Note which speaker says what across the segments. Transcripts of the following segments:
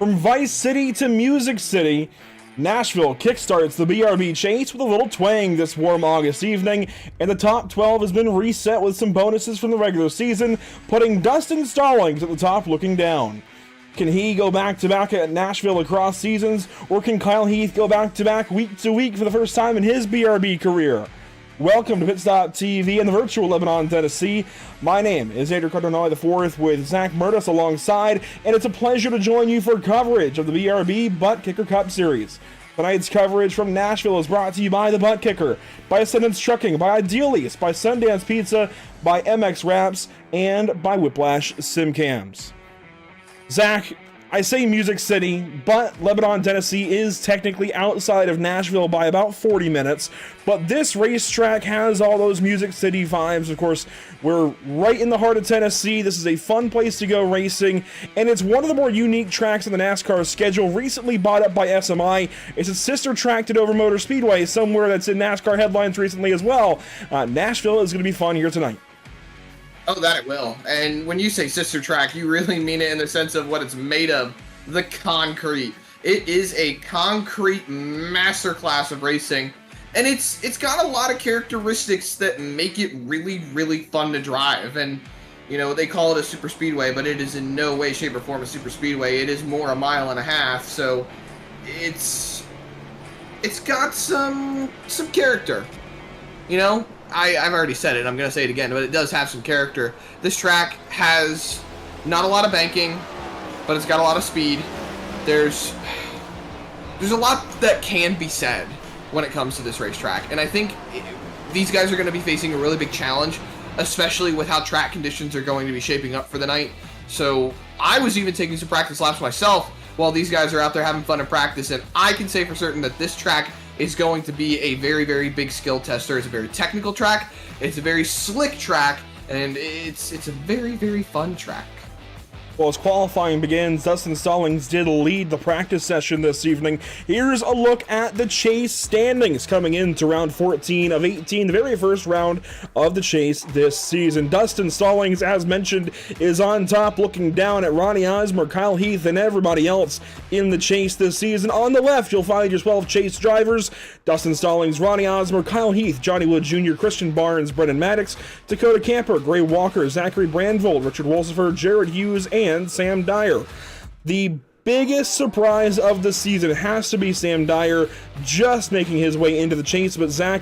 Speaker 1: From Vice City to Music City, Nashville kickstarts the BRB chase with a little twang this warm August evening, and the top 12 has been reset with some bonuses from the regular season, putting Dustin Stallings at the top looking down. Can he go back-to-back at Nashville across seasons, or can Kyle Heath go back-to-back week-to-week for the first time in his BRB career? Welcome to Pitstop TV and the virtual Lebanon, Tennessee. My name is Andrew Cardinale IV with Zach Murtis alongside, and it's a pleasure to join you for coverage of the BRB Buttkicker Cup Series. Tonight's coverage from Nashville is brought to you by the Buttkicker, by Ascendance Trucking, by Idealies, by Sundance Pizza, by MX Wraps, and by Whiplash Simcams. Zach, I say Music City, but Lebanon, Tennessee is technically outside of Nashville by about 40 minutes, but this racetrack has all those Music City vibes. Of course, we're right in the heart of Tennessee. This is a fun place to go racing, and it's one of the more unique tracks in the NASCAR schedule, recently bought up by SMI. It's a sister track to Dover Motor Speedway, somewhere that's in NASCAR headlines recently as well. Nashville is going to be fun here tonight.
Speaker 2: Oh, that it will. And when you say sister track, you really mean it in the sense of what it's made of. The concrete. It is a concrete masterclass of racing. And it's got a lot of characteristics that make it really, really fun to drive. And, you know, they call it a super speedway, but it is in no way, shape, or form a super speedway. It is more a mile and a half. So it's got some character, you know? I've already said it, I'm going to say it again, but it does have some character. This track has not a lot of banking, but it's got a lot of speed. There's a lot that can be said when it comes to this racetrack, and I think these guys are going to be facing a really big challenge, especially with how track conditions are going to be shaping up for the night. So I was even taking some practice laps myself while these guys are out there having fun in practice, and I can say for certain that this track is going to be a very, very big skill tester. It's a very technical track, it's a very slick track, and it's a very, very fun track.
Speaker 1: Well, as qualifying begins, Dustin Stallings did lead the practice session this evening. Here's a look at the chase standings coming into round 14 of 18, the very first round of the chase this season. Dustin Stallings, as mentioned, is on top, looking down at Ronnie Osmer, Kyle Heath, and everybody else in the chase this season. On the left, you'll find your 12 chase drivers: Dustin Stallings, Ronnie Osmer, Kyle Heath, Johnny Wood Jr., Christian Barnes, Brendan Maddox, Dakota Camper, Gray Walker, Zachary Brandvold, Richard Wolsifer, Jared Hughes, and Sam Dyer. The biggest surprise of the season has to be Sam Dyer just making his way into the chase. But Zach,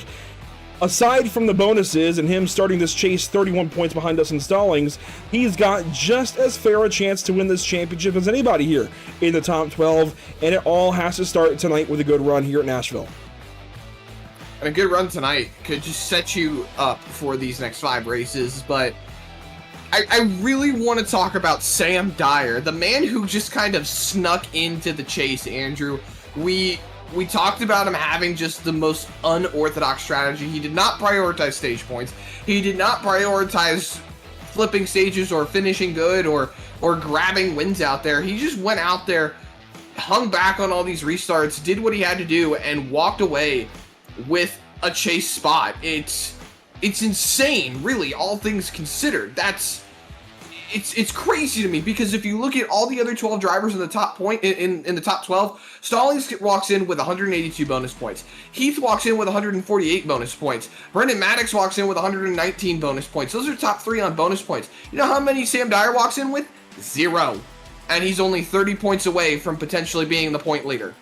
Speaker 1: aside from the bonuses and him starting this chase 31 points behind Dustin Stallings, he's got just as fair a chance to win this championship as anybody here in the top 12, and it all has to start tonight with a good run here at Nashville.
Speaker 2: And a good run tonight could just set you up for these next 5 races, but I really want to talk about Sam Dyer, the man who just kind of snuck into the chase, Andrew. We talked about him having just the most unorthodox strategy. He did not prioritize stage points. He did not prioritize flipping stages or finishing good or grabbing wins out there. He just went out there, hung back on all these restarts, did what he had to do, and walked away with a chase spot. It's insane, really, all things considered. It's crazy to me, because if you look at all the other 12 drivers in the top point in the top 12, Stallings walks in with 182 bonus points. Heath walks in with 148 bonus points. Brendan Maddox walks in with 119 bonus points. Those are top 3 on bonus points. You know how many Sam Dyer walks in with? 0. And he's only 30 points away from potentially being the point leader.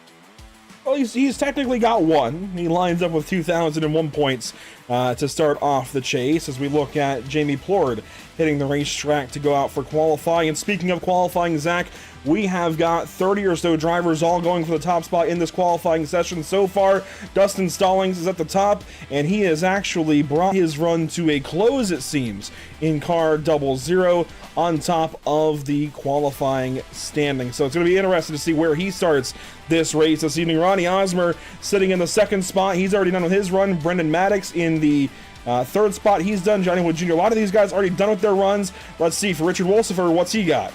Speaker 1: Well, he's technically got 1. He lines up with 2,001 points to start off the chase, as we look at Jamie Plord hitting the racetrack to go out for qualifying. And speaking of qualifying, Zach, we have got 30 or so drivers all going for the top spot in this qualifying session so far. Dustin Stallings is at the top, and he has actually brought his run to a close, it seems, in car 00 on top of the qualifying standing. So it's going to be interesting to see where he starts this race this evening. Ronnie Osmer sitting in the 2nd spot. He's already done with his run. Brendan Maddox in the 3rd spot. He's done. Johnny Wood Jr. A lot of these guys already done with their runs. Let's see, for Richard Wolsifer, what's he got?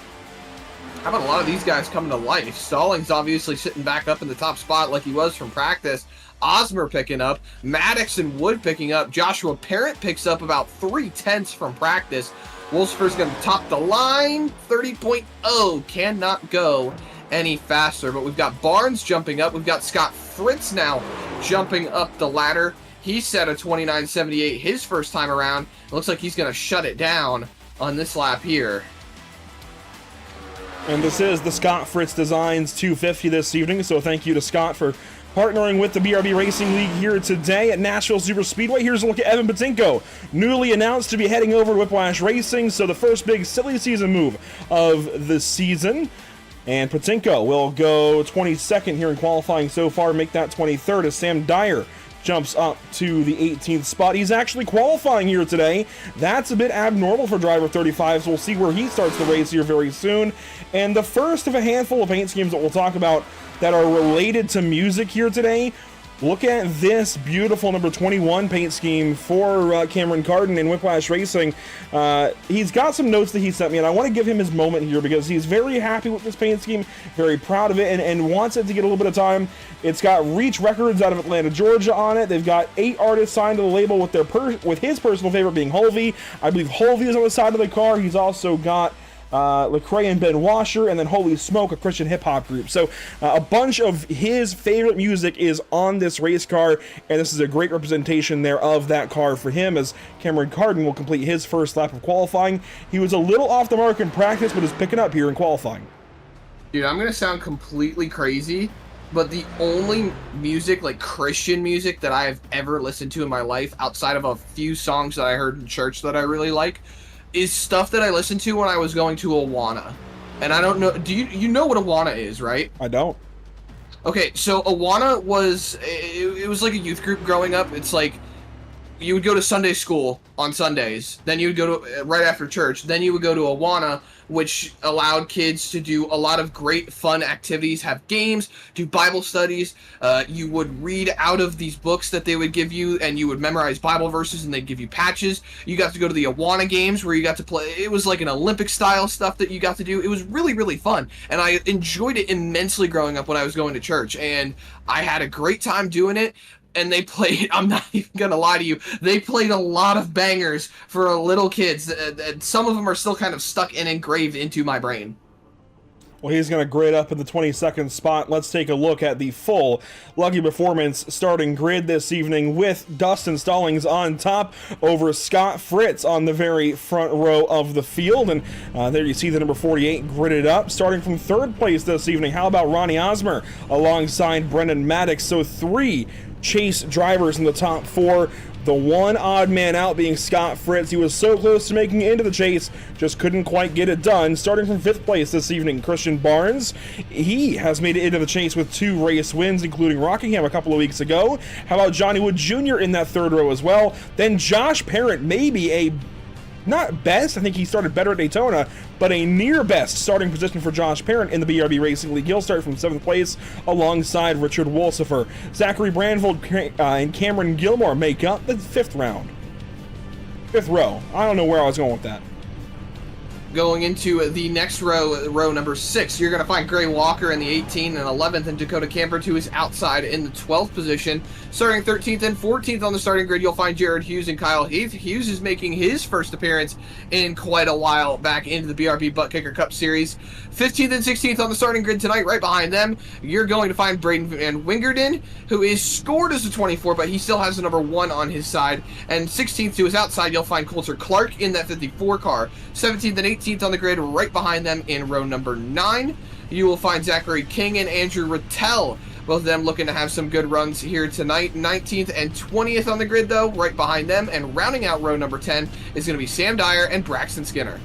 Speaker 2: How about a lot of these guys coming to life? Stallings obviously sitting back up in the top spot like he was from practice. Osmer picking up. Maddox and Wood picking up. Joshua Parent picks up about 3/10 from practice. Wolsifer's going to top the line. 30.0 cannot go any faster. But we've got Barnes jumping up. We've got Scott Fritz now jumping up the ladder. He set a 29.78 his first time around. It looks like he's going to shut it down on this lap here.
Speaker 1: And this is the Scott Fritz Designs 250 this evening, so thank you to Scott for partnering with the BRB Racing League here today at Nashville Super Speedway. Here's a look at Evan Buttkicker, newly announced to be heading over to Whiplash Racing, so the first big silly season move of the season. And Buttkicker will go 22nd here in qualifying so far, make that 23rd as Sam Dyer jumps up to the 18th spot. He's actually qualifying here today. That's a bit abnormal for driver 35, so we'll see where he starts the race here very soon. And the first of a handful of paint schemes that we'll talk about that are related to music here today. Look at this beautiful number 21 paint scheme for Cameron Carden in Whiplash Racing. He's got some notes that he sent me, and I want to give him his moment here because he's very happy with this paint scheme, very proud of it, and wants it to get a little bit of time. It's got Reach Records out of Atlanta, Georgia on it. They've got 8 artists signed to the label with with his personal favorite being Hulvey. I believe Hulvey is on the side of the car. He's also got Lecrae and Ben Washer, and then Holy Smoke, a Christian hip-hop group. So a bunch of his favorite music is on this race car, and this is a great representation there of that car for him as Cameron Carden will complete his first lap of qualifying. He was a little off the mark in practice, but is picking up here in qualifying.
Speaker 2: Dude, I'm going to sound completely crazy, but the only music, like Christian music, that I have ever listened to in my life, outside of a few songs that I heard in church that I really like, is stuff that I listened to when I was going to Awana. And I don't know, do you know what Awana is, right?
Speaker 1: I don't.
Speaker 2: Okay, so Awana was, it was like a youth group growing up. It's like, you would go to Sunday school on Sundays, then you would go to, right after church, then you would go to Awana, which allowed kids to do a lot of great fun activities, have games, do Bible studies. You would read out of these books that they would give you, and you would memorize Bible verses, and they'd give you patches. You got to go to the Awana games where you got to play. It was like an Olympic style stuff that you got to do. It was really, really fun, and I enjoyed it immensely growing up when I was going to church, and I had a great time doing it. And they played, I'm not even gonna lie to you, they played a lot of bangers for little kids. Some of them are still kind of stuck and engraved into my brain.
Speaker 1: Well, he's going to grade up in the 22nd spot. Let's take a look at the full Lucky Performance starting grid this evening with Dustin Stallings on top over Scott Fritz on the very front row of the field. And there you see the number 48 gridded up. Starting from third place this evening, how about Ronnie Osmer alongside Brendan Maddox? So 3 chase drivers in the top 4. The one odd man out being Scott Fritz. He was so close to making it into the chase, just couldn't quite get it done. Starting from 5th place this evening, Christian Barnes. He has made it into the chase with 2 race wins, including Rockingham a couple of weeks ago. How about Johnny Wood Jr. in that 3rd row as well? Then Josh Parent, maybe a not best, I think he started better at Daytona, but a near best starting position for Josh Parent in the BRB Racing League. He'll start from 7th place alongside Richard Wolsifer. Zachary Brandvold and Cameron Gilmore make up the 5th round. 5th row. I don't know where I was going with that.
Speaker 2: Going into the next row number 6, you're going to find Gray Walker in the 18th and 11th, and Dakota Campert, who is outside in the 12th position. Starting 13th and 14th on the starting grid, you'll find Jared Hughes and Kyle Heath. Hughes is making his first appearance in quite a while back into the BRB Buttkicker Cup Series. 15th and 16th on the starting grid tonight. Right behind them, you're going to find Braden Van Wingerden, who is scored as a 24, but he still has the number 1 on his side. And 16th to his outside, you'll find Coulter Clark in that 54 car. 17th and 18th on the grid. Right behind them in row number 9, you will find Zachary King and Andrew Rattel. Both of them looking to have some good runs here tonight. 19th and 20th on the grid, though, right behind them. And rounding out row number 10 is going to be Sam Dyer and Braxton Skinner.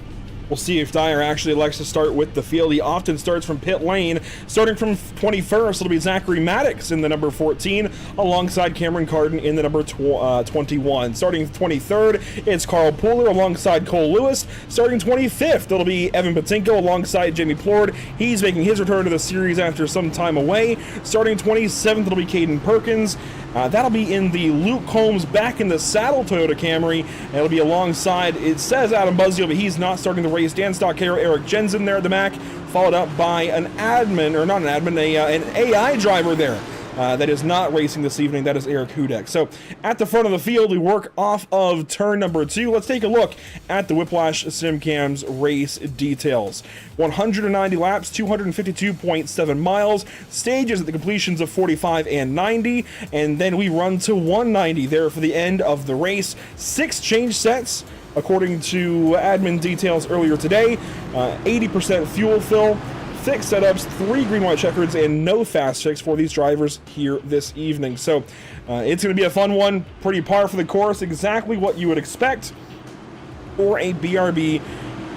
Speaker 1: We'll see if Dyer actually elects to start with the field. He often starts from pit lane. Starting from 21st, it'll be Zachary Maddox in the number 14, alongside Cameron Carden in the number 21. Starting 23rd, it's Carl Pooler alongside Cole Lewis. Starting 25th, it'll be Evan Buttkicker alongside Jamie Plord. He's making his return to the series after some time away. Starting 27th, it'll be Caden Perkins. That'll be in the Luke Combs back in the saddle Toyota Camry. And it'll be alongside, it says Adam Buzzio, but he's not starting the race. Dan Stockero, Eric Jensen there at the back, followed up by an admin, or not an admin, an AI driver there that is not racing this evening. That is Eric Hudek. So at the front of the field, we work off of turn number 2. Let's take a look at the Whiplash SimCam's race details. 190 laps, 252.7 miles, stages at the completions of 45 and 90, and then we run to 190 there for the end of the race. 6 change sets, according to admin details earlier today. 80% fuel fill, 6 setups, 3 green-white checkers, and no fast fix for these drivers here this evening. So it's going to be a fun one, pretty par for the course, exactly what you would expect for a BRB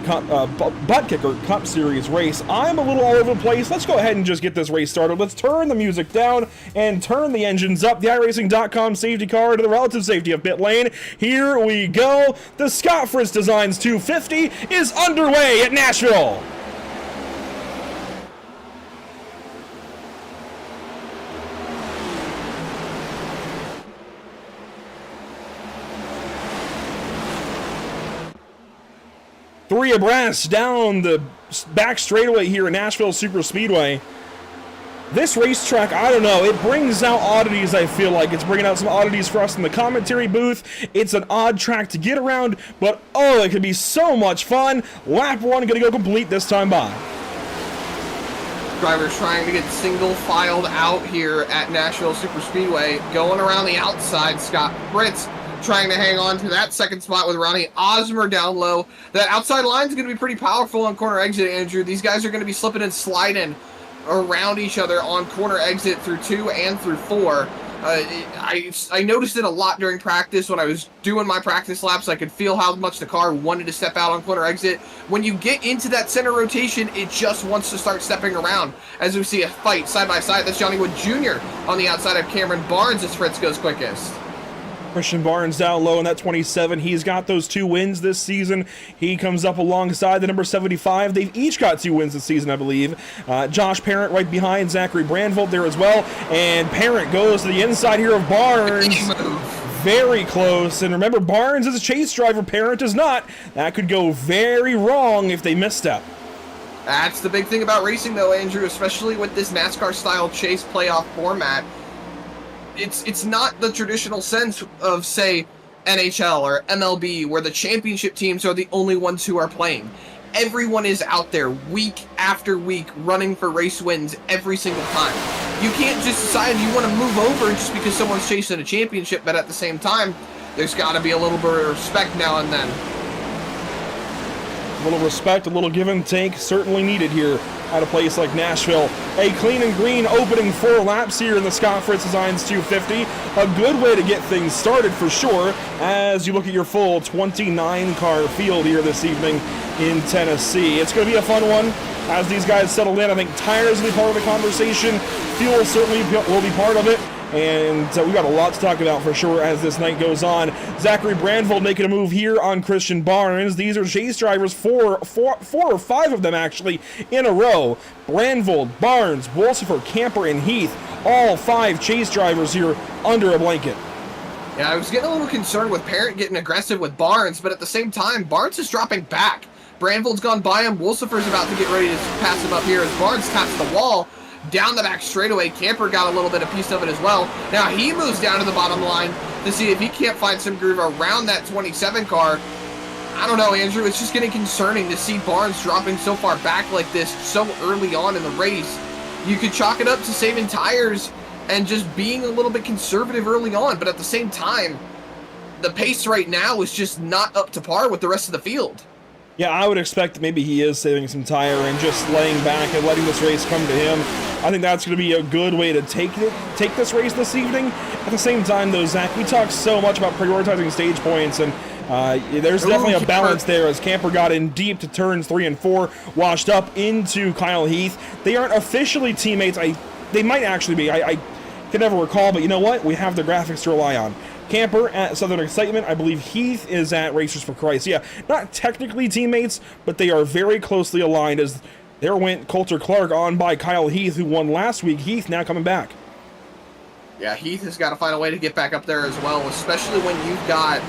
Speaker 1: Buttkicker Cup Series race. I'm a little all over the place. Let's go ahead and just get this race started. Let's turn the music down and turn the engines up. The iRacing.com safety car to the relative safety of pit lane. Here we go. The Scott Fritz Designs 250 is underway at Nashville. Three abreast down the back straightaway here at Nashville Super Speedway. This racetrack, I don't know, it brings out oddities, I feel like. It's bringing out some oddities for us in the commentary booth. It's an odd track to get around, but oh, it could be so much fun. Lap 1 gonna go complete this time by.
Speaker 2: Drivers trying to get single filed out here at Nashville Super Speedway. Going around the outside, Scott Fritz trying to hang on to that second spot with Ronnie Osmer down low. That outside line is going to be pretty powerful on corner exit, Andrew. These guys are going to be slipping and sliding around each other on corner exit through 2 and through 4. I noticed it a lot during practice when I was doing my practice laps. I could feel how much the car wanted to step out on corner exit. When you get into that center rotation, it just wants to start stepping around. As we see a fight side by side, that's Johnny Wood Jr. on the outside of Cameron Barnes as Fritz goes quickest.
Speaker 1: Christian Barnes down low in that 27. He's got those 2 wins this season. He comes up alongside the number 75. They've each got 2 wins this season, I believe. Josh Parent right behind Zachary Brandvold there as well. And Parent goes to the inside here of Barnes. Very close. And remember, Barnes is a chase driver. Parent is not. That could go very wrong if they misstep.
Speaker 2: That's the big thing about racing, though, Andrew, especially with this NASCAR-style chase playoff format. It's not the traditional sense of, say, NHL or MLB, where the championship teams are the only ones who are playing. Everyone is out there week after week running for race wins every single time. You can't just decide you want to move over just because someone's chasing a championship, but at the same time, there's got to be a little bit of respect now and then.
Speaker 1: A little respect, a little give and take, certainly needed here at a place like Nashville. A clean and green opening 4 laps here in the Scott Fritz Designs 250. A good way to get things started for sure as you look at your full 29-car field here this evening in Tennessee. It's going to be a fun one as these guys settle in. I think tires will be part of the conversation. Fuel certainly will be part of it. And we got a lot to talk about for sure as this night goes on. Zachary Brandvold making a move here on Christian Barnes. These are chase drivers, four or five of them actually in a row. Brandvold, Barnes, Wolsifer, Camper, and Heath, all 5 chase drivers here under a blanket.
Speaker 2: Yeah, I was getting a little concerned with Parent getting aggressive with Barnes, but at the same time, Barnes is dropping back. Brandvold's gone by him. Wolsifer's about to get ready to pass him up here as Barnes taps the wall. Down the back straightaway, Camper got a little bit of piece of it as well. Now he moves down to the bottom line to see if he can't find some groove around that 27 car. I don't know, Andrew. It's just getting concerning to see Barnes dropping so far back like this so early on in the race. You could chalk it up to saving tires and just being a little bit conservative early on, but at the same time, the pace right now is just not up to par with the rest of the field.
Speaker 1: Yeah, I would expect that maybe he is saving some tire and just laying back and letting this race come to him. I think that's going to be a good way to take this race this evening. At the same time, though, Zach, we talk so much about prioritizing stage points, and there's definitely a balance there as Camper got in deep to turns 3 and 4, washed up into Kyle Heath. They aren't officially teammates. They might actually be. I can never recall, but you know what? We have the graphics to rely on. Camper at Southern Excitement. I believe Heath is at Racers for Christ. Yeah, not technically teammates, but they are very closely aligned as there went Coulter Clark on by Kyle Heath, who won last week. Heath now coming back.
Speaker 2: Yeah, Heath has got to find a way to get back up there as well, especially when you've got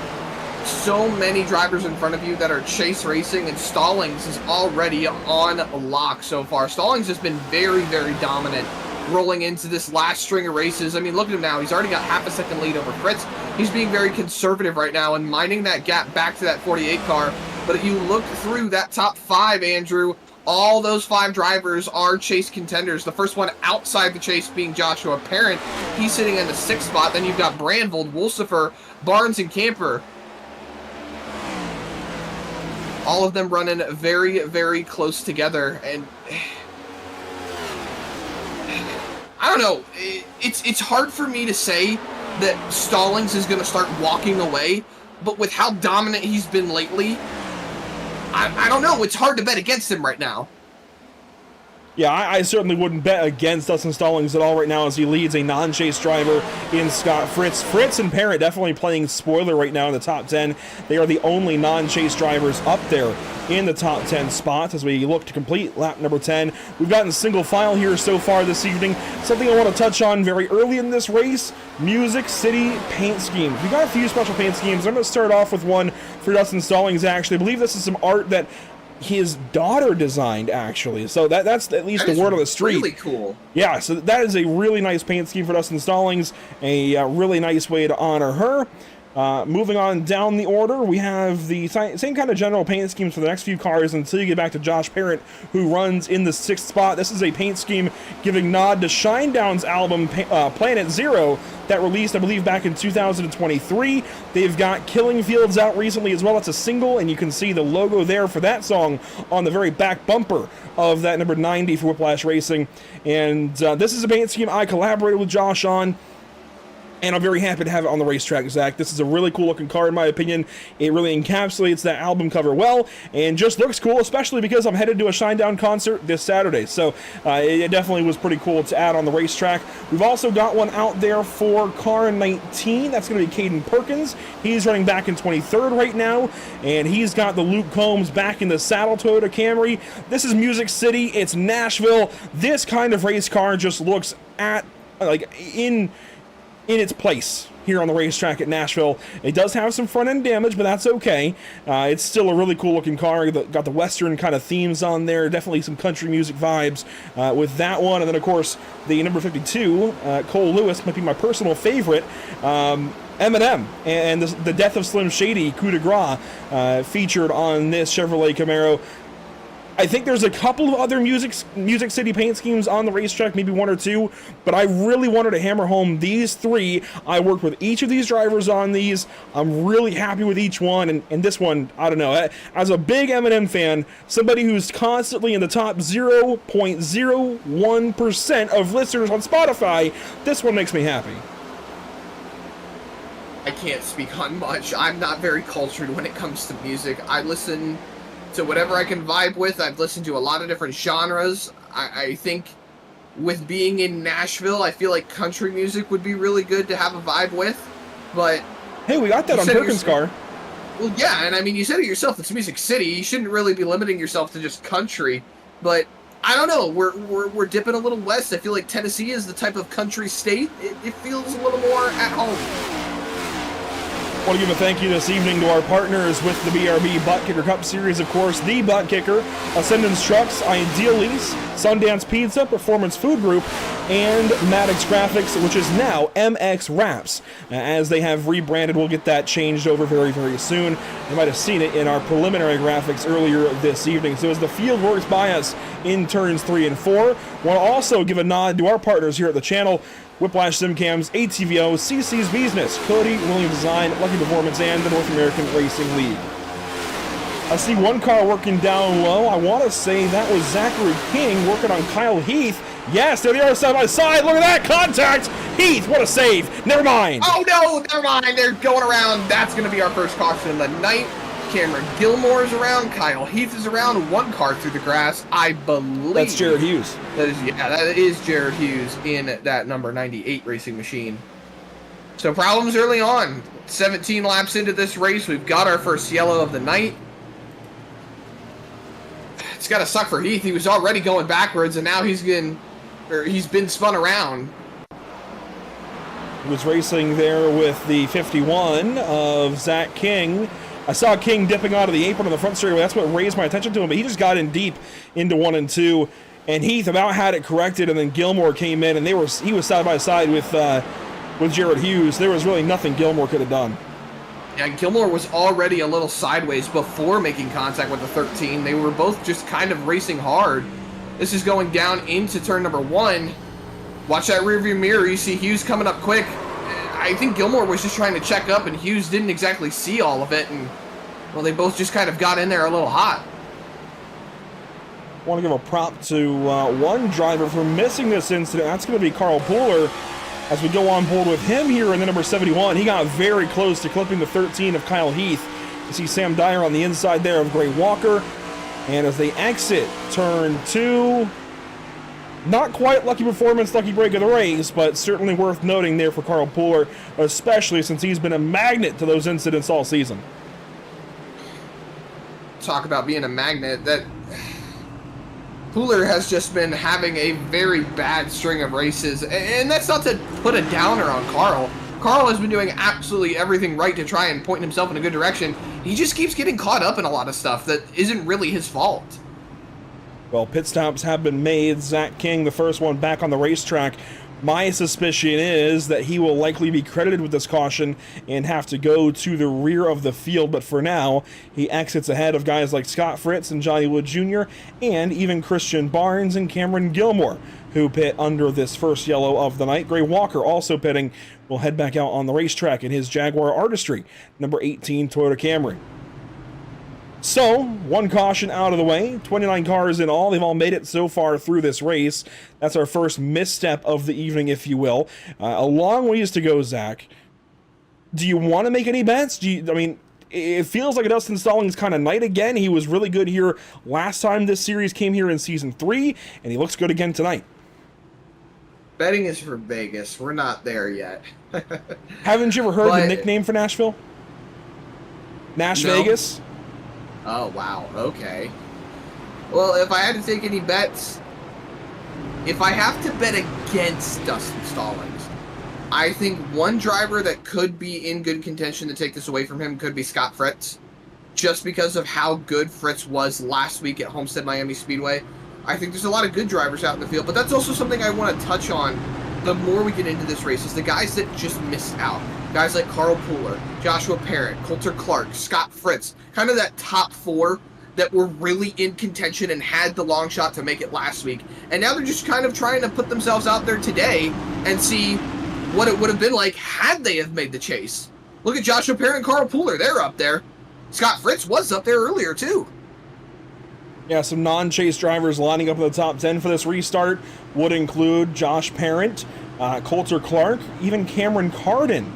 Speaker 2: so many drivers in front of you that are chase racing, and Stallings is already on lock so far. Stallings has been very, very dominant rolling into this last string of races. I mean, look at him now. He's already got half a second lead over Fritz. He's being very conservative right now and minding that gap back to that 48 car. But if you look through that top 5, Andrew, all those 5 drivers are chase contenders. The first one outside the chase being Joshua Parent. He's sitting in the 6th spot. Then you've got Brandvold, Wolsifer, Barnes, and Camper. All of them running very, very close together. And I don't know. It's hard for me to say that Stallings is going to start walking away. But with how dominant he's been lately, I don't know. It's hard to bet against him right now.
Speaker 1: Yeah, I certainly wouldn't bet against Dustin Stallings at all right now as he leads a non-chase driver in Scott Fritz. Fritz and Parent definitely playing spoiler right now in the top 10. They are the only non-chase drivers up there in the top 10 spots as we look to complete lap number 10. We've gotten single file here so far this evening. Something I want to touch on very early in this race, Music City paint schemes. We've got a few special paint schemes. I'm going to start off with one for Dustin Stallings, actually. I believe this is some art that his daughter designed, actually. So that's at least the word on the street.
Speaker 2: Really cool.
Speaker 1: Yeah, so that is a really nice paint scheme for Dustin Stallings. A really nice way to honor her. Moving on down the order, we have the same kind of general paint schemes for the next few cars until you get back to Josh Parent, who runs in the 6th spot. This is a paint scheme giving nod to Shinedown's album Planet Zero that released, I believe, back in 2023. They've got Killing Fields out recently as well. It's a single, and you can see the logo there for that song on the very back bumper of that number 90 for Whiplash Racing. And this is a paint scheme I collaborated with Josh on, and I'm very happy to have it on the racetrack, Zach. This is a really cool looking car in my opinion. It really encapsulates that album cover well and just looks cool, especially because I'm headed to a Shinedown concert this Saturday. So it definitely was pretty cool to add on the racetrack. We've also got one out there for car 19. That's going to be Caden Perkins. He's running back in 23rd right now, and he's got the Luke Combs back in the saddle Toyota Camry. This is Music City. It's Nashville. This kind of race car just looks in its place here on the racetrack at Nashville. It does have some front end damage, but that's okay. It's still a really cool looking car. Got the Western kind of themes on there. Definitely some country music vibes with that one. And then, of course, the number 52, Cole Lewis, might be my personal favorite. Eminem and the Death of Slim Shady coup de grace featured on this Chevrolet Camaro. I think there's a couple of other Music City paint schemes on the racetrack, maybe 1 or 2, but I really wanted to hammer home these 3. I worked with each of these drivers on these. I'm really happy with each one, and this one, I don't know. As a big Eminem fan, somebody who's constantly in the top 0.01% of listeners on Spotify, this one makes me happy.
Speaker 2: I can't speak on much. I'm not very cultured when it comes to music. I listen to whatever I can vibe with. I've listened to a lot of different genres. I think with being in Nashville, I feel like country music would be really good to have a vibe with. But
Speaker 1: hey, we got that on Perkins' car.
Speaker 2: Well, yeah, and I mean, you said it yourself. It's Music City. You shouldn't really be limiting yourself to just country. But I don't know. We're dipping a little west. I feel like Tennessee is the type of country state. It feels a little more at home.
Speaker 1: I want to give a thank you this evening to our partners with the BRB Buttkicker Cup Series, of course, the Buttkicker, Ascendance Trucks, Ideal Lease, Sundance Pizza, Performance Food Group, and Maddox Graphics, which is now MX Wraps. As they have rebranded, we'll get that changed over very, very soon. You might have seen it in our preliminary graphics earlier this evening. So as the field works by us in turns 3 and 4, want to also give a nod to our partners here at the channel, Whiplash Simcams, ATVO, CC's Business, Cody, Williams Design, Lucky Performance, and the North American Racing League. I see one car working down low. I want to say that was Zachary King working on Kyle Heath. Yes, there they are side by side. Look at that contact. Heath, what a save. Never mind.
Speaker 2: Oh, no, never mind. They're going around. That's going to be our first caution of the night. Cameron Gilmore is around. Kyle Heath is around. One car through the grass, I believe.
Speaker 1: That's Jared Hughes.
Speaker 2: That is Jared Hughes in that number 98 racing machine. So problems early on. 17 laps into this race, we've got our first yellow of the night. It's got to suck for Heath. He was already going backwards, and now he's been spun around.
Speaker 1: He was racing there with the 51 of Zach King. I saw King dipping out of the apron on the front straightaway. That's what raised my attention to him, but he just got in deep into 1 and 2. and Heath about had it corrected, and then Gilmore came in, and he was side by side with Jared Hughes. There was really nothing Gilmore could have done.
Speaker 2: Yeah, Gilmore was already a little sideways before making contact with the 13. They were both just kind of racing hard. This is going down into turn number 1. Watch that rearview mirror. You see Hughes coming up quick. I think Gilmore was just trying to check up, and Hughes didn't exactly see all of it, and, well, they both just kind of got in there a little hot.
Speaker 1: I want to give a prop to one driver for missing this incident. That's going to be Carl Pooler. As we go on board with him here in the number 71, he got very close to clipping the 13 of Kyle Heath. You see Sam Dyer on the inside there of Gray Walker. And as they exit turn 2, not quite lucky performance, lucky break of the race, but certainly worth noting there for Carl Pooler, especially since he's been a magnet to those incidents all season.
Speaker 2: Talk about being a magnet. That Pooler has just been having a very bad string of races, and that's not to put a downer on Carl. Carl has been doing absolutely everything right to try and point himself in a good direction. He just keeps getting caught up in a lot of stuff that isn't really his fault.
Speaker 1: Well, pit stops have been made. Zach King, the first one back on the racetrack. My suspicion is that he will likely be credited with this caution and have to go to the rear of the field, but for now, he exits ahead of guys like Scott Fritz and Johnny Wood Jr., and even Christian Barnes and Cameron Gilmore, who pit under this first yellow of the night. Gray Walker also pitting, will head back out on the racetrack in his Jaguar Artistry, number 18 Toyota Camry. So, one caution out of the way, 29 cars in all. They've all made it so far through this race. That's our first misstep of the evening, if you will. A long ways to go, Zach. Do you want to make any bets? It feels like Dustin Stallings' kind of night again. He was really good here last time this series came here in Season 3, and he looks good again tonight.
Speaker 2: Betting is for Vegas. We're not there yet.
Speaker 1: Haven't you ever heard the nickname for Nashville? Nash
Speaker 2: No.
Speaker 1: Vegas?
Speaker 2: Oh, wow. Okay. Well, if I had to take any bets, if I have to bet against Dustin Stallings, I think one driver that could be in good contention to take this away from him could be Scott Fritz, just because of how good Fritz was last week at Homestead Miami Speedway. I think there's a lot of good drivers out in the field, but that's also something I want to touch on the more we get into this race, is the guys that just missed out. Guys like Carl Pooler, Joshua Parent, Coulter Clark, Scott Fritz, kind of that top 4 that were really in contention and had the long shot to make it last week. And now they're just kind of trying to put themselves out there today and see what it would have been like had they have made the chase. Look at Joshua Parent and Carl Pooler. They're up there. Scott Fritz was up there earlier, too.
Speaker 1: Yeah, some non-chase drivers lining up in the top 10 for this restart would include Josh Parent, Coulter Clark, even Cameron Carden.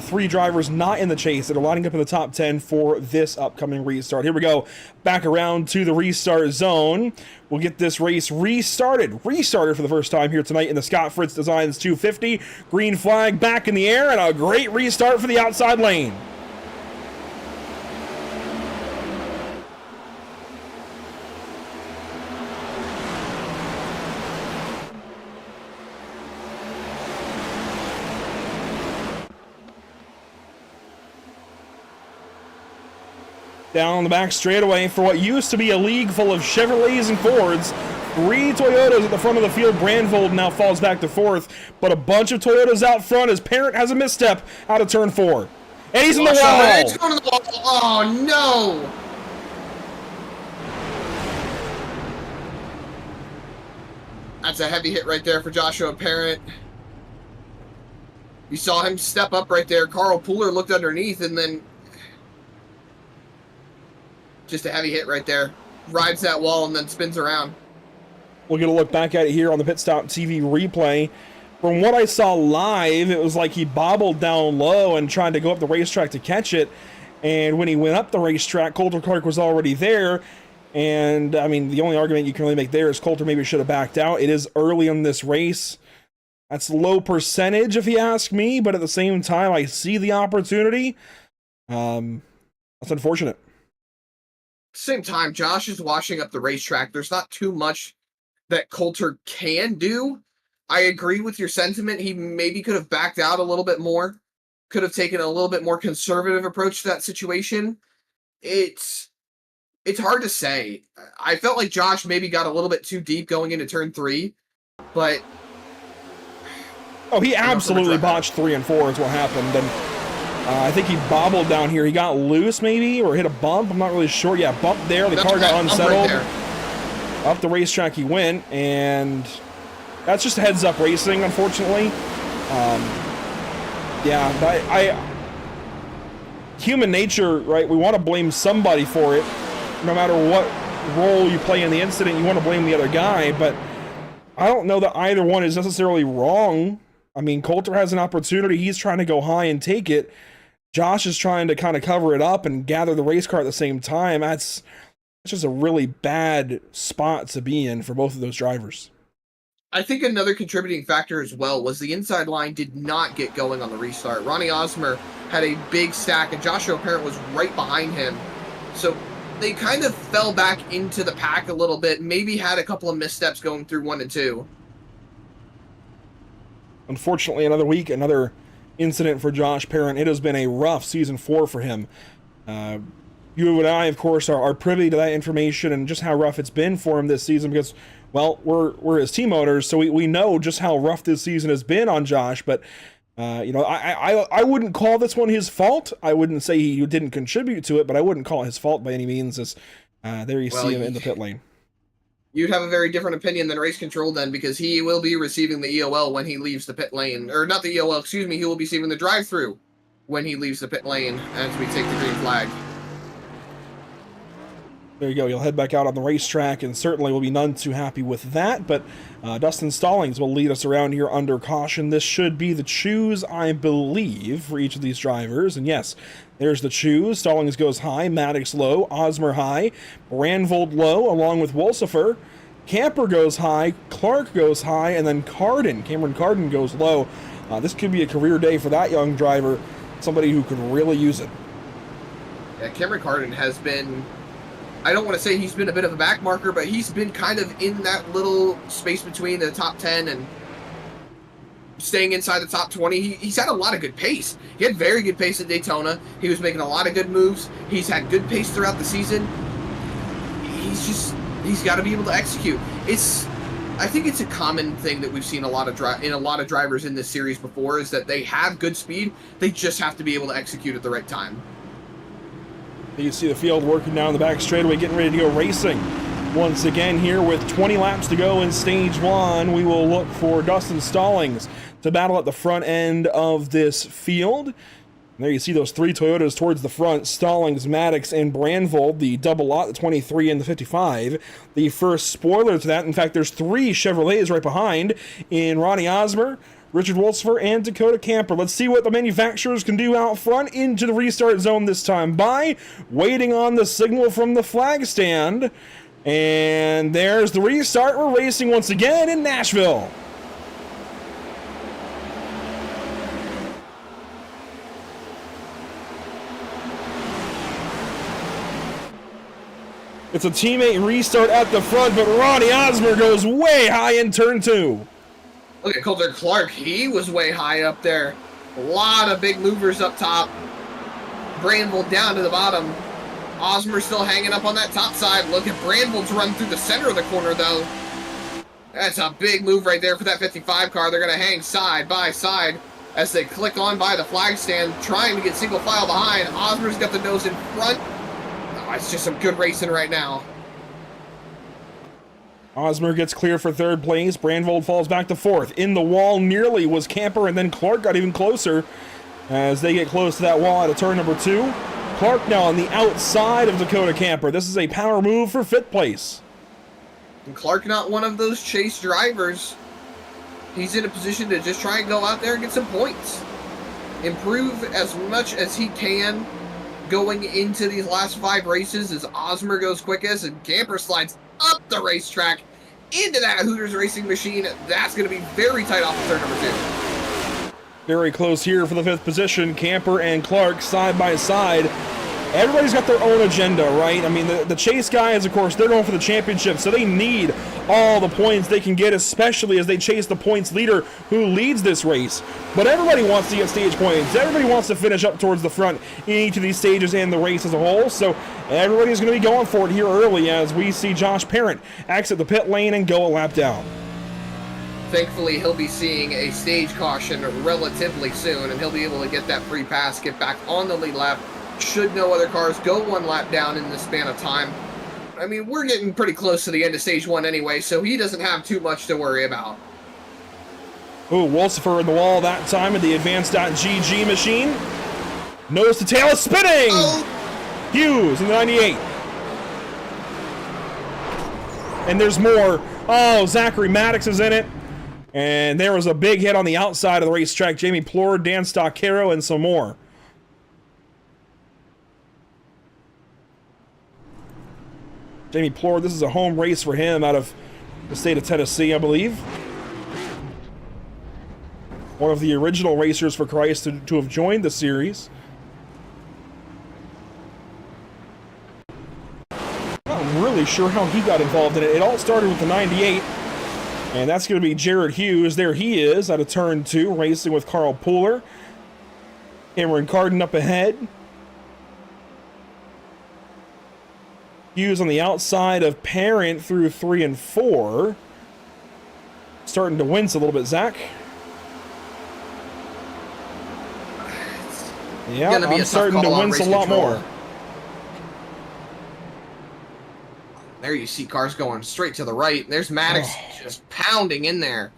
Speaker 1: 3 drivers not in the chase that are lining up in the top 10 for this upcoming restart. Here we go, back around to the restart zone. We'll get this race restarted for the first time here tonight in the Scott Fritz Designs 250. Green flag back in the air, and a great restart for the outside lane. Down the back straightaway for what used to be a league full of Chevrolets and Fords. 3 Toyotas at the front of the field. Brandvold now falls back to 4th, but a bunch of Toyotas out front as Parent has a misstep out of turn 4. And he's in the wall!
Speaker 2: It's going to the wall. Oh, no! That's a heavy hit right there for Joshua Parent. You saw him step up right there. Carl Pooler looked underneath, and then just a heavy hit right there. Rides that wall and then spins around.
Speaker 1: We'll get a look back at it here on the Pit Stop TV replay. From what I saw live, it was like he bobbled down low and tried to go up the racetrack to catch it. And when he went up the racetrack, Coulter Clark was already there. And, I mean, the only argument you can really make there is Coulter maybe should have backed out. It is early in this race. That's low percentage, if you ask me. But at the same time, I see the opportunity. That's unfortunate.
Speaker 2: Same time, Josh is washing up the racetrack. There's not too much that Coulter can do. I agree with your sentiment. He maybe could have backed out a little bit more, could have taken a little bit more conservative approach to that situation. It's It's hard to say. I felt like Josh maybe got a little bit too deep going into turn 3, but
Speaker 1: oh, he absolutely botched 3 and 4 is what happened, and I think he bobbled down here. He got loose maybe, or hit a bump. I'm not really sure. Yeah, bump there. The car got unsettled. Up the racetrack he went, and that's just heads up racing, unfortunately. Yeah, human nature, right? We want to blame somebody for it. No matter what role you play in the incident, you want to blame the other guy, but I don't know that either one is necessarily wrong. I mean, Coulter has an opportunity. He's trying to go high and take it. Josh is trying to kind of cover it up and gather the race car at the same time. That's just a really bad spot to be in for both of those drivers.
Speaker 2: I think another contributing factor as well was the inside line did not get going on the restart. Ronnie Osmer had a big stack, and Joshua Parent was right behind him. So they kind of fell back into the pack a little bit, maybe had a couple of missteps going through 1 and 2.
Speaker 1: Unfortunately, another week, another incident for Josh Parent. It has been a rough season 4 for him. You and I, of course, are privy to that information and just how rough it's been for him this season because, well, we're his team owners, so we know just how rough this season has been on Josh, but you know, I wouldn't call this one his fault. I wouldn't say he didn't contribute to it, but I wouldn't call it his fault by any means. As there you see him in the pit lane.
Speaker 2: You'd have a very different opinion than Race Control then, because he will be receiving the EOL when he leaves the pit lane. Or not the EOL, excuse me, he will be receiving the drive-through when he leaves the pit lane as we take the green flag.
Speaker 1: There you go. You'll head back out on the racetrack, and certainly will be none too happy with that. But Dustin Stallings will lead us around here under caution. This should be the choose, I believe, for each of these drivers. And yes, there's the choose. Stallings goes high, Maddox low, Osmer high, Brandvold low, along with Wolsifer. Camper goes high, Clark goes high, and then Cameron Carden goes low. This could be a career day for that young driver, somebody who could really use it.
Speaker 2: Yeah, Cameron Carden has been, I don't want to say he's been a bit of a back marker, but he's been kind of in that little space between the top 10 and staying inside the top 20. He's had a lot of good pace. He had very good pace at Daytona. He was making a lot of good moves. He's had good pace throughout the season. He's got to be able to execute. I think it's a common thing that we've seen in a lot of drivers in this series before, is that they have good speed. They just have to be able to execute at the right time.
Speaker 1: You can see the field working down the back straightaway, getting ready to go racing. Once again here with 20 laps to go in stage 1, we will look for Dustin Stallings to battle at the front end of this field. And there you see those 3 Toyotas towards the front, Stallings, Maddox, and Brandvold, the double lot, the 23 and the 55. The first spoiler to that, in fact, there's 3 Chevrolets right behind in Ronnie Osmer, Richard Wolsifer, and Dakota Camper. Let's see what the manufacturers can do out front into the restart zone this time by waiting on the signal from the flag stand. And there's the restart. We're racing once again in Nashville. It's a teammate restart at the front, but Ronnie Osmer goes way high in turn 2.
Speaker 2: Look at Coulter Clark. He was way high up there. A lot of big movers up top. Brandvold down to the bottom. Osmer still hanging up on that top side. Look at Brandvold's run through the center of the corner, though. That's a big move right there for that 55 car. They're going to hang side by side as they click on by the flag stand, trying to get single file behind. Osmer's got the nose in front. Oh, it's just some good racing right now.
Speaker 1: Osmer gets clear for 3rd place. Brandvold falls back to 4th. In the wall nearly was Camper, and then Clark got even closer as they get close to that wall out of turn number 2. Clark now on the outside of Dakota Camper. This is a power move for 5th place.
Speaker 2: And Clark not one of those chase drivers. He's in a position to just try and go out there and get some points. Improve as much as he can going into these last 5 races as Osmer goes quickest and Camper slides up the racetrack into that Hooters racing machine. That's going to be very tight off of turn number 2.
Speaker 1: Very close here for the 5th position. Camper and Clark side by side. Everybody's got their own agenda, right? I mean, the Chase guys, of course, they're going for the championship, so they need all the points they can get, especially as they chase the points leader who leads this race. But everybody wants to get stage points. Everybody wants to finish up towards the front in each of these stages and the race as a whole, so everybody's going to be going for it here early as we see Josh Parent exit the pit lane and go a lap down.
Speaker 2: Thankfully, he'll be seeing a stage caution relatively soon, and he'll be able to get that free pass, get back on the lead lap, should no other cars go one lap down in the span of time. I mean, we're getting pretty close to the end of stage 1 anyway, so he doesn't have too much to worry about.
Speaker 1: Ooh, Wolsifer in the wall that time at the advanced.gg machine. Nose to tail is spinning!
Speaker 2: Oh.
Speaker 1: Hughes in the 98. And there's more. Oh, Zachary Maddox is in it. And there was a big hit on the outside of the racetrack. Jamie Plord, Dan Stoccaro, and some more. Jamie Plord, this is a home race for him out of the state of Tennessee, I believe. One of the original racers for Christ to have joined the series. Not really sure how he got involved in it. It all started with the 98. And that's going to be Jared Hughes. There he is out of turn 2, racing with Carl Pooler. Cameron Carden up ahead. Hughes on the outside of Parent through 3 and 4. Starting to wince a little bit, Zach. Yeah, I'm starting to wince a lot more.
Speaker 2: There you see cars going straight to the right. There's Maddox just pounding in there.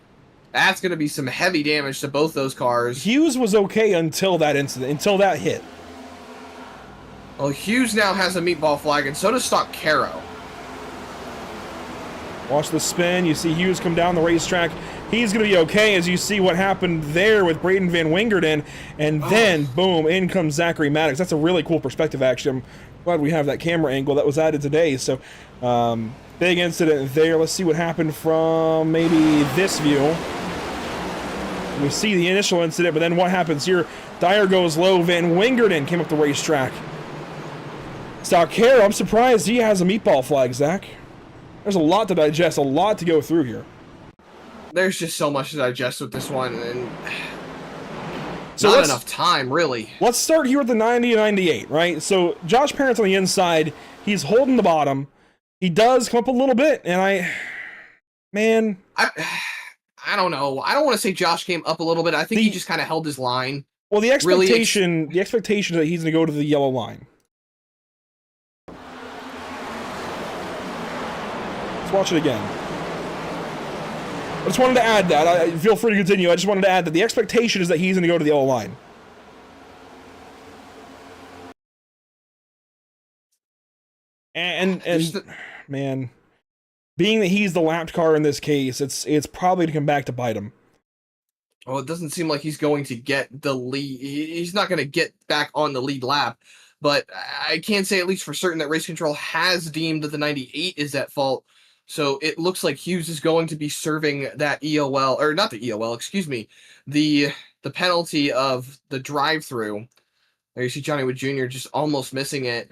Speaker 2: That's going to be some heavy damage to both those cars.
Speaker 1: Hughes was okay until that incident, until that hit.
Speaker 2: Well, Hughes now has a meatball flag, and so does Stoccaro.
Speaker 1: Watch the spin. You see Hughes come down the racetrack. He's going to be okay as you see what happened there with Braden Van Wingerden. And then, boom, in comes Zachary Maddox. That's a really cool perspective, actually. I'm glad we have that camera angle that was added today. So, big incident there. Let's see what happened from maybe this view. We see the initial incident, but then what happens here? Dyer goes low. Van Wingerden came up the racetrack. Stoccaro, I'm surprised he has a meatball flag, Zach. There's a lot to digest, a lot to go through here.
Speaker 2: There's just so much to digest with this one, and
Speaker 1: so
Speaker 2: not enough time, really.
Speaker 1: Let's start here with the 90 and 98, right? So Josh Parent's on the inside. He's holding the bottom. He does come up a little bit, and I
Speaker 2: don't know. I don't want to say Josh came up a little bit. I think he just kind of held his line.
Speaker 1: Well, the expectation is that he's going to go to the yellow line. Watch it again. I just wanted to add that. Feel free to continue. I just wanted to add that the expectation is that he's going to go to the yellow line. And man, being that he's the lapped car in this case, it's probably to come back to bite him.
Speaker 2: Well, it doesn't seem like he's going to get the lead. He's not going to get back on the lead lap. But I can say at least for certain that Race Control has deemed that the 98 is at fault. So it looks like Hughes is going to be serving that EOL, or not the EOL, excuse me, the penalty of the drive-through. There you see Johnny Wood Jr. just almost missing it.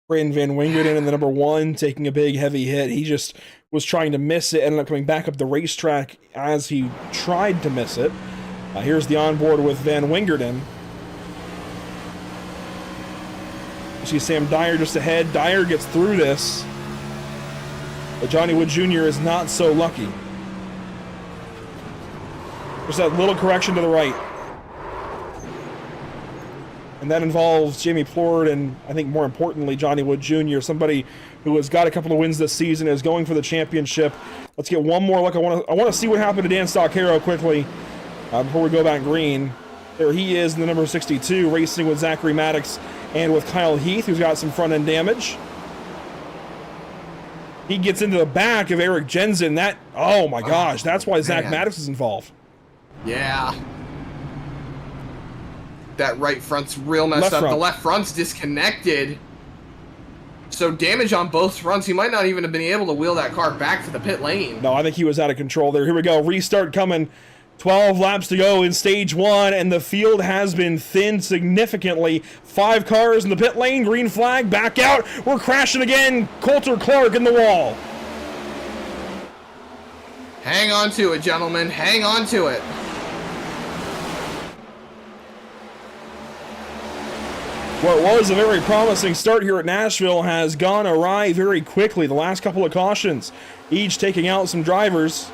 Speaker 1: Braden Van Wingerden in the number 1 taking a big heavy hit. He just was trying to miss it, ended up coming back up the racetrack as he tried to miss it. Here's the onboard with Van Wingerden. You see Sam Dyer just ahead. Dyer gets through this. But Johnny Wood Jr. is not so lucky. Just that little correction to the right. And that involves Jamie Plord and, I think more importantly, Johnny Wood Jr., somebody who has got a couple of wins this season, is going for the championship. Let's get one more look. I want to see what happened to Dan Stoccaro quickly before we go back green. There he is in the number 62, racing with Zachary Maddox and with Kyle Heath, who's got some front-end damage. He gets into the back of Eric Jensen. Oh my gosh, that's why Zach Maddox is involved.
Speaker 2: Yeah. That right front's real messed up. The left front's disconnected. So damage on both fronts. He might not even have been able to wheel that car back to the pit lane.
Speaker 1: No, I think he was out of control there. Here we go. Restart coming 12 laps to go in stage 1, and the field has been thinned significantly. 5 cars in the pit lane, green flag, back out. We're crashing again. Coulter Clark in the wall.
Speaker 2: Hang on to it, gentlemen. Hang on to it.
Speaker 1: What was a very promising start here at Nashville has gone awry very quickly. The last couple of cautions, each taking out some drivers.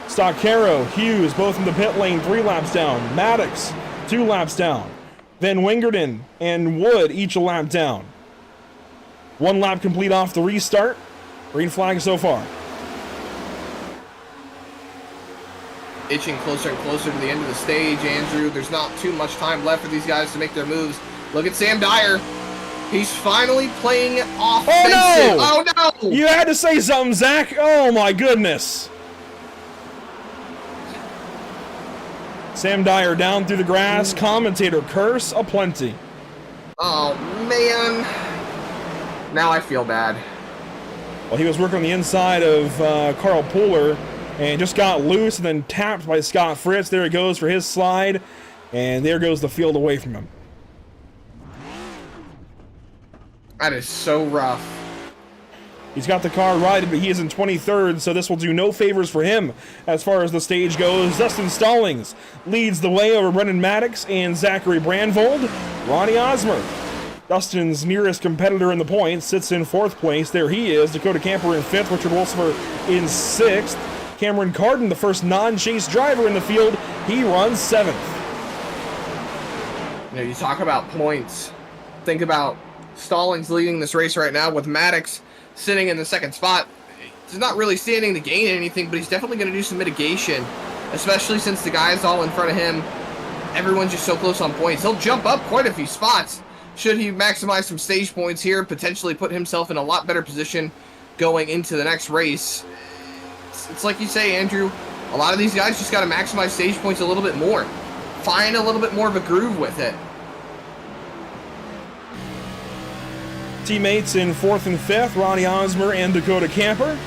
Speaker 1: Stockero, Hughes, both in the pit lane, 3 laps down. Maddox, 2 laps down. Then Wingerton and Wood, each a lap down. 1 lap complete off the restart. Green flag so far.
Speaker 2: Itching closer and closer to the end of the stage, Andrew. There's not too much time left for these guys to make their moves. Look at Sam Dyer. He's finally playing offensive.
Speaker 1: Oh, no!
Speaker 2: Oh, no!
Speaker 1: You had to say something, Zach. Oh, my goodness. Sam Dyer down through the grass. Commentator curse aplenty.
Speaker 2: Oh, man. Now I feel bad.
Speaker 1: Well, he was working on the inside of Carl Pooler and just got loose and then tapped by Scott Fritz. There he goes for his slide. And there goes the field away from him.
Speaker 2: That is so rough.
Speaker 1: He's got the car righted, but he is in 23rd, so this will do no favors for him as far as the stage goes. Dustin Stallings leads the way over Brendan Maddox and Zachary Brandvold. Ronnie Osmer, Dustin's nearest competitor in the points, sits in 4th place. There he is. Dakota Camper in 5th. Richard Wolfsfer in 6th. Cameron Carden, the first non-chase driver in the field, he runs 7th.
Speaker 2: You know, you talk about points. Think about Stallings leading this race right now with Maddox sitting in the 2nd spot. He's not really standing to gain anything, but he's definitely going to do some mitigation, especially since the guys all in front of him, everyone's just so close on points. He'll jump up quite a few spots should he maximize some stage points here, potentially put himself in a lot better position going into the next race. It's like you say, Andrew, a lot of these guys just got to maximize stage points a little bit more. Find a little bit more of a groove with it.
Speaker 1: Teammates in 4th and 5th, Ronnie Osmer and Dakota Camper.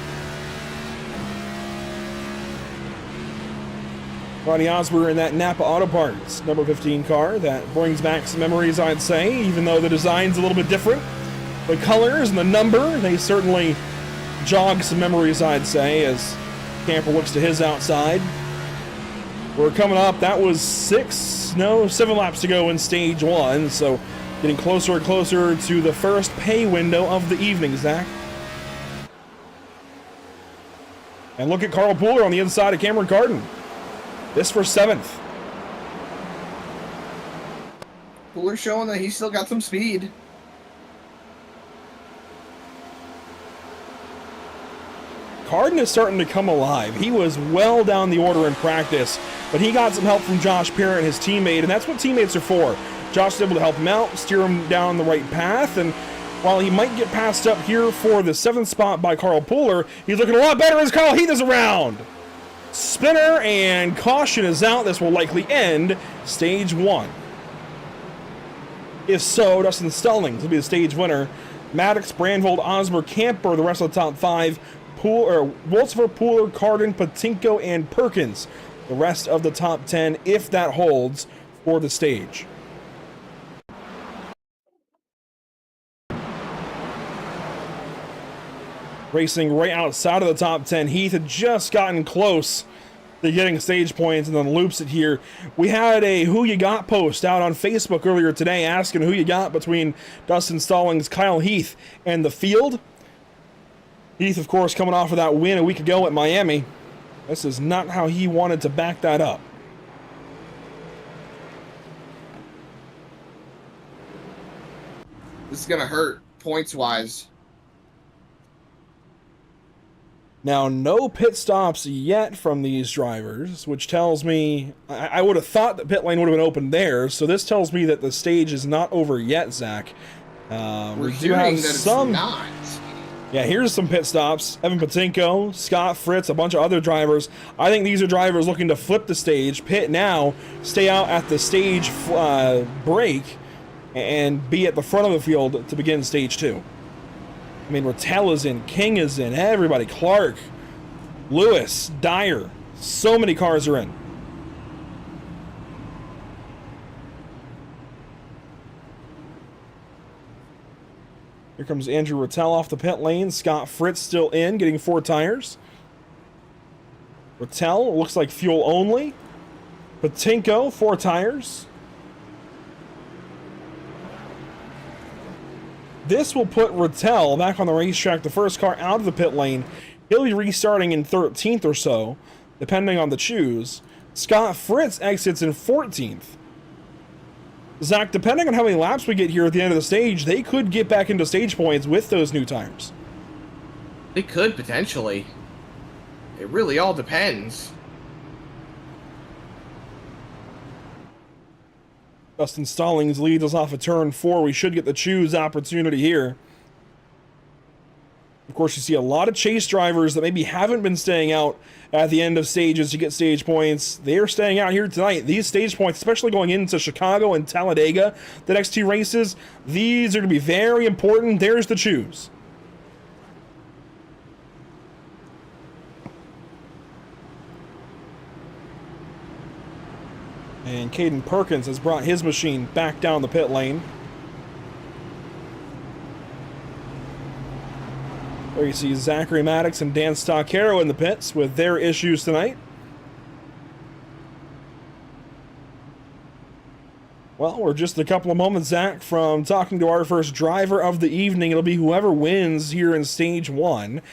Speaker 1: Ronnie Osmer in that Napa Auto Parts number 15 car. That brings back some memories, I'd say, even though the design's a little bit different. The colors and the number, they certainly jog some memories, I'd say, as Camper looks to his outside. We're coming up, that was 7 laps to go in stage 1, so getting closer and closer to the first pay window of the evening, Zach. And look at Carl Pooler on the inside of Cameron Carden. This for 7th.
Speaker 2: Pooler showing that he's still got some speed.
Speaker 1: Carden is starting to come alive. He was well down the order in practice, but he got some help from Josh Parent, his teammate, and that's what teammates are for. Josh is able to help him out, steer him down the right path, and while he might get passed up here for the 7th spot by Carl Pooler, he's looking a lot better as Kyle Heath is around. Spinner and caution is out. This will likely end stage 1. If so, Dustin Stallings will be the stage winner. Maddox, Brandvold, Osmer, Camper, the rest of the top 5. Wolfsfer, Pooler, Carden, Patinko, and Perkins. The rest of the top 10, if that holds, for the stage. Racing right outside of the top 10. Heath had just gotten close to getting stage points and then loops it here. We had a Who You Got post out on Facebook earlier today asking who you got between Dustin Stallings, Kyle Heath, and the field. Heath, of course, coming off of that win a week ago at Miami. This is not how he wanted to back that up.
Speaker 2: This is going to hurt points-wise.
Speaker 1: Now, no pit stops yet from these drivers, which tells me I would have thought that pit lane would have been open there, so this tells me that the stage is not over yet, Zach.
Speaker 2: We do have some. It's not.
Speaker 1: Yeah, here's some pit stops. Evan Patinko, Scott Fritz, a bunch of other drivers. I think these are drivers looking to flip the stage, pit now, stay out at the stage break, and be at the front of the field to begin stage 2. I mean, Rattel is in, King is in, everybody, Clark, Lewis, Dyer, so many cars are in. Here comes Andrew Rattel off the pit lane. Scott Fritz still in, getting 4 tires. Rattel looks like fuel only. Patinko, 4 tires. This will put Rattel back on the racetrack, the first car out of the pit lane. He'll be restarting in 13th or so, depending on the choose. Scott Fritz exits in 14th. Zach, depending on how many laps we get here at the end of the stage, they could get back into stage points with those new tires.
Speaker 2: They could, potentially. It really all depends.
Speaker 1: Dustin Stallings leads us off of turn 4. We should get the choose opportunity here. Of course, you see a lot of chase drivers that maybe haven't been staying out at the end of stages to get stage points. They're staying out here tonight. These stage points, especially going into Chicago and Talladega, the next 2 races, these are going to be very important. There's the choose. And Caden Perkins has brought his machine back down the pit lane. There you see Zachary Maddox and Dan Stoccaro in the pits with their issues tonight. Well, we're just a couple of moments, Zach, from talking to our first driver of the evening. It'll be whoever wins here in Stage 1.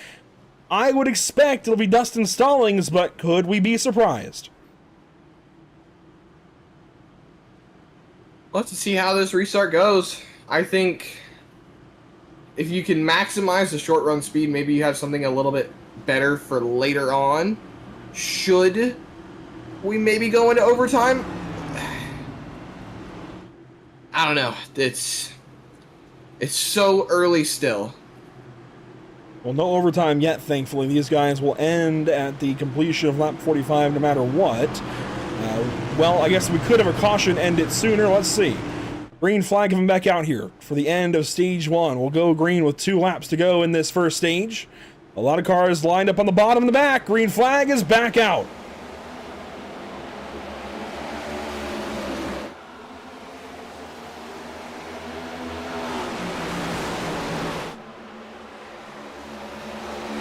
Speaker 1: I would expect it'll be Dustin Stallings, but could we be surprised?
Speaker 2: We'll have to see how this restart goes. I think if you can maximize the short run speed, maybe you have something a little bit better for later on. Should we maybe go into overtime? I don't know. It's so early still.
Speaker 1: Well, no overtime yet, thankfully. These guys will end at the completion of lap 45 no matter what. Well, I guess we could have a caution end it sooner. Let's see. Green flag coming back out here for the end of stage 1. We'll go green with 2 laps to go in this first stage. A lot of cars lined up on the bottom and the back. Green flag is back out.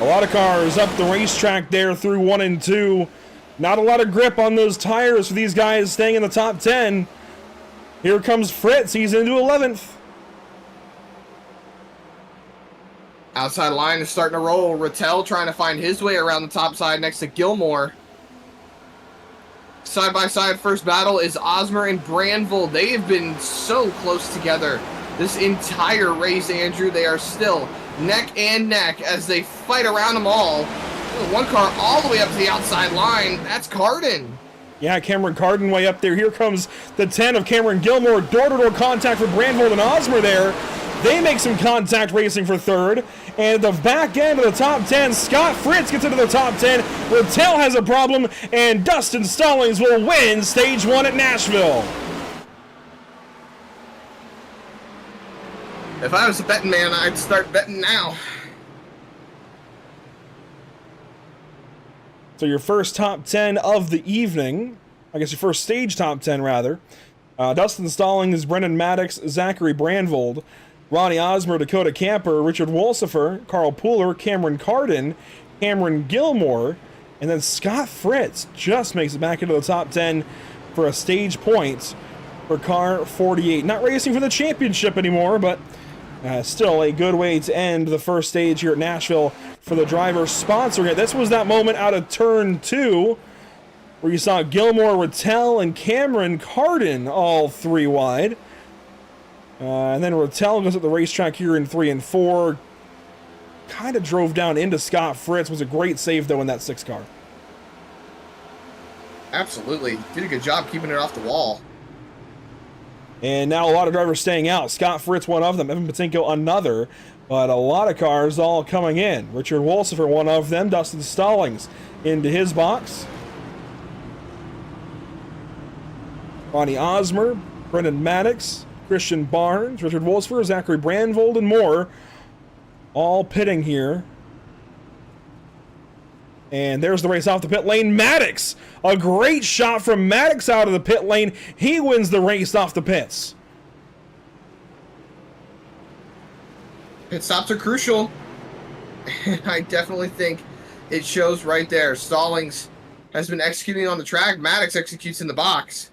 Speaker 1: A lot of cars up the racetrack there through 1 and 2. Not a lot of grip on those tires for these guys staying in the top 10. Here comes Fritz. He's into 11th.
Speaker 2: Outside line is starting to roll. Rattel trying to find his way around the top side next to Gilmore. Side-by-side first battle is Osmer and Branville. They have been so close together this entire race, Andrew. They are still neck and neck as they fight around them all. One car all the way up to the outside line. That's Carden.
Speaker 1: Yeah, Cameron Carden way up there. Here comes the 10 of Cameron Gilmore. Door-to-door contact for Branville and Osmer there. They make some contact racing for third. And at the back end of the top 10, Scott Fritz gets into the top 10. Rattel has a problem, and Dustin Stallings will win Stage 1 at Nashville.
Speaker 2: If I was a betting man, I'd start betting now.
Speaker 1: So your first top 10 of the evening, I guess your first stage top 10 rather. Dustin Stallings, Brendan Maddox, Zachary Branvold, Ronnie Osmer, Dakota Camper, Richard Wolsifer, Carl Pooler, Cameron Carden, Cameron Gilmore, and then Scott Fritz just makes it back into the top 10 for a stage point for car 48. Not racing for the championship anymore, but still a good way to end the first stage here at Nashville for the driver sponsoring it. This was that moment out of turn 2 where you saw Gilmore, Rattel, and Cameron Carden all 3 wide. And then Rattel goes at the racetrack here in 3 and 4. Kind of drove down into Scott Fritz. Was a great save, though, in that 6 car.
Speaker 2: Absolutely. Did a good job keeping it off the wall.
Speaker 1: And now a lot of drivers staying out. Scott Fritz, one of them. Evan Patinko, another. But a lot of cars all coming in. Richard Wolsifer, one of them. Dustin Stallings into his box. Ronnie Osmer, Brendan Maddox, Christian Barnes, Richard Wolsifer, Zachary Branvold, and more. All pitting here. And there's the race off the pit lane. Maddox! A great shot from Maddox out of the pit lane. He wins the race off the pits.
Speaker 2: Pit stops are crucial. And I definitely think it shows right there. Stallings has been executing on the track. Maddox executes in the box.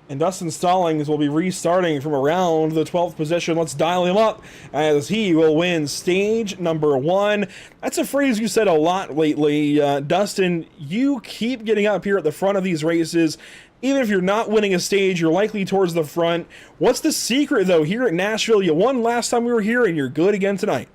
Speaker 1: And Dustin Stallings will be restarting from around the 12th position. Let's dial him up as he will win stage number 1. That's a phrase you said a lot lately. Dustin, you keep getting up here at the front of these races. Even if you're not winning a stage, you're likely towards the front. What's the secret, though, here at Nashville? You won last time we were here, and you're good again tonight.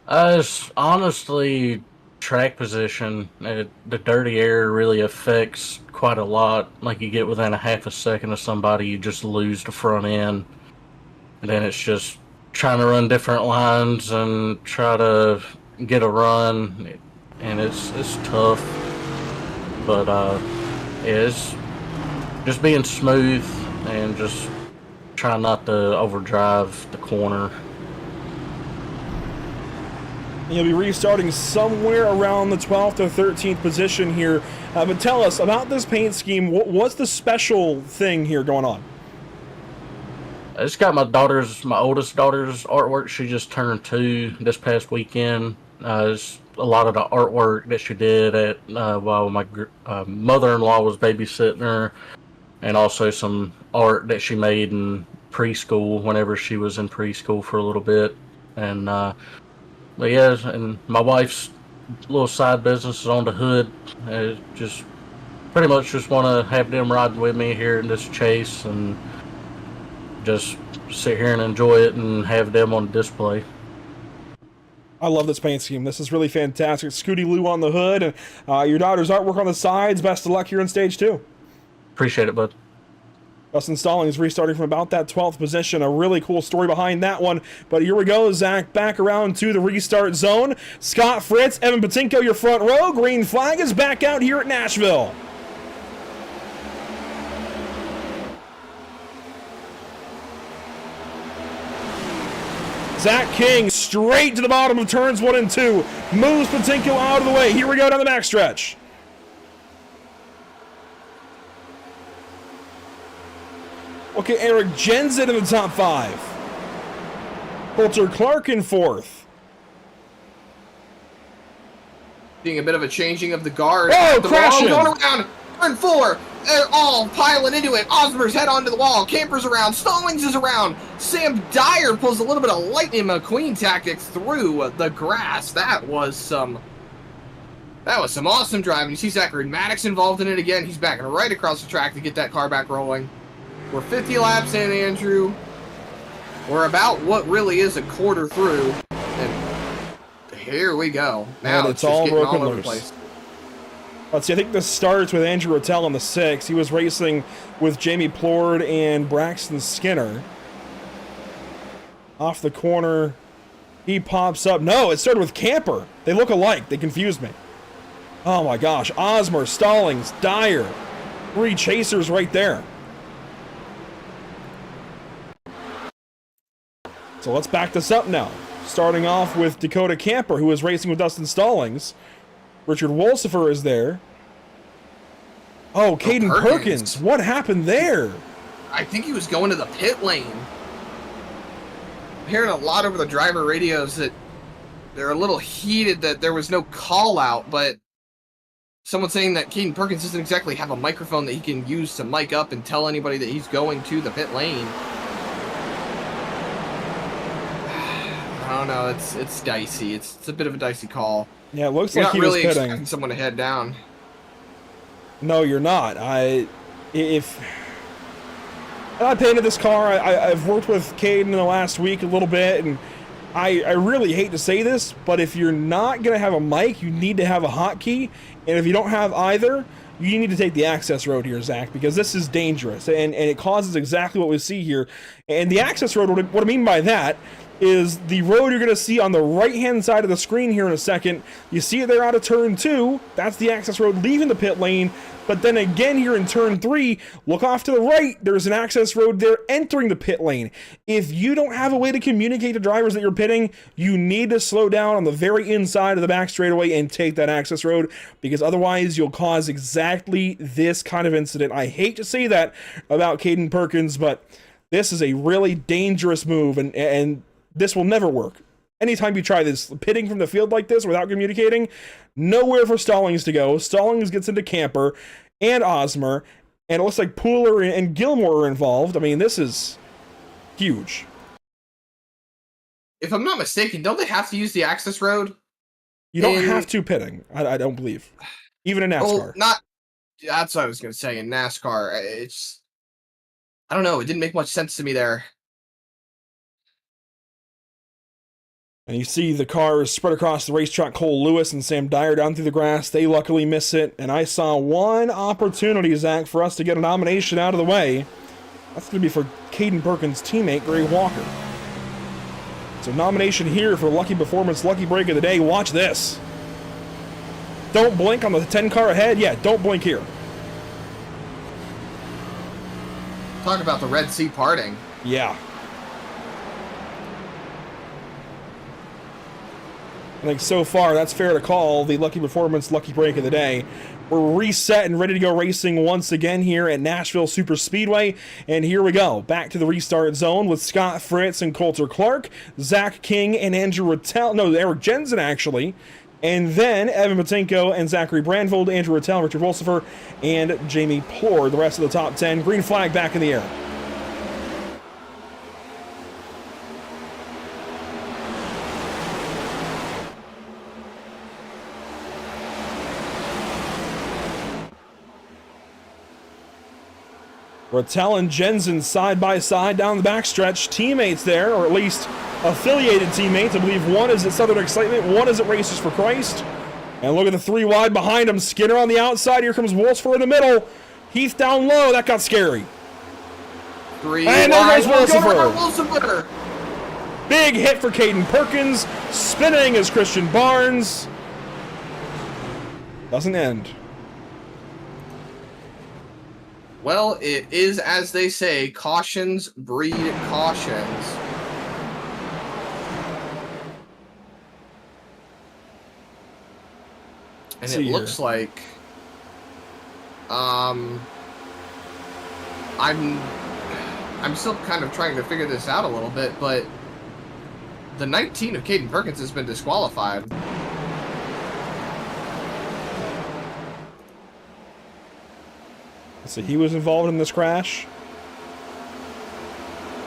Speaker 3: It's honestly track position. The dirty air really affects quite a lot. Like, you get within a half a second of somebody, you just lose the front end. And then it's just trying to run different lines and try to get a run. And it's tough. But it's just being smooth and just trying not to overdrive the corner.
Speaker 1: You'll be restarting somewhere around the 12th or 13th position here. But tell us about this paint scheme. What's the special thing here going on?
Speaker 3: It's got my oldest daughter's artwork. She just turned 2 this past weekend. It's a lot of the artwork that she did at while my mother-in-law was babysitting her, and also some art that she made in preschool whenever she was in preschool for a little bit. And but yeah, and my wife's little side business is on the hood. Just pretty much just want to have them riding with me here in this chase and just sit here and enjoy it and have them on display.
Speaker 1: I love this paint scheme. This is really fantastic. Scooty Lou on the hood, and your daughter's artwork on the sides. Best of luck here in stage 2.
Speaker 3: Appreciate it, bud.
Speaker 1: Dustin Stallings restarting from about that 12th position. A really cool story behind that one. But here we go, Zach, back around to the restart zone. Scott Fritz, Evan Patinko, your front row. Green flag is back out here at Nashville. Zach King straight to the bottom of turns 1 and 2. Moves Patinko out of the way. Here we go down the backstretch. Okay, Eric Jensen in the top 5. Coulter Clark in 4th.
Speaker 2: Seeing a bit of a changing of the guard.
Speaker 1: Oh, crashing!
Speaker 2: Going around, turn 4. They're all piling into it. Osmer's head onto the wall. Camper's around. Stallings is around. Sam Dyer pulls a little bit of Lightning McQueen tactics through the grass. That was some awesome driving. You see Zachary Maddox involved in it again. He's backing right across the track to get that car back rolling. We're 50 laps in, Andrew. We're about what really is a quarter through. And here we go. Now
Speaker 1: it's all
Speaker 2: just getting
Speaker 1: broken
Speaker 2: all over the
Speaker 1: loose.
Speaker 2: place.
Speaker 1: Let's see, I think this starts with Andrew Rattel in the 6. He was racing with Jamie Plord and Braxton Skinner. Off the corner, he pops up. No, it started with Camper. They look alike. They confused me. Oh my gosh. Osmer, Stallings, Dyer. 3 chasers right there. So let's back this up now. Starting off with Dakota Camper, who is racing with Dustin Stallings. Richard Wolsifer is there. Oh, Caden Perkins. What happened there?
Speaker 2: I think he was going to the pit lane. I'm hearing a lot over the driver radios that they're a little heated that there was no call out, but someone saying that Caden Perkins doesn't exactly have a microphone that he can use to mic up and tell anybody that he's going to the pit lane. I don't know. It's dicey. It's a bit of a dicey call.
Speaker 1: Yeah, it looks
Speaker 2: You're
Speaker 1: like
Speaker 2: not
Speaker 1: he
Speaker 2: really
Speaker 1: was pitting.
Speaker 2: expecting someone to head down.
Speaker 1: No, you're not. I painted this car. I've worked with Caden in the last week a little bit, and I really hate to say this, but if you're not going to have a mic, you need to have a hotkey, and if you don't have either, you need to take the access road here, Zach, because this is dangerous, and it causes exactly what we see here. And the access road, what I mean by that is the road you're going to see on the right-hand side of the screen here in a second. You see it there out of turn 2. That's the access road leaving the pit lane. But then again here in turn 3, look off to the right. There's an access road there entering the pit lane. If you don't have a way to communicate to drivers that you're pitting, you need to slow down on the very inside of the back straightaway and take that access road, because otherwise you'll cause exactly this kind of incident. I hate to say that about Caden Perkins, but This is a really dangerous move, and this will never work. Anytime you try this, pitting from the field like this without communicating, nowhere for Stallings to go. Stallings gets into Camper and Osmer, and it looks like Pooler and Gilmore are involved. I mean, this is huge.
Speaker 2: If I'm not mistaken, don't they have to use the access road?
Speaker 1: You don't have to pitting, I don't believe. Even in NASCAR.
Speaker 2: Well, that's what I was going to say. In NASCAR, I don't know. It didn't make much sense to me there.
Speaker 1: And you see the cars spread across the racetrack. Cole Lewis and Sam Dyer down through the grass. They luckily miss it. And I saw one opportunity, Zach, for us to get a nomination out of the way. That's going to be for Caden Perkins' teammate, Gray Walker. So nomination here for Lucky Performance, Lucky Break of the Day. Watch this. Don't blink on the 10 car ahead. Yeah, don't blink here.
Speaker 2: Talk about the Red Sea parting.
Speaker 1: Yeah. I think so far that's fair to call the Lucky Performance Lucky Break of the Day. We're reset and ready to go racing once again here at Nashville Super Speedway. And here we go. Back to the restart zone with Scott Fritz and Coulter Clark, Zach King and Andrew Rattel. No, Eric Jensen, actually. And then Evan Matenko and Zachary Brandvold, Andrew Rattel, Richard Wolsifer, and Jamie Plord. The rest of the top 10. Green flag back in the air. Rattel and Jensen side by side down the backstretch. Teammates there, or at least affiliated teammates. I believe one is at Southern Excitement, one is at Racers for Christ. And look at the 3 wide behind him. Skinner on the outside. Here comes Wolfsford in the middle. Heath down low. That got scary.
Speaker 2: 3
Speaker 1: and
Speaker 2: wide.
Speaker 1: there goes Wolfsford. Big hit for Caden Perkins. Spinning is Christian Barnes. Doesn't end.
Speaker 2: Well, it is, as they say, cautions breed cautions. And it looks like I'm still kind of trying to figure this out a little bit, but the 19 of Caden Perkins has been disqualified.
Speaker 1: So he was involved in this crash.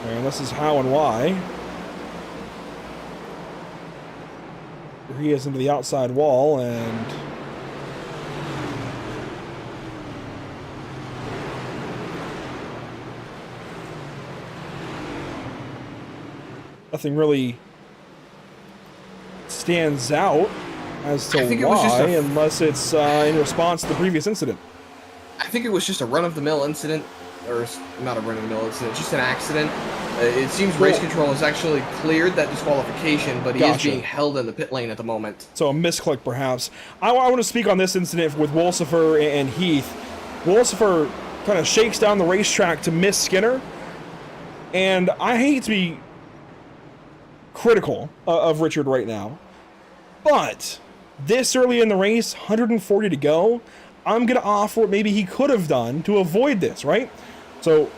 Speaker 1: And this is how and why. Here he is into the outside wall, and nothing really stands out as to why, unless it's in response to the previous incident.
Speaker 2: I think it was just a run-of-the-mill incident, or not a run-of-the-mill incident, just an accident. It seems race control has actually cleared that disqualification, but he is being held in the pit lane at the moment.
Speaker 1: So a misclick, perhaps. I want to speak on this incident with Wolsifer and Heath. Wolsifer kind of shakes down the racetrack to miss Skinner, and I hate to be critical of Richard right now, but this early in the race, 140 to go, I'm going to offer what maybe he could have done to avoid this, right? So,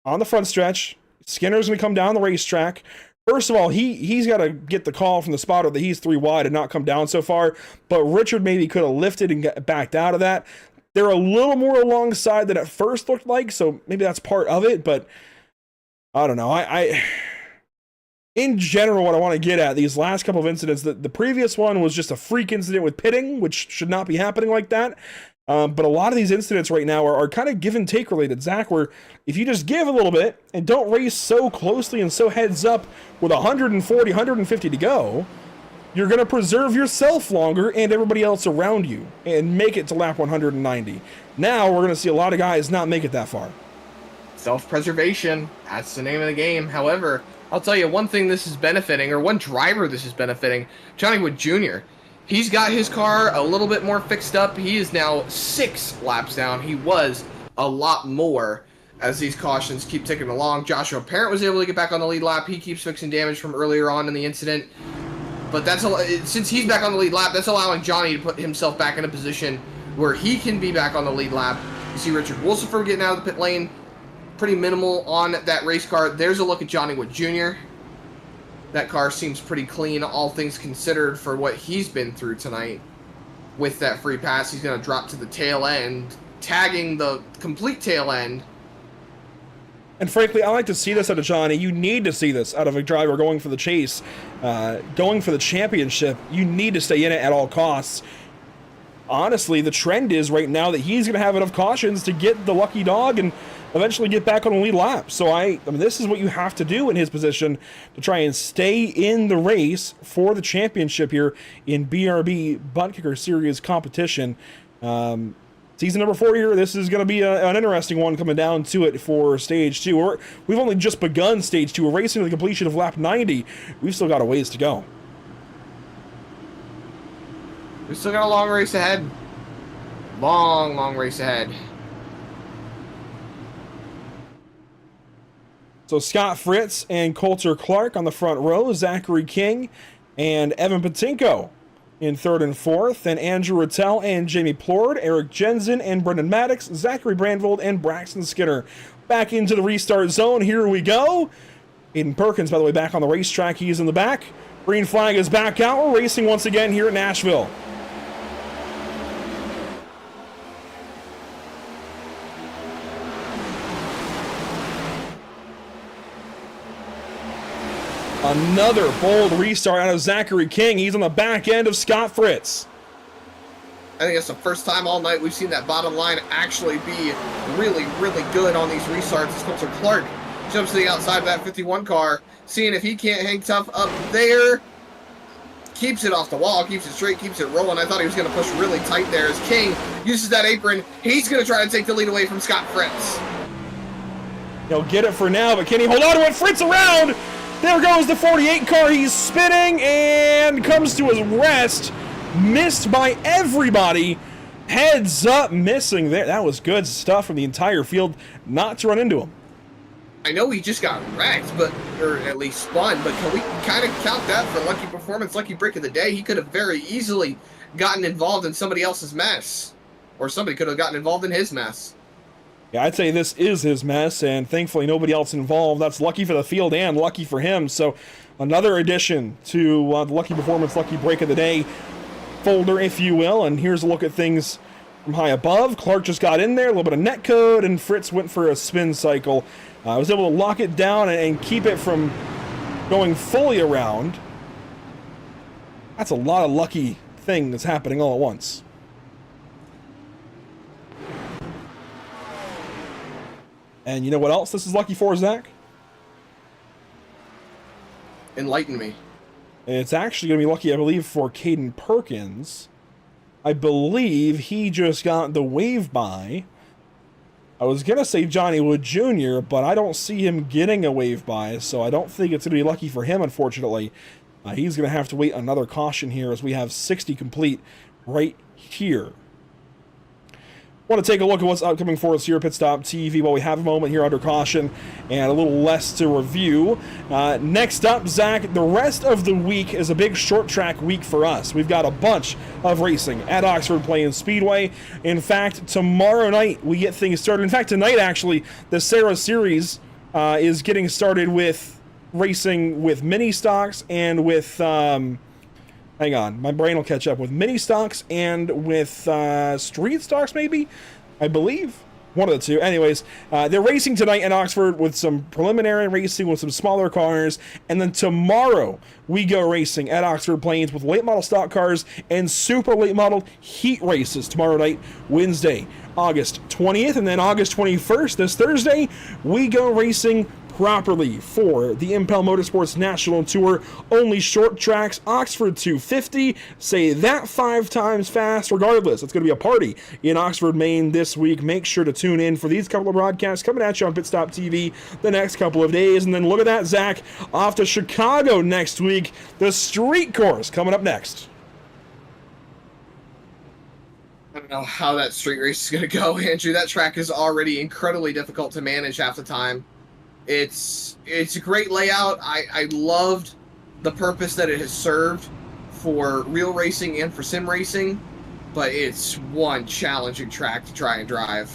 Speaker 1: on the front stretch, Skinner's going to come down the racetrack. First of all, he's got to get the call from the spotter that he's 3 wide and not come down so far, but Richard maybe could have lifted and backed out of that. They're a little more alongside than it first looked like, so maybe that's part of it, but I don't know. In general, what I want to get at, these last couple of incidents, the previous one was just a freak incident with pitting, which should not be happening like that. But a lot of these incidents right now are kind of give and take related, Zach, where if you just give a little bit and don't race so closely and so heads up with 140, 150 to go, you're going to preserve yourself longer and everybody else around you and make it to lap 190. Now we're going to see a lot of guys not make it that far.
Speaker 2: Self-preservation, that's the name of the game. However, I'll tell you one thing this is benefiting, or one driver this is benefiting, Johnny Wood Jr. He's got his car a little bit more fixed up. He is now 6 laps down. He was a lot more as these cautions keep ticking along. Joshua Parent was able to get back on the lead lap. He keeps fixing damage from earlier on in the incident. But that's since he's back on the lead lap, that's allowing Johnny to put himself back in a position where he can be back on the lead lap. You see Richard Wolsifer getting out of the pit lane. pretty minimal on that race car. There's a look at Johnny Wood Jr. That car seems pretty clean, all things considered, for what he's been through tonight. With that free pass, he's going to drop to the tail end, tagging the complete tail end.
Speaker 1: And frankly, I like to see this out of Johnny. You need to see this out of a driver going for the chase, going for the championship. You need to stay in it at all costs. Honestly, the trend is right now that he's going to have enough cautions to get the lucky dog and eventually get back on the lead lap. So I mean, this is what you have to do in his position to try and stay in the race for the championship here in BRB Buttkicker Series competition. Season number 4 here, this is going to be an interesting one coming down to it for Stage 2. We've only just begun Stage 2. We're racing to the completion of lap 90. We've still got a ways to go.
Speaker 2: We've still got a long race ahead. Long, long race ahead.
Speaker 1: So Scott Fritz and Coulter Clark on the front row, Zachary King and Evan Patinko in third and fourth, and Andrew Rattel and Jamie Plord, Eric Jensen and Brendan Maddox, Zachary Brandvold and Braxton Skinner. Back into the restart zone, here we go. Aiden Perkins, by the way, back on the racetrack, he's in the back. Green flag is back out, we're racing once again here at Nashville. Another bold restart out of Zachary King. He's on the back end of Scott Fritz.
Speaker 2: I think it's the first time all night we've seen that bottom line actually be really, really good on these restarts. As Coulter Clark jumps to the outside of that 51 car, seeing if he can't hang tough up there. Keeps it off the wall, keeps it straight, keeps it rolling. I thought he was going to push really tight there as King uses that apron. He's going to try to take the lead away from Scott Fritz.
Speaker 1: He'll get it for now, but can he hold on to it? Fritz around! There goes the 48 car. He's spinning and comes to his rest. Missed by everybody. Heads up, missing there. That was good stuff from the entire field not to run into him.
Speaker 2: I know he just got wrecked, or at least spun, but can we kind of count that for lucky performance, lucky break of the day? He could have very easily gotten involved in somebody else's mess. Or somebody could have gotten involved in his mess.
Speaker 1: Yeah, I'd say this is his mess, and thankfully nobody else involved. That's lucky for the field and lucky for him. So another addition to the lucky performance, lucky break of the day folder, if you will. And here's a look at things from high above. Clark just got in there, a little bit of net code, and Fritz went for a spin cycle. Was able to lock it down and keep it from going fully around. That's a lot of lucky things happening all at once. And you know what else this is lucky for, Zach?
Speaker 2: Enlighten me.
Speaker 1: It's actually going to be lucky, I believe, for Caden Perkins. I believe he just got the wave by. I was going to say Johnny Wood Jr., but I don't see him getting a wave by, so I don't think it's going to be lucky for him, unfortunately. He's going to have to wait another caution here as we have 60 complete right here. Want to take a look at what's upcoming for us here at Pit Stop TV while we have a moment here under caution and a little less to review. Next up, Zach, the rest of the week is a big short track week for us. We've got a bunch of racing at Oxford Plains Speedway. In fact, tomorrow night we get things started. In fact, tonight actually, the Sarah Series is getting started with racing with mini stocks and with... hang on, my brain will catch up with mini stocks and with street stocks, maybe? I believe. One of the two. Anyways, they're racing tonight in Oxford with some preliminary racing with some smaller cars. And then tomorrow, we go racing at Oxford Plains with late model stock cars and super late model heat races tomorrow night, Wednesday, August 20th. And then August 21st, this Thursday, we go racing properly for the Impel Motorsports National Tour. Only short tracks, Oxford 250. Say that 5 times fast. Regardless, it's going to be a party in Oxford, Maine this week. Make sure to tune in for these couple of broadcasts coming at you on Pit Stop TV the next couple of days. And then look at that, Zach, off to Chicago next week. The street course coming up next.
Speaker 2: I don't know how that street race is going to go, Andrew. That track is already incredibly difficult to manage half the time. It's a great layout. I loved the purpose that it has served for real racing and for sim racing, but it's one challenging track to try and drive.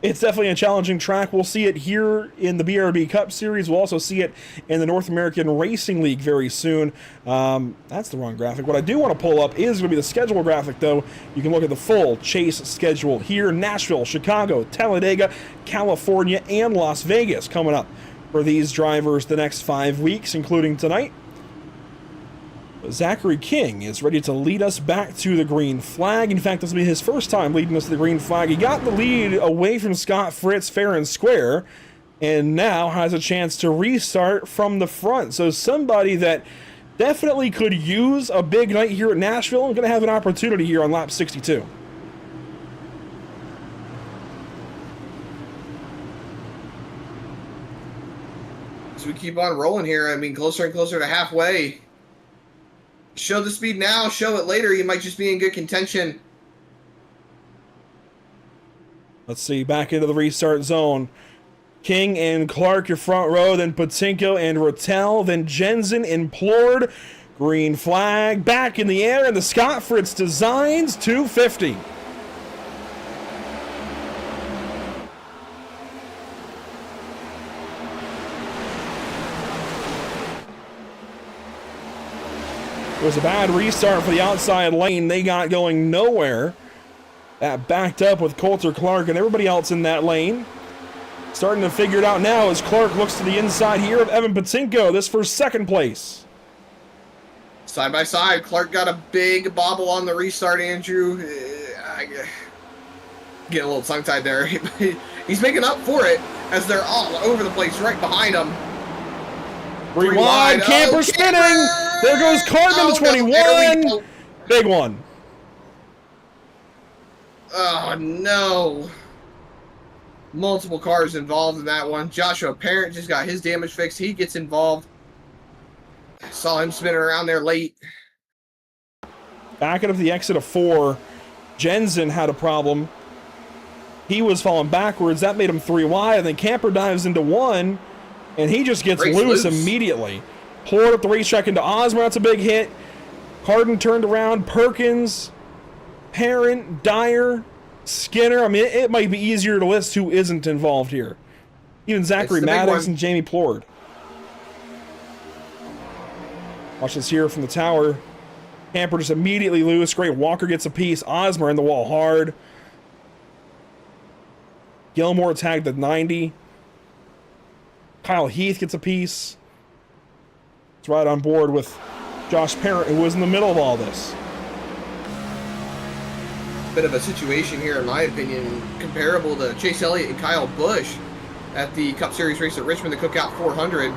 Speaker 1: It's definitely a challenging track. We'll see it here in the BRB Cup Series. We'll also see it in the North American Racing League very soon. That's the wrong graphic. What I do want to pull up is going to be the schedule graphic, though. You can look at the full Chase schedule here. Nashville, Chicago, Talladega, California, and Las Vegas coming up for these drivers the next 5 weeks, including tonight. Zachary King is ready to lead us back to the green flag. In fact, this will be his first time leading us to the green flag. He got the lead away from Scott Fritz fair and square, and now has a chance to restart from the front. So somebody that definitely could use a big night here at Nashville and going to have an opportunity here on lap 62.
Speaker 2: So we keep on rolling here. I mean, closer and closer to halfway. Show the speed now, show it later. You might just be in good contention.
Speaker 1: Let's see, back into the restart zone. King and Clark, your front row, then Buttkicker and Rattel, then Jensen implored. Green flag, back in the air, and the Scott Fritz Designs 250. It was a bad restart for the outside lane. They got going nowhere. That backed up with Coulter Clark and everybody else in that lane. Starting to figure it out now as Clark looks to the inside here of Evan Buttkicker, this for second place.
Speaker 2: Side by side, Clark got a big bobble on the restart, Andrew. Getting a little tongue-tied there. He's making up for it as they're all over the place right behind him.
Speaker 1: Rewind, Camper spinning. There goes Cartman to 21.
Speaker 2: No,
Speaker 1: Big one.
Speaker 2: Oh, no. Multiple cars involved in that one. Joshua Parent just got his damage fixed. He gets involved. Saw him spinning around there late.
Speaker 1: Back up the exit of 4. Jensen had a problem. He was falling backwards. That made him 3 wide. And then Camper dives into 1. And he just gets loose immediately. Poured up the racetrack into Osmer. That's a big hit. Harden turned around. Perkins, Parent, Dyer, Skinner. I mean, it might be easier to list who isn't involved here. Even Zachary Maddox and Jamie Plord. Watch this here from the tower. Camper just immediately loose. Great. Walker gets a piece. Osmer in the wall hard. Gilmore tagged at 90. Kyle Heath gets a piece. It's right on board with Josh Parent, who was in the middle of all this.
Speaker 2: Bit of a situation here, in my opinion, comparable to Chase Elliott and Kyle Busch at the Cup Series race at Richmond, the Cookout 400.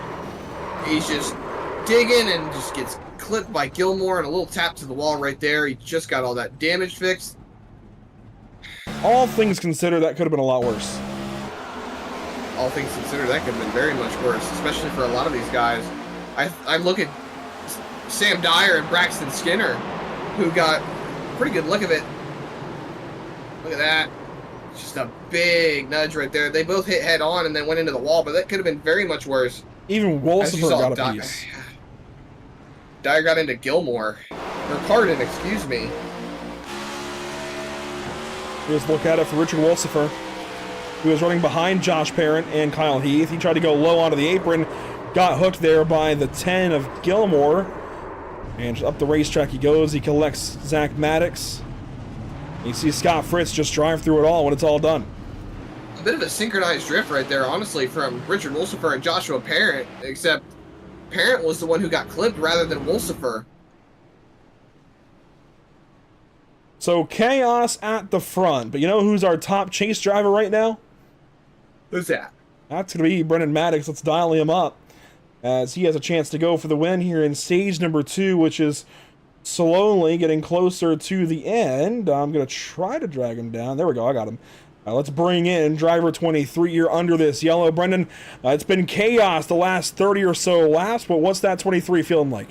Speaker 2: He's just digging and just gets clipped by Gilmore and a little tap to the wall right there. He just got all that damage fixed.
Speaker 1: All things considered, that could have been a lot worse.
Speaker 2: All things considered, that could have been very much worse, especially for a lot of these guys. I look at Sam Dyer and Braxton Skinner, who got a pretty good look of it. Look at that. Just a big nudge right there. They both hit head on and then went into the wall, but that could have been very much worse.
Speaker 1: Even Wolfsburg got a piece.
Speaker 2: Dyer got into Gilmore. Or Carden, excuse me.
Speaker 1: Here's a look at it for Richard Wolsifer. He was running behind Josh Parent and Kyle Heath. He tried to go low onto the apron. Got hooked there by the 10 of Gilmore. And up the racetrack he goes. He collects Zach Maddox. You see Scott Fritz just drive through it all when it's all done.
Speaker 2: A bit of a synchronized drift right there, honestly, from Richard Wolsifer and Joshua Parent, except Parent was the one who got clipped rather than Wolsifer.
Speaker 1: So chaos at the front. But you know who's our top chase driver right now?
Speaker 2: Who's that?
Speaker 1: That's going to be Brendan Maddox. Let's dial him up as he has a chance to go for the win here in stage number 2, which is slowly getting closer to the end. I'm going to try to drag him down. There we go. I got him. Let's bring in driver 23. You're under this yellow. Brendan, it's been chaos the last 30 or so laps, but what's that 23 feeling like?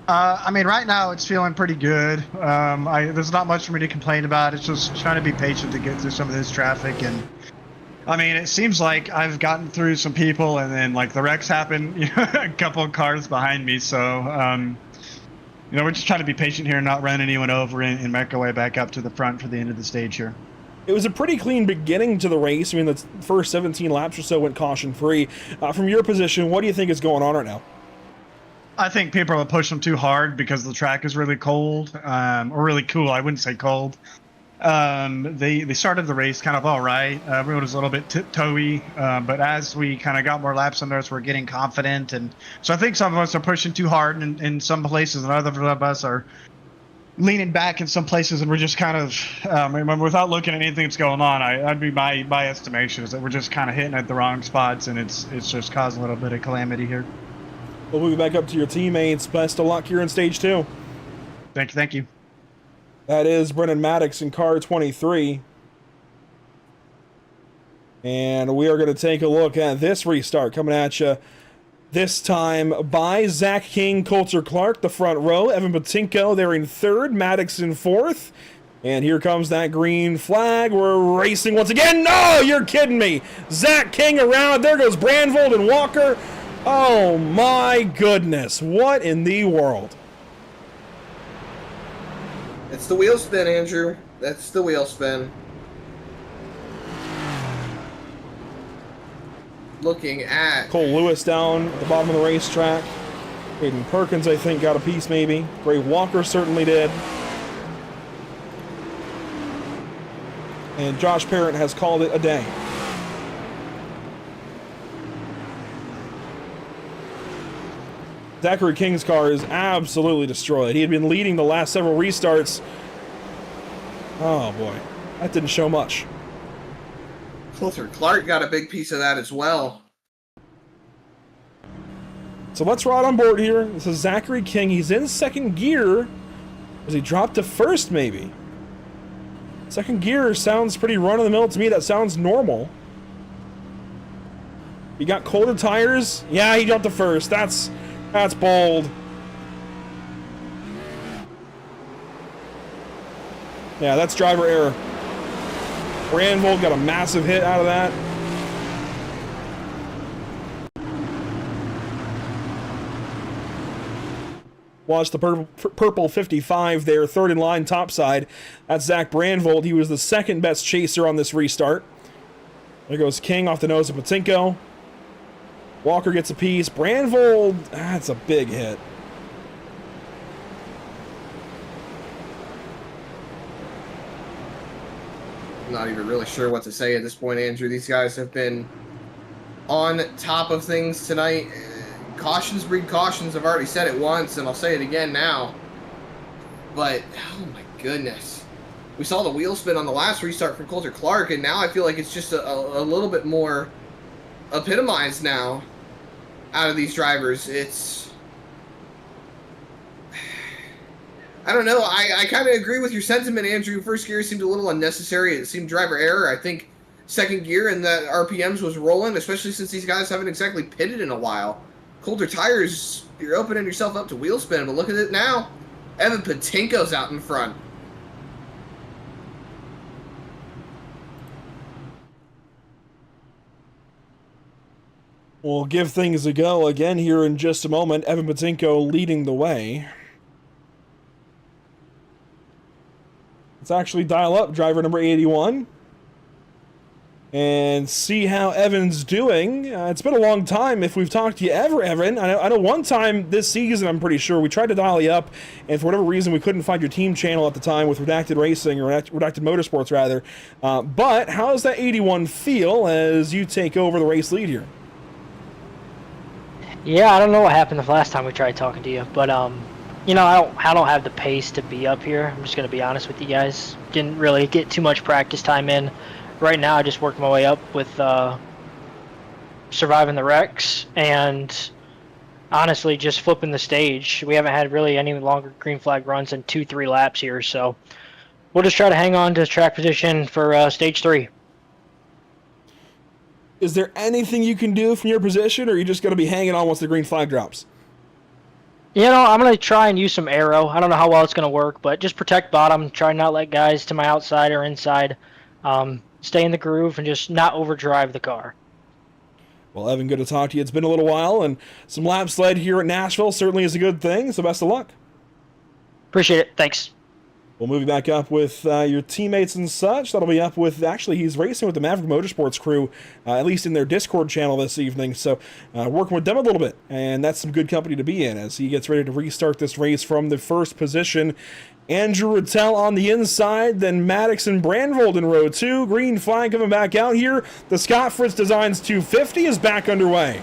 Speaker 4: I mean, right now it's feeling pretty good. There's not much for me to complain about. It's just trying to be patient to get through some of this traffic. And I mean, it seems like I've gotten through some people and then like the wrecks happen, a couple of cars behind me. So, we're just trying to be patient here and not run anyone over and make our way back up to the front for the end of the stage here.
Speaker 1: It was a pretty clean beginning to the race. I mean, the first 17 laps or so went caution-free. From your position, what do you think is going on right now?
Speaker 4: I think people are pushing too hard because the track is really cold, or really cool. I wouldn't say cold. They started the race kind of all right. Everyone was a little bit toey, but as we kind of got more laps on those, we're getting confident. And so I think some of us are pushing too hard in some places, and others of us are leaning back in some places, and we're just kind of, without looking at anything that's going on, I'd be my estimation is that we're just kind of hitting at the wrong spots, and it's just causing a little bit of calamity here.
Speaker 1: We'll move back up to your teammates. Best of luck here in stage 2.
Speaker 4: Thank you.
Speaker 1: That is Brennan Maddox in car 23. And we are going to take a look at this restart coming at you this time by Zach King, Coulter Clark, the front row. Evan Buttkicker, they're in third. Maddox in fourth. And here comes that green flag. We're racing once again. No, you're kidding me. Zach King around. There goes Brandvold and Walker. Oh my goodness. What in the world?
Speaker 2: It's the wheel spin, Andrew. That's the wheel spin. Looking at
Speaker 1: Cole Lewis down at the bottom of the racetrack. Hayden Perkins, I think, got a piece maybe. Gray Walker certainly did. And Josh Parent has called it a day. Zachary King's car is absolutely destroyed. He had been leading the last several restarts. Oh boy, that didn't show much.
Speaker 2: Coulter Clark got a big piece of that as well.
Speaker 1: So let's ride on board here. This is Zachary King. He's in second gear. Was he dropped to first maybe? Second gear sounds pretty run-of-the-mill to me. That sounds normal. He got colder tires. Yeah, he jumped to first. That's bold. Yeah, that's driver error. Brandvold got a massive hit out of that. Watch the purple 55 there, third in line topside. That's Zach Brandvold. He was the second best chaser on this restart. There goes King off the nose of Buttkicker. Walker gets a piece. Brandvold, that's a big hit.
Speaker 2: I'm not even really sure what to say at this point, Andrew. These guys have been on top of things tonight. Cautions breed cautions. I've already said it once, and I'll say it again now. But, oh my goodness. We saw the wheel spin on the last restart from Coulter Clark, and now I feel like it's just a little bit more epitomized now out of these drivers. It's... I don't know. I kind of agree with your sentiment, Andrew. First gear seemed a little unnecessary. It seemed driver error. I think second gear and that RPMs was rolling, especially since these guys haven't exactly pitted in a while. Colder tires, you're opening yourself up to wheel spin, but look at it now. Evan Buttkinker's out in front.
Speaker 1: We'll give things a go again here in just a moment. Evan Buttkicker leading the way. Let's actually dial up driver number 81 and see how Evan's doing. It's been a long time if we've talked to you ever, Evan. I know one time this season, I'm pretty sure, we tried to dial you up, and for whatever reason, we couldn't find your team channel at the time with Redacted Racing, or Redacted Motorsports, rather. But how does that 81 feel as you take over the race lead here?
Speaker 5: Yeah, I don't know what happened the last time we tried talking to you, but you know, I don't have the pace to be up here. I'm just gonna be honest with you guys. Didn't really get too much practice time in. Right now, I just worked my way up with surviving the wrecks and honestly just flipping the stage. We haven't had really any longer green flag runs than 2-3 laps here, so we'll just try to hang on to track position for stage 3.
Speaker 1: Is there anything you can do from your position, or are you just going to be hanging on once the green flag drops?
Speaker 5: You know, I'm going to try and use some aero. I don't know how well it's going to work, but just protect bottom, try not let guys to my outside or inside. Stay in the groove and just not overdrive the car.
Speaker 1: Well, Evan, good to talk to you. It's been a little while, and some laps led here at Nashville certainly is a good thing, so best of luck.
Speaker 5: Appreciate it. Thanks.
Speaker 1: We'll move you back up with your teammates and such. That'll be up with, actually, he's racing with the Maverick Motorsports crew, at least in their Discord channel this evening. So working with them a little bit, and that's some good company to be in as he gets ready to restart this race from the first position. Andrew Rattel on the inside, then Maddox and Brandvold in row 2. Green flag coming back out here. The Scott Fritz Designs 250 is back underway.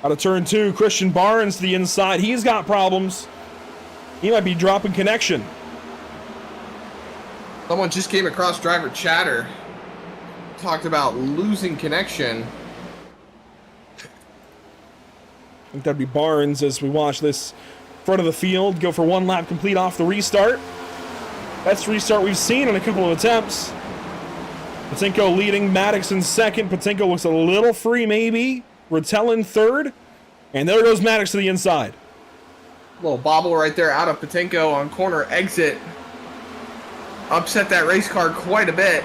Speaker 1: Out of turn 2, Christian Barnes to the inside. He's got problems. He might be dropping connection.
Speaker 2: Someone just came across driver chatter. Talked about losing connection.
Speaker 1: I think that'd be Barnes as we watch this front of the field go for 1 lap complete off the restart. Best restart we've seen in a couple of attempts. Patinko leading, Maddox in second. Patinko looks a little free maybe. Rattel in third. And there goes Maddox to the inside.
Speaker 2: Little bobble right there out of Patinko on corner exit. Upset that race car quite a bit.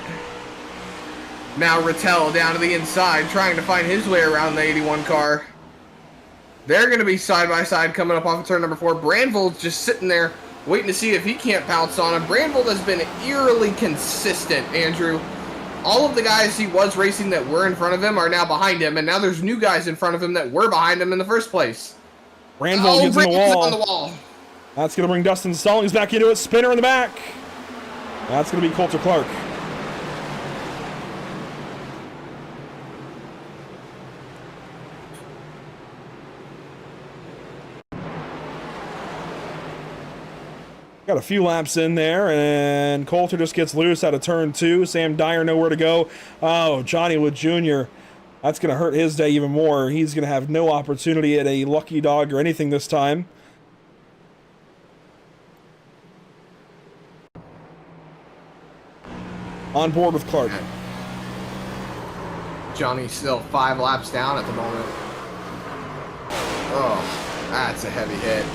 Speaker 2: Now Rattel down to the inside, trying to find his way around the 81 car. They're going to be side by side coming up off of turn number 4. Brandvold's just sitting there waiting to see if he can't pounce on him. Brandvold has been eerily consistent, Andrew. All of the guys he was racing that were in front of him are now behind him, and now there's new guys in front of him that were behind him in the first place.
Speaker 1: Brandvold gets
Speaker 2: on the wall.
Speaker 1: That's going to bring Dustin Stallings back into it. Spinner in the back. That's going to be Coulter Clark. Got a few laps in there, and Coulter just gets loose out of turn 2. Sam Dyer nowhere to go. Oh, Johnny Wood Jr. That's going to hurt his day even more. He's going to have no opportunity at a lucky dog or anything this time. On board with Clark.
Speaker 2: Johnny's still 5 laps down at the moment. Oh, that's a heavy hit.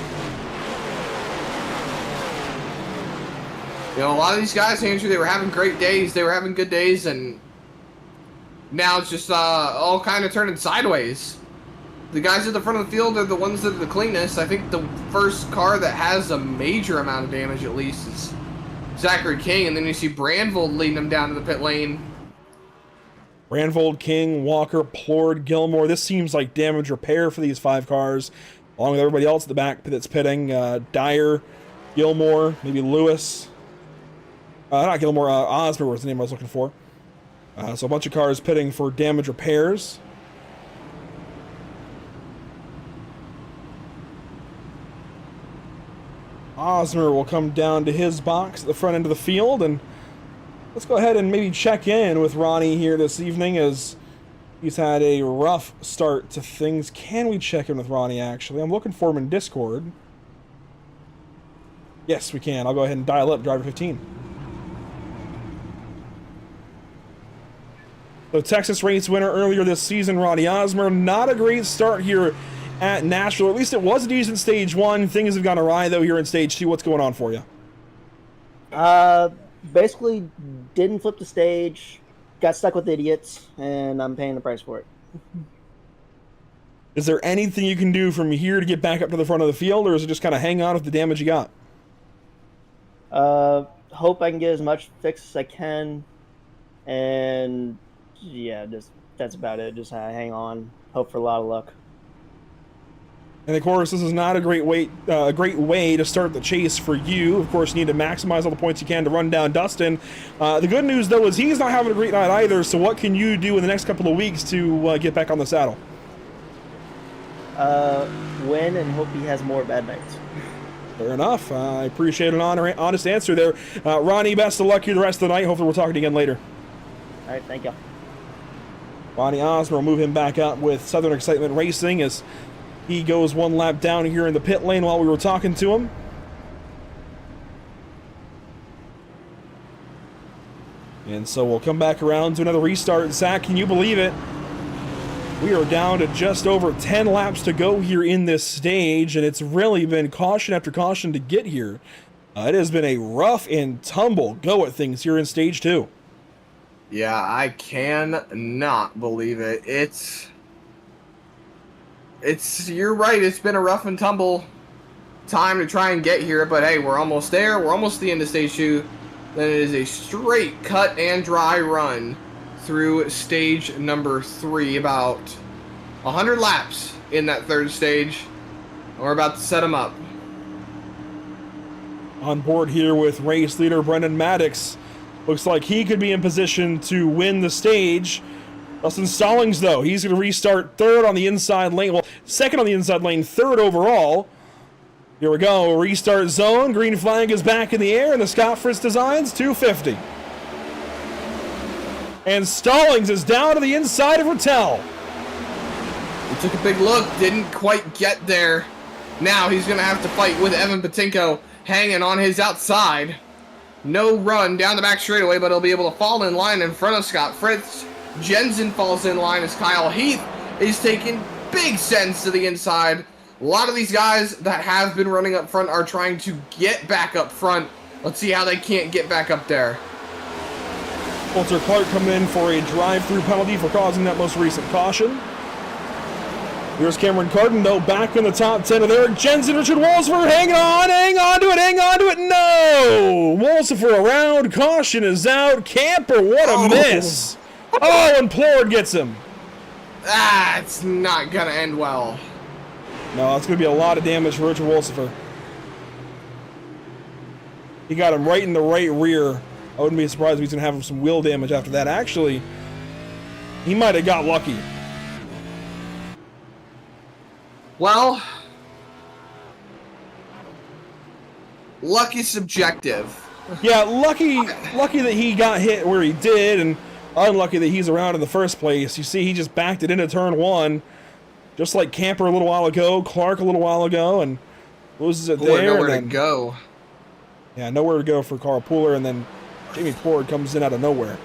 Speaker 2: You know, a lot of these guys, Andrew, they were having great days. They were having good days, and now it's just all kind of turning sideways. The guys at the front of the field are the ones that are the cleanest. I think the first car that has a major amount of damage, at least, is Zachary King, and then you see Brandvold leading them down to the pit lane.
Speaker 1: Brandvold, King, Walker, Plord, Gilmore. This seems like damage repair for these 5 cars, along with everybody else at the back that's pitting. Dyer, Gilmore, maybe Lewis. Not Gilmore, Osborne was the name I was looking for. So a bunch of cars pitting for damage repairs. Osmer will come down to his box at the front end of the field, and let's go ahead and maybe check in with Ronnie here this evening as he's had a rough start to things. Can we check in with Ronnie, actually? I'm looking for him in Discord. Yes, we can. I'll go ahead and dial up driver 15. So Texas race winner earlier this season, Ronnie Osmer. Not a great start here at Nashville. At least it was a decent stage 1. Things have gone awry, though, here in stage 2. What's going on for you?
Speaker 6: Basically didn't flip the stage, got stuck with idiots, and I'm paying the price for it.
Speaker 1: Is there anything you can do from here to get back up to the front of the field, or is it just kind of hang on with the damage you got?
Speaker 6: Hope I can get as much fixed as I can, and yeah, just that's about it. Just hang on, hope for a lot of luck.
Speaker 1: And of course, this is not a great way to start the chase for you. Of course, you need to maximize all the points you can to run down Dustin. The good news, though, is he's not having a great night either. So what can you do in the next couple of weeks to get back on the saddle?
Speaker 6: Win and hope he has more bad nights.
Speaker 1: Fair enough. I appreciate an honest answer there. Ronnie, best of luck here the rest of the night. Hopefully we'll talk again later.
Speaker 6: All right, thank you.
Speaker 1: Ronnie Osmer will move him back up with Southern Excitement Racing as he goes 1 lap down here in the pit lane while we were talking to him. And so we'll come back around to another restart. Zach, can you believe it? We are down to just over 10 laps to go here in this stage, and it's really been caution after caution to get here. It has been a rough and tumble go at things here in stage 2.
Speaker 2: Yeah, I cannot believe it. It's you're right, it's been a rough and tumble time to try and get here, but hey, we're almost there. We're almost to the end of stage 2. Then it is a straight cut and dry run through stage number 3. About 100 laps in that third stage. We're about to set them up.
Speaker 1: On board here with race leader Brendan Maddox. Looks like he could be in position to win the stage. Dustin Stallings, though, he's going to restart third on the inside lane. Well, second on the inside lane, third overall. Here we go, restart zone. Green flag is back in the air, and the Scott Fritz Designs 250. And Stallings is down to the inside of Rattel.
Speaker 2: He took a big look, didn't quite get there. Now he's going to have to fight with Evan Patinko hanging on his outside. No run down the back straightaway, but he'll be able to fall in line in front of Scott Fritz. Jensen falls in line as Kyle Heath is taking big sends to the inside. A lot of these guys that have been running up front are trying to get back up front. Let's see how they can't get back up there.
Speaker 1: Walter Clark coming in for a drive-through penalty for causing that most recent caution. Here's Cameron Carden, though, back in the top 10 of Eric Jensen. Richard Wolsifer hanging on to it. No! Wolsifer around, caution is out. Camper, what a miss. Oh, and Plord gets him.
Speaker 2: It's not going to end well.
Speaker 1: No, it's going to be a lot of damage for Richard Wolsifer. He got him right in the right rear. I wouldn't be surprised if he's going to have some wheel damage after that. Actually, he might have got lucky.
Speaker 2: Well, luck is subjective.
Speaker 1: Yeah, lucky that he got hit where he did, and unlucky that he's around in the first place. You see, he just backed it into turn 1. Just like Camper a little while ago, Clark a little while ago, and loses it there.
Speaker 2: Nowhere
Speaker 1: and then,
Speaker 2: to go.
Speaker 1: Yeah, nowhere to go for Carl Pooler, and then Jamie Ford comes in out of nowhere.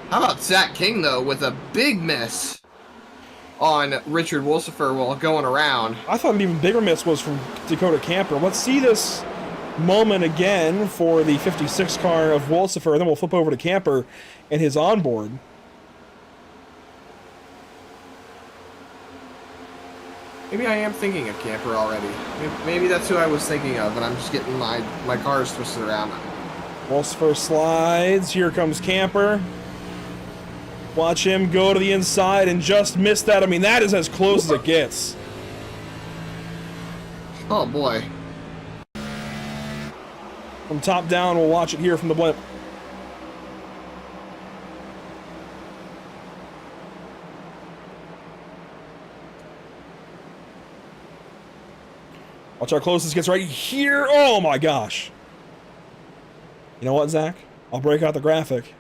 Speaker 2: How about Zach King, though, with a big miss on Richard Wolsifer while going around?
Speaker 1: I thought an even bigger miss was from Dakota Camper. Let's see this moment again for the 56 car of Wolsifer, and then we'll flip over to Camper and his onboard.
Speaker 2: Maybe I am thinking of Camper already. Maybe that's who I was thinking of, and I'm just getting my cars twisted around.
Speaker 1: Wolsifer slides. Here comes Camper. Watch him go to the inside and just miss that. I mean, that is as close as it gets.
Speaker 2: Oh, boy.
Speaker 1: From top down, we'll watch it here from the blimp. Watch how close this gets right here. Oh my gosh. You know what, Zach? I'll break out the graphic.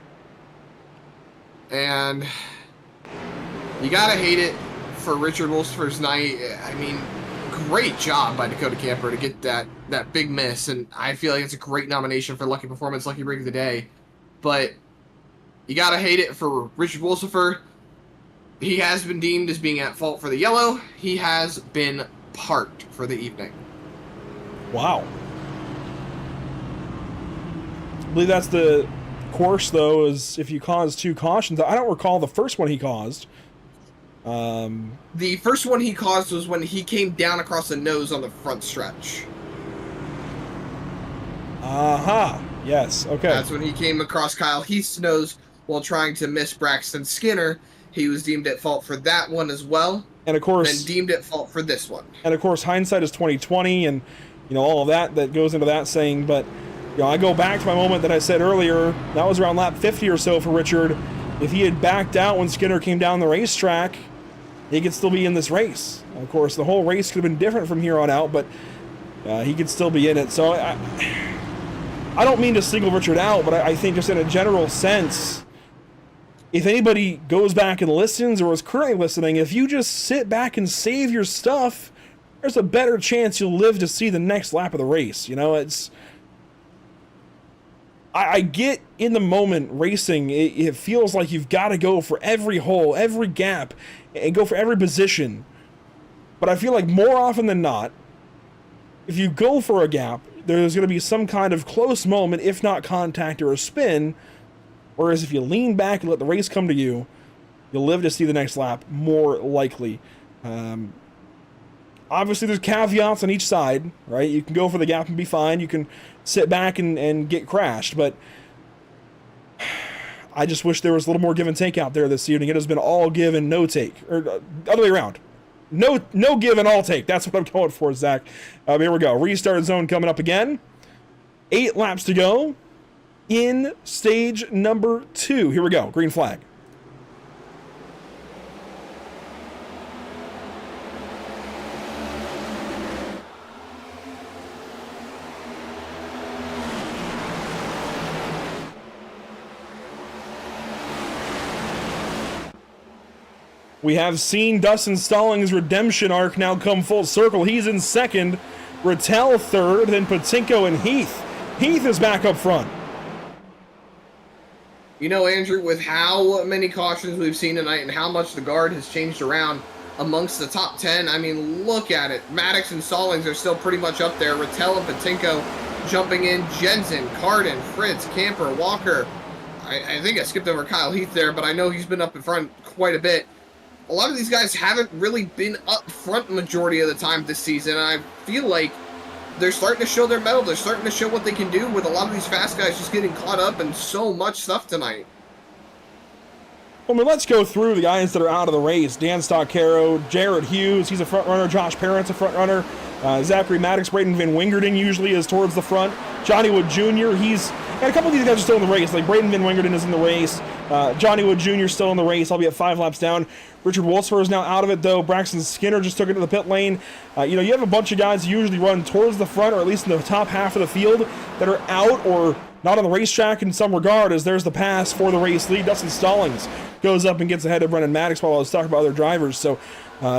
Speaker 2: And you gotta hate it for Richard Wolsifer's night. I mean, great job by Dakota Camper to get that big miss, and I feel like it's a great nomination for Lucky Performance, Lucky Break of the Day. But you gotta hate it for Richard Wolsifer. He has been deemed as being at fault for the yellow. He has been parked for the evening.
Speaker 1: Wow. I believe that's the course, though, is if you cause 2 cautions. I don't recall the first one he caused.
Speaker 2: The first one he caused was when he came down across the nose on the front stretch.
Speaker 1: Aha. Yes. Okay.
Speaker 2: That's when he came across Kyle Heath's nose while trying to miss Braxton Skinner. He was deemed at fault for that one as well.
Speaker 1: And of course,
Speaker 2: and deemed at fault for this one.
Speaker 1: And of course, hindsight is 20/20, and all of that goes into that saying. But I go back to my moment that I said earlier. That was around lap 50 or so for Richard. If he had backed out when Skinner came down the racetrack, he could still be in this race. Of course, the whole race could have been different from here on out, but he could still be in it. So I don't mean to single Richard out, but I think just in a general sense, if anybody goes back and listens or is currently listening, if you just sit back and save your stuff, there's a better chance you'll live to see the next lap of the race. I get in the moment racing, it feels like you've got to go for every hole, every gap, and go for every position. But I feel like more often than not, if you go for a gap, there's going to be some kind of close moment, if not contact or a spin, Whereas if you lean back and let the race come to you, you'll live to see the next lap, more likely. Obviously, there's caveats on each side, right? You can go for the gap and be fine. You can sit back and get crashed, but I just wish there was a little more give and take out there this evening. It has been all give and no take, or other way around. No give and all take. That's what I'm going for, Zach. Here we go. Restart zone coming up again. 8 laps to go in stage number 2. Here we go. Green flag. We have seen Dustin Stallings' redemption arc now come full circle. He's in second, Rattel third, then Patinko and Heath. Heath is back up front.
Speaker 2: You know, Andrew, with how many cautions we've seen tonight and how much the guard has changed around amongst the top 10, I mean, look at it. Maddox and Stallings are still pretty much up there. Rattel and Patinko jumping in. Jensen, Carden, Fritz, Camper, Walker. I think I skipped over Kyle Heath there, but I know he's been up in front quite a bit. A lot of these guys haven't really been up front majority of the time this season, and I feel like they're starting to show their mettle. They're starting to show what they can do with a lot of these fast guys just getting caught up in so much stuff tonight.
Speaker 1: Well, let's go through the guys that are out of the race. Dan Stoccaro, Jared Hughes, he's a front runner. Josh Parent's a front runner. Zachary Maddox, Braden Van Wingerden usually is towards the front. Johnny Wood Jr., and a couple of these guys are still in the race. Like Braden Van Wingerden is in the race. Johnny Wood Jr. is still in the race, albeit 5 laps down. Richard Wolfsfer is now out of it, though. Braxton Skinner just took it to the pit lane. You have a bunch of guys who usually run towards the front, or at least in the top half of the field, that are out or not on the racetrack in some regard, as there's the pass for the race lead. Dustin Stallings goes up and gets ahead of Brennan Maddox while I was talking about other drivers. So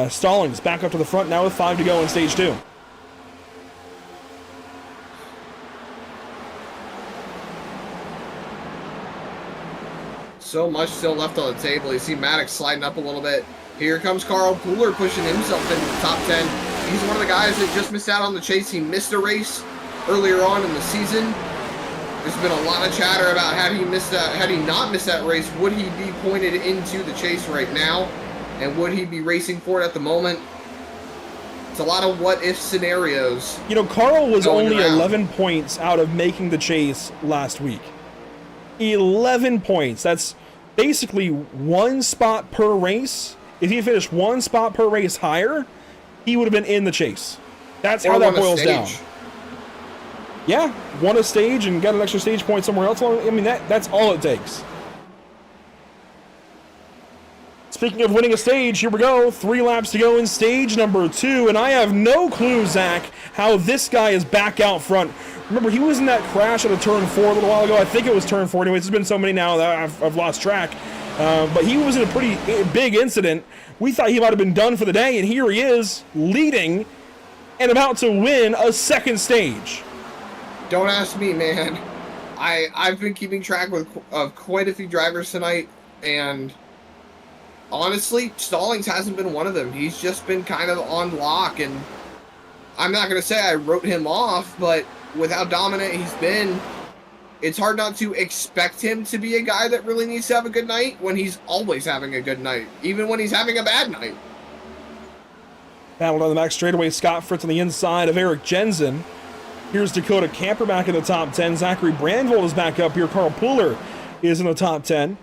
Speaker 1: Stallings back up to the front now with 5 to go in stage 2.
Speaker 2: So much still left on the table. You see Maddox sliding up a little bit. Here comes Carl Pooler pushing himself into the top 10. He's one of the guys that just missed out on the chase. He missed a race earlier on in the season. There's been a lot of chatter about had he not missed that race, would he be pointed into the chase right now? And would he be racing for it at the moment? It's a lot of what-if scenarios.
Speaker 1: You know, Carl was only
Speaker 2: around.
Speaker 1: 11 points out of making the chase last week. 11 points. That's basically 1 spot per race. If he finished 1 spot per race higher, he would have been in the chase. That's how that boils down. Yeah, won a stage and got an extra stage point somewhere else. I mean, that's all it takes. Speaking of winning a stage, here we go. 3 laps to go in stage number 2, and I have no clue, Zach, how this guy is back out front. Remember, he was in that crash at a turn 4 a little while ago. I think it was turn 4 anyways. There's been so many now that I've lost track. But he was in a pretty big incident. We thought he might have been done for the day, and here he is, leading and about to win a second stage.
Speaker 2: Don't ask me, man. I've been keeping track of quite a few drivers tonight, and honestly, Stallings hasn't been one of them. He's just been kind of on lock, and I'm not going to say I wrote him off, but with how dominant he's been, it's hard not to expect him to be a guy that really needs to have a good night when he's always having a good night, even when he's having a bad night.
Speaker 1: Battled on the back straightaway, Scott Fritz on the inside of Eric Jensen. Here's Dakota Camper back in the top 10. Zachary Brandvold is back up here. Carl Pooler is in the top 10.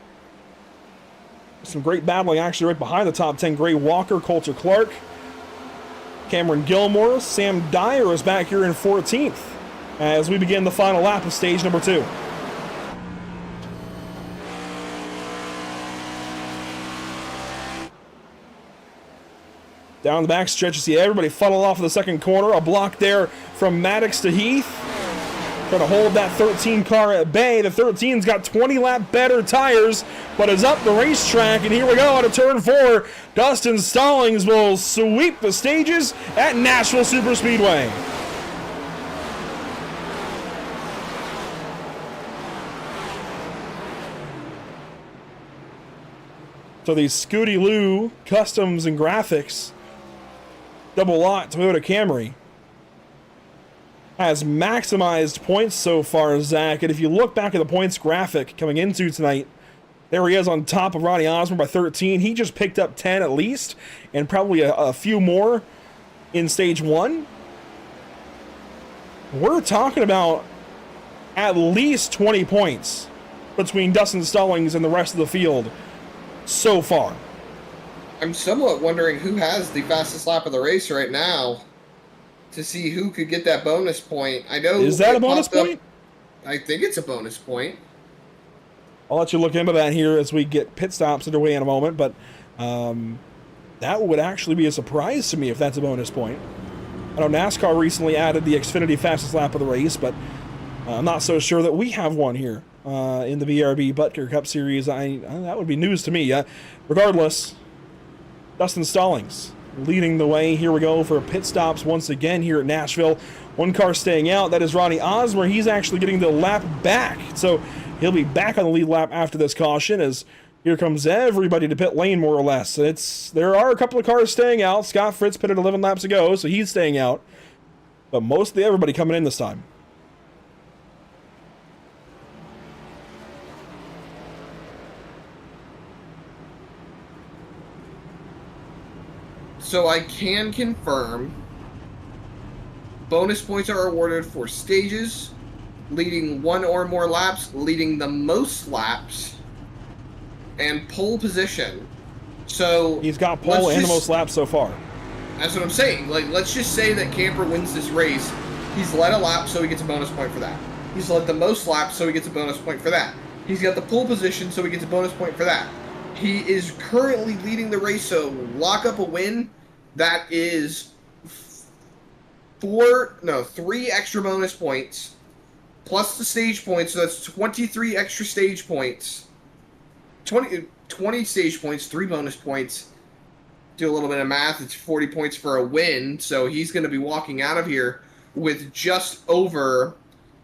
Speaker 1: Some great battling actually right behind the top 10. Gray Walker, Coulter Clark, Cameron Gilmore, Sam Dyer is back here in 14th as we begin the final lap of stage number 2. Down the back stretch, you see everybody funnel off of the second corner. A block there from Maddox to Heath. Trying to hold that 13 car at bay. The 13's got 20 lap better tires, but is up the racetrack. And here we go out of turn 4. Dustin Stallings will sweep the stages at Nashville Superspeedway. So the Scooty Lou Customs and Graphics double lot Toyota Camry has maximized points so far, Zach. And if you look back at the points graphic coming into tonight, there he is on top of Ronnie Osborne by 13. He just picked up 10 at least, and probably a few more in stage 1. We're talking about at least 20 points between Dustin Stallings and the rest of the field so far.
Speaker 2: I'm somewhat wondering who has the fastest lap of the race right now to see who could get that bonus point. I know.
Speaker 1: Is that a bonus point?
Speaker 2: I think it's a bonus point.
Speaker 1: I'll let you look into that here as we get pit stops underway in a moment, but that would actually be a surprise to me if that's a bonus point. I know NASCAR recently added the Xfinity fastest lap of the race, but I'm not so sure that we have one here in the BRB Buttkicker Cup Series. That would be news to me. Regardless, Dustin Stallings leading the way. Here we go for pit stops once again here at Nashville. One car staying out. That is Ronnie Osborne. He's actually getting the lap back. So he'll be back on the lead lap after this caution as here comes everybody to pit lane, more or less. There are a couple of cars staying out. Scott Fritz pitted 11 laps ago, so he's staying out. But mostly everybody coming in this time.
Speaker 2: So I can confirm bonus points are awarded for stages, leading 1 or more laps, leading the most laps, and pole position. So
Speaker 1: he's got pole and the most laps so far.
Speaker 2: That's what I'm saying. Like, let's just say that Camper wins this race. He's led a lap, so he gets a bonus point for that. He's led the most laps, so he gets a bonus point for that. He's got the pole position, so he gets a bonus point for that. He is currently leading the race, so lock up a win. That is 3 extra bonus points, plus the stage points, so that's 23 extra stage points. 20 stage points, 3 bonus points. Do a little bit of math, it's 40 points for a win, so he's going to be walking out of here with just over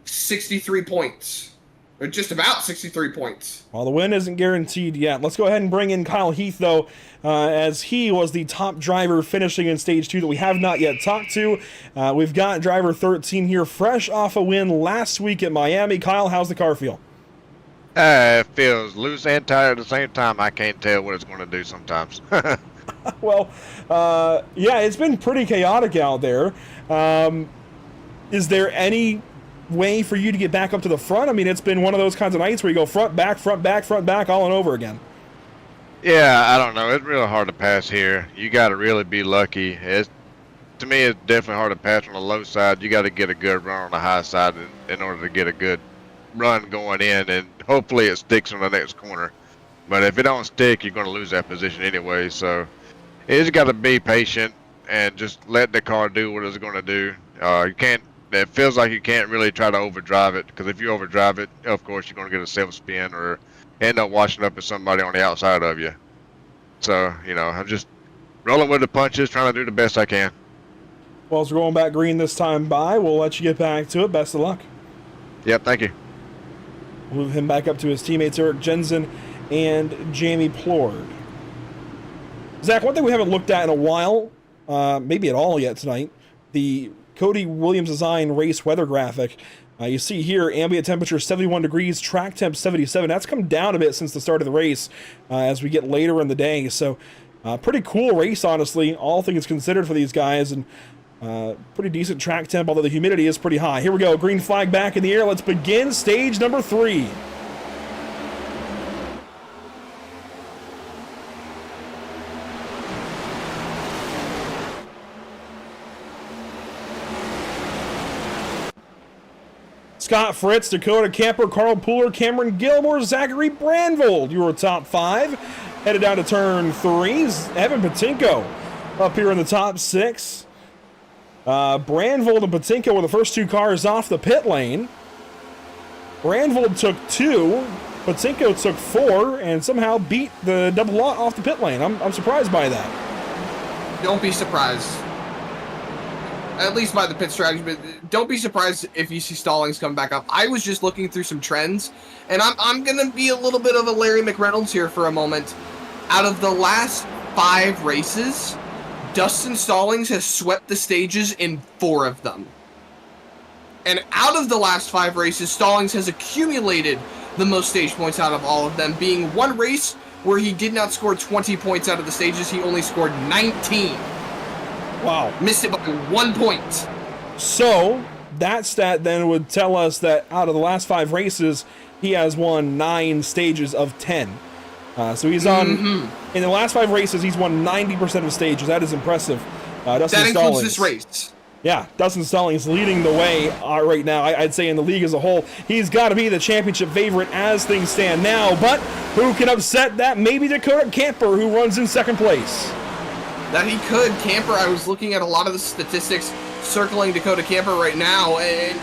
Speaker 2: 63 points. Or just about 63 points.
Speaker 1: Well, the win isn't guaranteed yet. Let's go ahead and bring in Kyle Heath, though, as he was the top driver finishing in Stage 2 that we have not yet talked to. We've got driver 13 here, fresh off a win last week at Miami. Kyle, how's the car feel?
Speaker 7: It feels loose and tired at the same time. I can't tell what it's going to do sometimes.
Speaker 1: Well, yeah, it's been pretty chaotic out there. Is there any way for you to get back up to the front? I mean, it's been one of those kinds of nights where you go front, back, all and over again.
Speaker 7: Yeah, I don't know. It's really hard to pass here. You got to really be lucky. To me, it's definitely hard to pass on the low side. You got to get a good run on the high side in order to get a good run going in, and hopefully it sticks on the next corner. But if it don't stick, you're going to lose that position anyway. So you just got to be patient and just let the car do what it's going to do. You can't. It feels like you can't really try to overdrive it, because if you overdrive it, of course, you're going to get a self-spin or end up washing up with somebody on the outside of you. So, I'm just rolling with the punches, trying to do the best I can.
Speaker 1: Well, as we're going back green this time by, we'll let you get back to it. Best of luck.
Speaker 7: Yep, thank you.
Speaker 1: We'll move him back up to his teammates, Eric Jensen and Jamie Plord. Zach, one thing we haven't looked at in a while, maybe at all yet tonight, the Cody Williams design race weather graphic. You see here, ambient temperature 71 degrees, track temp 77. That's come down a bit since the start of the race as we get later in the day. So pretty cool race, honestly, all things considered for these guys. And pretty decent track temp, although the humidity is pretty high. Here we go, green flag back in the air. Let's begin stage number 3. Scott Fritz, Dakota Camper, Carl Pooler, Cameron Gilmore, Zachary Brandvold, your top 5. Headed down to turn 3. Evan Patinko up here in the top 6. Brandvold and Patinko were the first 2 cars off the pit lane. Brandvold took 2. Patinko took 4 and somehow beat the double lot off the pit lane. I'm surprised by that.
Speaker 2: Don't be surprised. At least by the pit strategy, but don't be surprised if you see Stallings come back up. I was just looking through some trends, and I'm going to be a little bit of a Larry McReynolds here for a moment. Out of the last 5 races, Dustin Stallings has swept the stages in 4 of them. And out of the last 5 races, Stallings has accumulated the most stage points out of all of them, being one race where he did not score 20 points out of the stages. He only scored 19.
Speaker 1: Wow.
Speaker 2: Missed it by 1 point.
Speaker 1: So, that stat then would tell us that out of the last 5 races, he has won 9 stages of 10. So he's on, in the last 5 races, he's won 90% of stages. That is impressive. Dustin
Speaker 2: That includes
Speaker 1: Stallings.
Speaker 2: this race.
Speaker 1: Yeah, Dustin Stallings leading the way right now. I'd say in the league as a whole. He's got to be the championship favorite as things stand now. But who can upset that? Maybe Dakota Camper, who runs in 2nd place.
Speaker 2: That he could. Camper, I was looking at a lot of the statistics circling Dakota Camper right now, and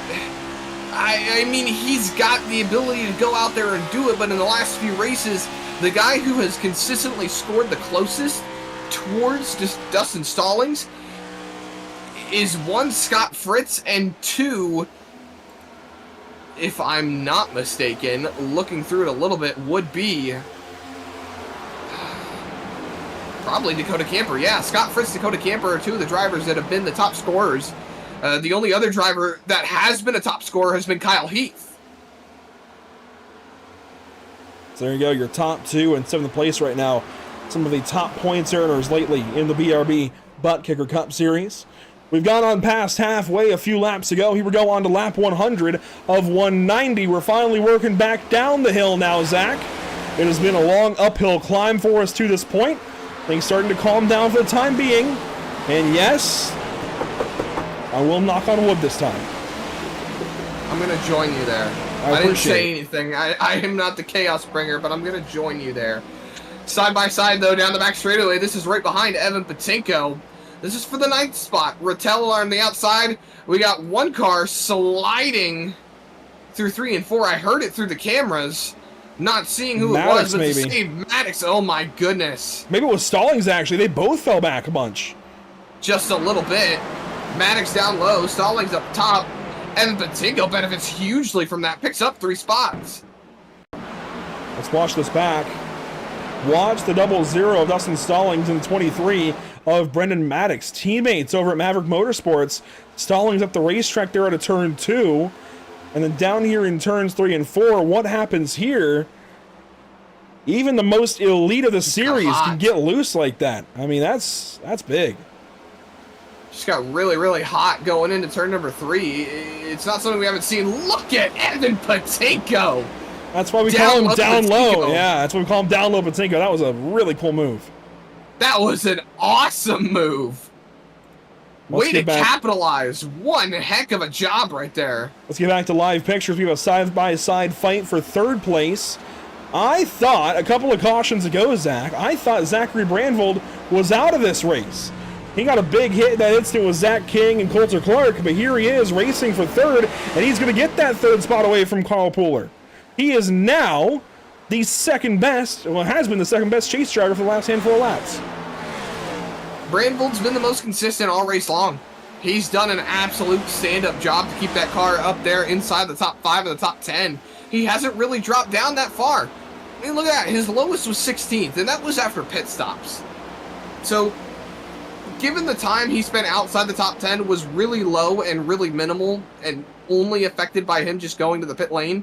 Speaker 2: I mean, he's got the ability to go out there and do it, but in the last few races, the guy who has consistently scored the closest towards Dustin Stallings is 1, Scott Fritz, and 2, if I'm not mistaken, looking through it a little bit, would be probably Dakota Camper. Yeah, Scott Fritz, Dakota Camper are 2 of the drivers that have been the top scorers. The only other driver that has been a top scorer has been Kyle Heath.
Speaker 1: So there you go, your top 2 in 7th place right now. Some of the top points earners lately in the BRB Buttkicker Cup Series. We've gone on past halfway a few laps ago. Here we go on to lap 100 of 190. We're finally working back down the hill now, Zach. It has been a long uphill climb for us to this point. Things starting to calm down for the time being. And yes, I will knock on wood this time.
Speaker 2: I'm going to join you there. I didn't say anything. I am not the chaos bringer, but I'm going to join you there. Side by side, though, down the back straightaway, this is right behind Evan Patinko. This is for the 9th spot. Rattel on the outside. We got one car sliding through 3 and 4. I heard it through the cameras. Not seeing who
Speaker 1: Maddox,
Speaker 2: it was, but
Speaker 1: maybe.
Speaker 2: to save Maddox. Oh, my goodness.
Speaker 1: Maybe it was Stallings, actually. They both fell back a bunch.
Speaker 2: Just a little bit. Maddox down low. Stallings up top. Evan Patinko benefits hugely from that. Picks up 3 spots.
Speaker 1: Let's watch this back. Watch the 00 of Dustin Stallings and 23 of Brendan Maddox. Teammates over at Maverick Motorsports. Stallings up the racetrack there at a turn 2. And then down here in turns 3 and 4, what happens here? Even the most elite of the series can get loose like that. I mean, that's big.
Speaker 2: Just got really, really hot going into turn number 3. It's not something we haven't seen. Look at Evan Patinko.
Speaker 1: That's why we call him down low.
Speaker 2: Patinko.
Speaker 1: Yeah, that's why we call him down low Patinko. That was a really cool move.
Speaker 2: That was an awesome move. Way to
Speaker 1: back.
Speaker 2: capitalize. One heck of a job right there.
Speaker 1: Let's get back to live pictures. We have a side-by-side fight for 3rd place. I thought, a couple of cautions ago, Zach, I thought Zachary Brandvold was out of this race. He got a big hit in that instant with Zach King and Coulter Clark, but here he is racing for 3rd, and he's going to get that 3rd spot away from Carl Pooler. He is now the 2nd best, well, has been the 2nd best chase driver for the last handful of laps.
Speaker 2: Brandvold's been the most consistent all race long. He's done an absolute stand-up job to keep that car up there inside the top 5 of the top 10. He hasn't really dropped down that far. I mean, look at that. His lowest was 16th, and that was after pit stops. So, given the time he spent outside the top 10 was really low and really minimal and only affected by him just going to the pit lane,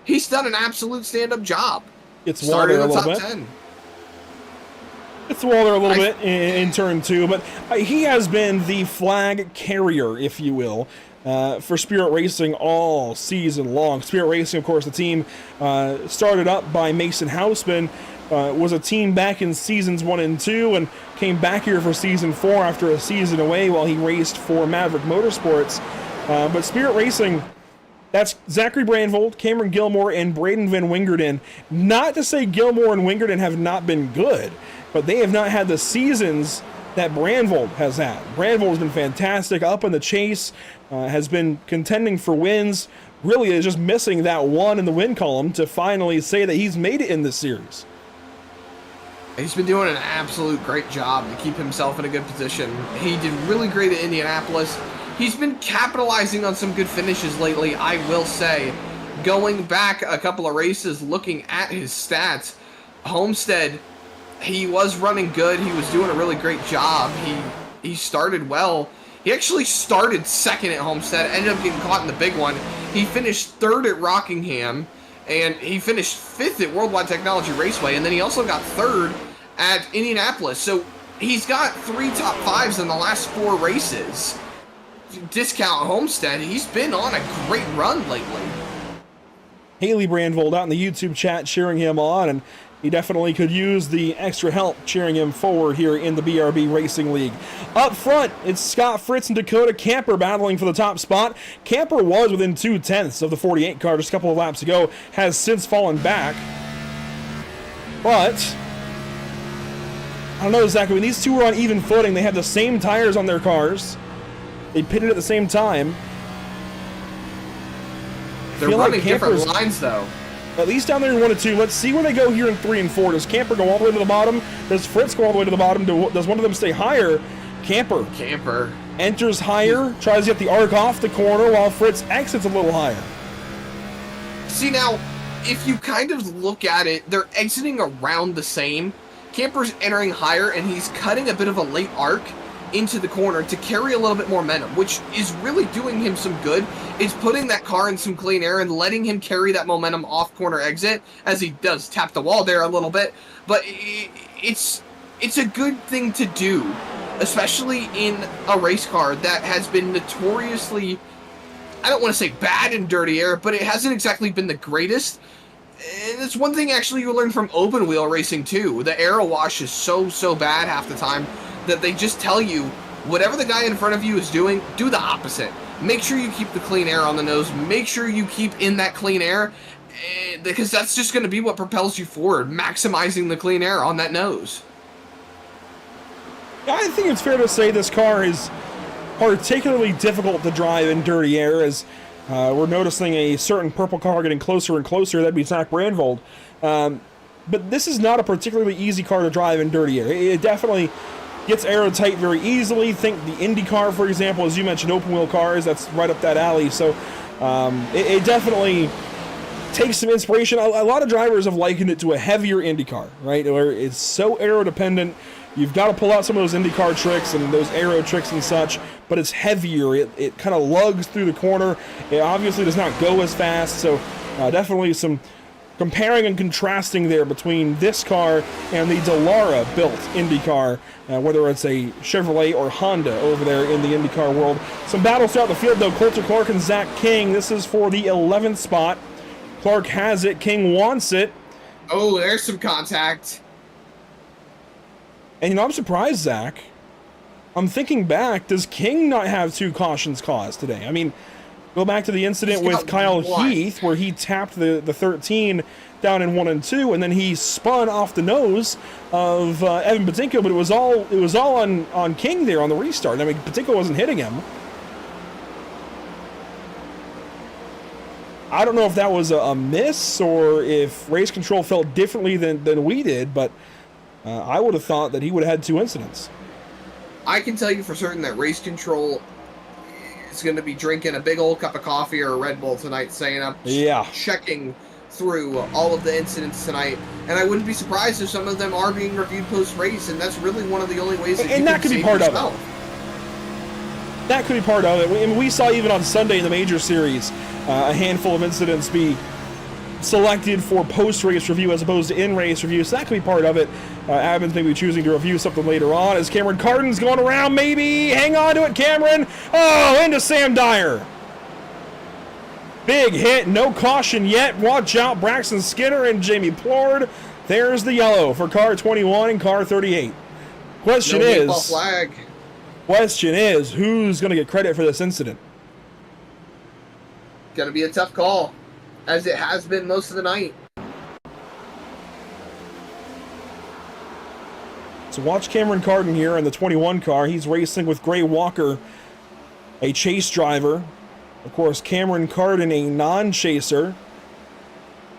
Speaker 2: he's done an absolute stand-up job.
Speaker 1: It's started in the top 10. It's Walter a little bit in turn 2, but he has been the flag carrier, if you will, for Spirit Racing all season long. Spirit Racing, of course, the team started up by Mason Houseman, was a team back in seasons 1 and 2, and came back here for season 4 after a season away while he raced for Maverick Motorsports. But Spirit Racing, that's Zachary Brandvold, Cameron Gilmore, and Braden Van Wingerden. Not to say Gilmore and Wingerden have not been good, but they have not had the seasons that Brandvold has had. Brandvold has been fantastic, up in the chase, has been contending for wins, really is just missing that one in the win column to finally say that he's made it in this series.
Speaker 2: He's been doing an absolute great job to keep himself in a good position. He did really great at Indianapolis. He's been capitalizing on some good finishes lately, I will say. Going back a couple of races, looking at his stats, Homestead, he was running good. He was doing a really great job. He started well. He actually started second at Homestead, ended up getting caught in the big one. He finished third at Rockingham, and he finished fifth at Worldwide Technology Raceway, and then he also got third at Indianapolis. So he's got 3 top 5s in the last 4 races. Discount Homestead, he's been on a great run lately.
Speaker 1: Haley Brandvold out in the YouTube chat cheering him on, and he definitely could use the extra help cheering him forward here in the BRB Racing League. Up front, it's Scott Fritz and Dakota Camper battling for the top spot. Camper was within 2/10 of the 48 car just a couple of laps ago, has since fallen back. But I don't know, Zach, when these two were on even footing, they had the same tires on their cars. They pitted at the same time.
Speaker 2: They're running different lines, though.
Speaker 1: At least down there in 1 and 2. Let's see where they go here in 3 and 4. Does Camper go all the way to the bottom? Does Fritz go all the way to the bottom? Does one of them stay higher? Camper enters higher, tries to get the arc off the corner while Fritz exits a little higher.
Speaker 2: See, now, if you kind of look at it, they're exiting around the same. Camper's entering higher, and he's cutting a bit of a late arc into the corner to carry a little bit more momentum, which is really doing him some good. It's putting that car in some clean air and letting him carry that momentum off corner exit, as he does tap the wall there a little bit. But it's a good thing to do, especially in a race car that has been notoriously, I don't want to say bad in dirty air, but it hasn't exactly been the greatest. And it's one thing actually you learn from open wheel racing too. The aero wash is so bad half the time that they just tell you, whatever the guy in front of you is doing, do the opposite. Make sure you keep the clean air on the nose. Make sure you keep in that clean air, because that's just going to be what propels you forward, maximizing the clean air on that nose.
Speaker 1: I think it's fair to say this car is particularly difficult to drive in dirty air, as we're noticing a certain purple car getting closer and closer. That'd be Zach Brandvold. But this is not a particularly easy car to drive in dirty air. It definitely gets aerotight very easily. Think the Indy car, for example, as you mentioned, open wheel cars, that's right up that alley. So it definitely takes some inspiration. A lot of drivers have likened it to a heavier Indy car, right? Where it's so aero dependent. You've got to pull out some of those IndyCar tricks and those aero tricks and such, but it's heavier. It kind of lugs through the corner. It obviously does not go as fast, so definitely some comparing and contrasting there between this car and the Dallara-built IndyCar, whether it's a Chevrolet or Honda over there in the IndyCar world. Some battles throughout the field, though. Coulter Clark and Zach King. This is for the 11th spot. Clark has it. King wants it.
Speaker 2: Oh, there's some contact.
Speaker 1: And, you know, I'm surprised, Zach. I'm thinking back, does King not have 2 cautions caused today? I mean, go back to the incident with Kyle Heath, where he tapped the 13 down in 1 and 2, and then he spun off the nose of Evan Buttkicker, but it was all on King there on the restart. I mean, Buttkicker wasn't hitting him. I don't know if that was a miss or if race control felt differently than we did, but I would have thought that he would have had 2 incidents.
Speaker 2: I can tell you for certain that race control is going to be drinking a big old cup of coffee or a Red Bull tonight, saying I'm checking through all of the incidents tonight, and I wouldn't be surprised if some of them are being reviewed post-race, and that's really one of the only ways that you can save yourself.
Speaker 1: That could be part of it. And we saw even on Sunday in the Major Series a handful of incidents be selected for post-race review as opposed to in-race review, so that could be part of it. Adam's maybe choosing to review something later on as Cameron Carden's going around, maybe. Hang on to it, Cameron. Oh, into Sam Dyer. Big hit, no caution yet. Watch out, Braxton Skinner and Jamie Plord. There's the yellow for car 21 and car 38. Question is, who's going to get credit for this incident?
Speaker 2: Going to be a tough call, as it has been most of the night.
Speaker 1: So watch Cameron Carden here in the 21 car. He's racing with Gray Walker, a chase driver. Of course, Cameron Carden, a non-chaser.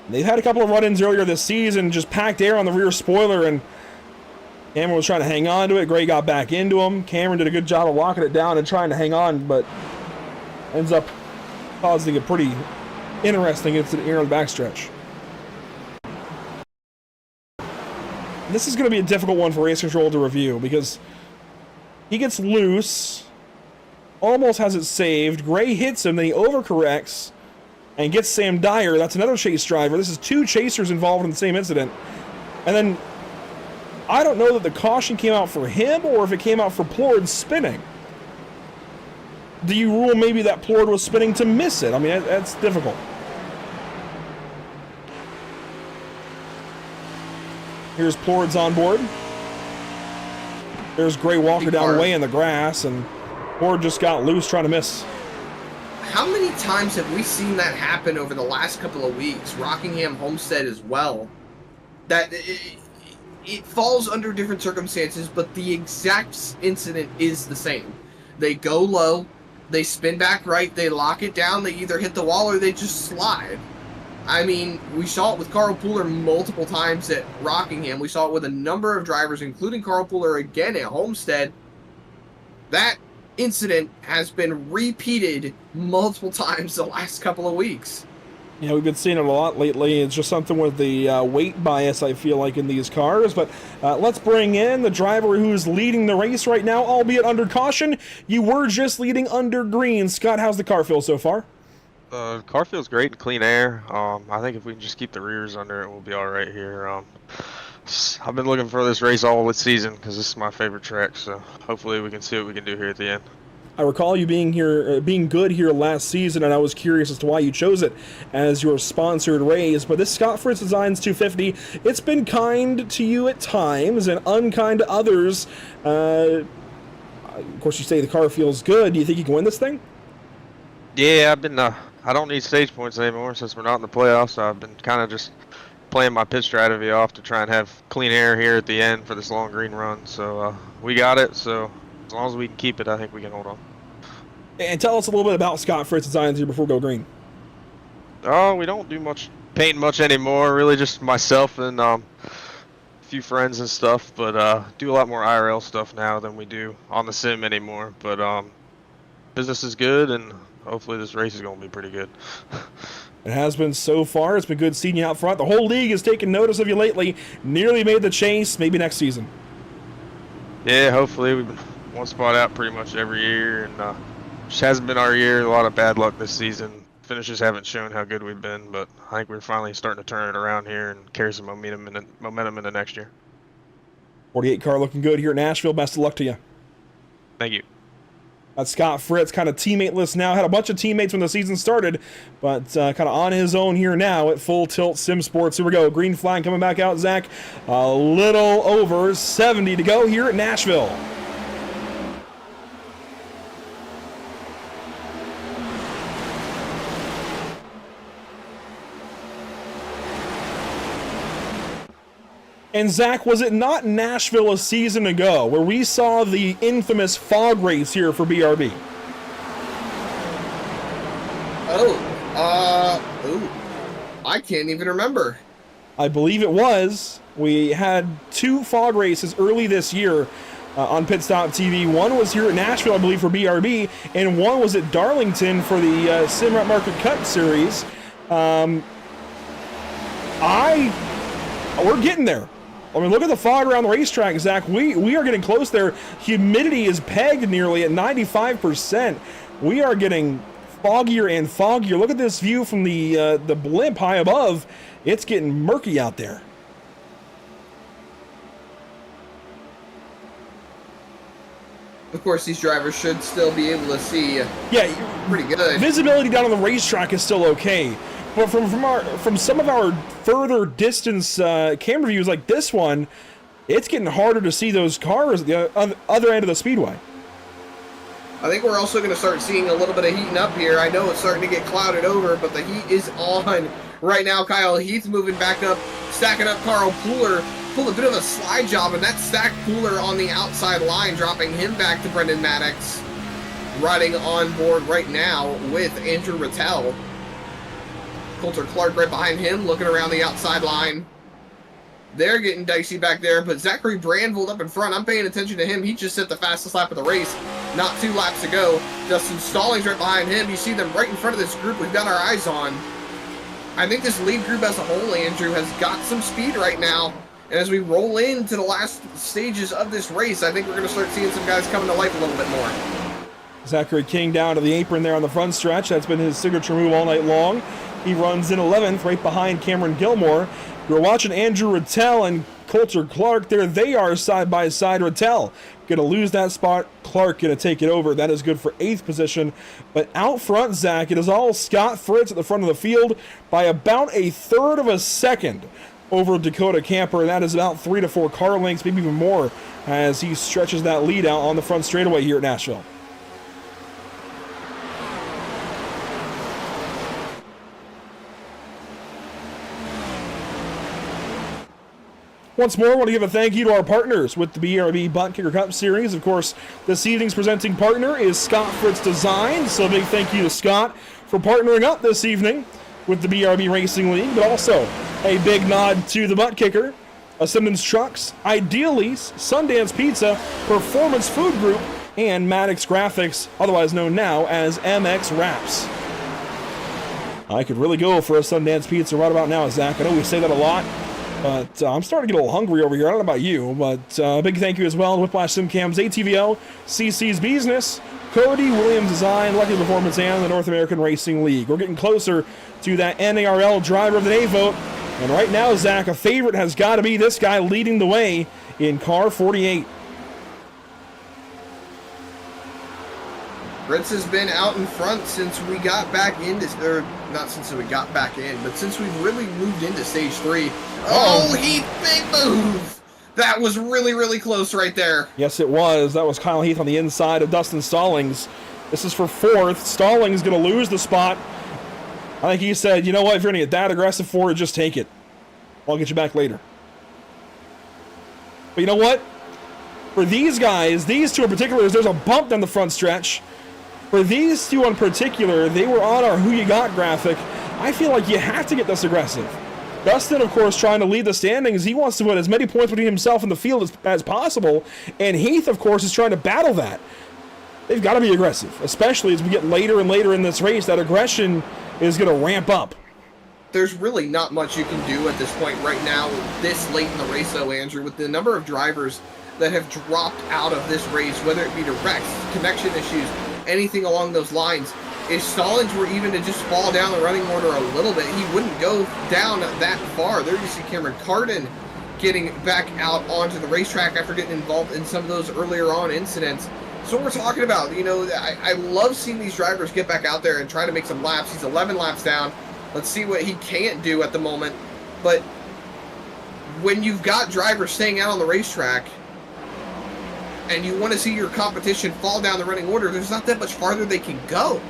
Speaker 1: They've had a couple of run-ins earlier this season, just packed air on the rear spoiler, and Cameron was trying to hang on to it. Gray got back into him. Cameron did a good job of locking it down and trying to hang on, but ends up causing a pretty interesting incident here on the backstretch. This is going to be a difficult one for race control to review because he gets loose almost has it saved. Gray hits him, then he overcorrects and gets Sam Dyer. That's another chase driver. This is 2 chasers involved in the same incident. And then I don't know that the caution came out for him or if it came out for Plord spinning. Do you rule maybe that Plord was spinning to miss it? I mean, that's difficult. Here's Plord's on board. There's Gray Walker down way in the grass, and Plord just got loose trying to miss.
Speaker 2: How many times have we seen that happen over the last couple of weeks? Rockingham, Homestead as well. That it falls under different circumstances, but the exact incident is the same. They go low, they spin back right, they lock it down, they either hit the wall or they just slide. I mean, we saw it with Carl Pooler multiple times at Rockingham. We saw it with a number of drivers, including Carl Pooler again at Homestead. That incident has been repeated multiple times the last couple of weeks.
Speaker 1: Yeah, we've been seeing it a lot lately. It's just something with the weight bias, I feel like, in these cars. But let's bring in the driver who's leading the race right now, albeit under caution. You were just leading under green. Scott, how's the car feel so far?
Speaker 8: Car feels great and clean air. I think if we can just keep the rears under it, we'll be all right here. I've been looking for this race all this season because this is my favorite track. So hopefully we can see what we can do here at the end.
Speaker 1: I recall you being good here last season, and I was curious as to why you chose it as your sponsored race. But this Scott Fritz Designs 250, it's been kind to you at times and unkind to others. Of course, you say the car feels good. Do you think you can win this thing?
Speaker 8: Yeah, I've been. I don't need stage points anymore since we're not in the playoffs. So I've been kind of just playing my pit strategy off to try and have clean air here at the end for this long green run. So we got it. So as long as we can keep it, I think we can hold on.
Speaker 1: And tell us a little bit about Scott Fritz Designs here before we go green.
Speaker 8: Oh, we don't do much painting much anymore. Really, just myself and a few friends and stuff. But do a lot more IRL stuff now than we do on the sim anymore. But business is good, and hopefully this race is going to be pretty good.
Speaker 1: It has been so far. It's been good seeing you out front. The whole league has taken notice of you lately. Nearly made the chase. Maybe next season.
Speaker 8: Yeah, hopefully. We've been one spot out pretty much every year, and just hasn't been our year. A lot of bad luck this season. Finishes haven't shown how good we've been, but I think we're finally starting to turn it around here and carry some momentum into next year.
Speaker 1: 48 car looking good here at Nashville. Best of luck to you.
Speaker 8: Thank you.
Speaker 1: That's Scott Fritz, kind of teammate-less now. Had a bunch of teammates when the season started, but kind of on his own here now at Full Tilt Sim Sports. Here we go. Green flag coming back out, Zach. A little over 70 to go here at Nashville. And Zach, was it not Nashville a season ago where we saw the infamous fog race here for BRB?
Speaker 2: I can't even remember.
Speaker 1: I believe it was. We had 2 fog races early this year on Pit Stop TV. One was here at Nashville, I believe, for BRB, and one was at Darlington for the Simrat Market Cup Series. We're getting there. I mean, look at the fog around the racetrack, Zach. We are getting close there. Humidity is pegged nearly at 95%. We are getting foggier and foggier. Look at this view from the blimp high above. It's getting murky out there.
Speaker 2: Of course, these drivers should still be able to see pretty good.
Speaker 1: Visibility down on the racetrack is still okay. But from some of our further distance camera views like this one, it's getting harder to see those cars at the other end of the speedway.
Speaker 2: I think we're also going to start seeing a little bit of heating up here. I know it's starting to get clouded over, but the heat is on right now. Kyle Heath moving back up, stacking up Carl Pooler. Pulled a bit of a slide job, and that stacked Pooler on the outside line, dropping him back to Brendan Maddox. Riding on board right now with Andrew Rattel. Coulter Clark right behind him, looking around the outside line. They're getting dicey back there, but Zachary Brandvold up in front. I'm paying attention to him. He just set the fastest lap of the race not 2 laps ago. Justin Stallings right behind him. You see them right in front of this group we've got our eyes on. I think this lead group as a whole, Andrew, has got some speed right now. And as we roll into the last stages of this race, I think we're going to start seeing some guys coming to life a little bit more.
Speaker 1: Zachary King down to the apron there on the front stretch. That's been his signature move all night long. He runs in 11th, right behind Cameron Gilmore. You're watching Andrew Rattel and Coulter Clark there. They are side by side. Rattel going to lose that spot. Clark going to take it over. That is good for 8th position. But out front, Zach, it is all Scott Fritz at the front of the field by about a third of a second over Dakota Camper. And that is about 3 to 4 car lengths, maybe even more, as he stretches that lead out on the front straightaway here at Nashville. Once more, I want to give a thank you to our partners with the BRB Buttkicker Cup Series. Of course, this evening's presenting partner is Scott Fritz Design, so a big thank you to Scott for partnering up this evening with the BRB Racing League, but also a big nod to the Buttkicker, Ascendance Trucks, Idealease, Sundance Pizza, Performance Food Group, and Maddox Graphics, otherwise known now as MX Wraps. I could really go for a Sundance Pizza right about now, Zach. I know we say that a lot, but I'm starting to get a little hungry over here. I don't know about you, but a big thank you as well to Whiplash SimCams, ATVO, CC's Business, Cody, Williams Design, Lucky Performance, and the North American Racing League. We're getting closer to that NARL Driver of the Day vote, and right now, Zach, a favorite has got to be this guy leading the way in car 48.
Speaker 2: Fritz has been out in front since we got back into, or not since we got back in, but since we've really moved into stage 3. Oh, Heath, big move! That was really, really close right there.
Speaker 1: Yes, it was. That was Kyle Heath on the inside of Dustin Stallings. This is for 4th. Stallings going to lose the spot. I think he said, you know what, if you're going to get that aggressive for it, just take it. I'll get you back later. But you know what? For these guys, these two in particular, there's a bump down the front stretch. For these two in particular, they were on our Who You Got graphic. I feel like you have to get this aggressive. Dustin, of course, trying to lead the standings. He wants to put as many points between himself and the field as possible. And Heath, of course, is trying to battle that. They've got to be aggressive, especially as we get later and later in this race. That aggression is going to ramp up.
Speaker 2: There's really not much you can do at this point right now, this late in the race, though, Andrew, with the number of drivers that have dropped out of this race, whether it be to wrecks, connection issues, anything along those lines. If Stallings were even to just fall down the running order a little bit, he wouldn't go down that far. There you see Cameron Carden getting back out onto the racetrack after getting involved in some of those earlier on incidents. So what we're talking about, you know, I love seeing these drivers get back out there and try to make some laps. He's 11 laps down. Let's see what he can't do at the moment. But when you've got drivers staying out on the racetrack and you want to see your competition fall down the running order, there's not that much farther they can go.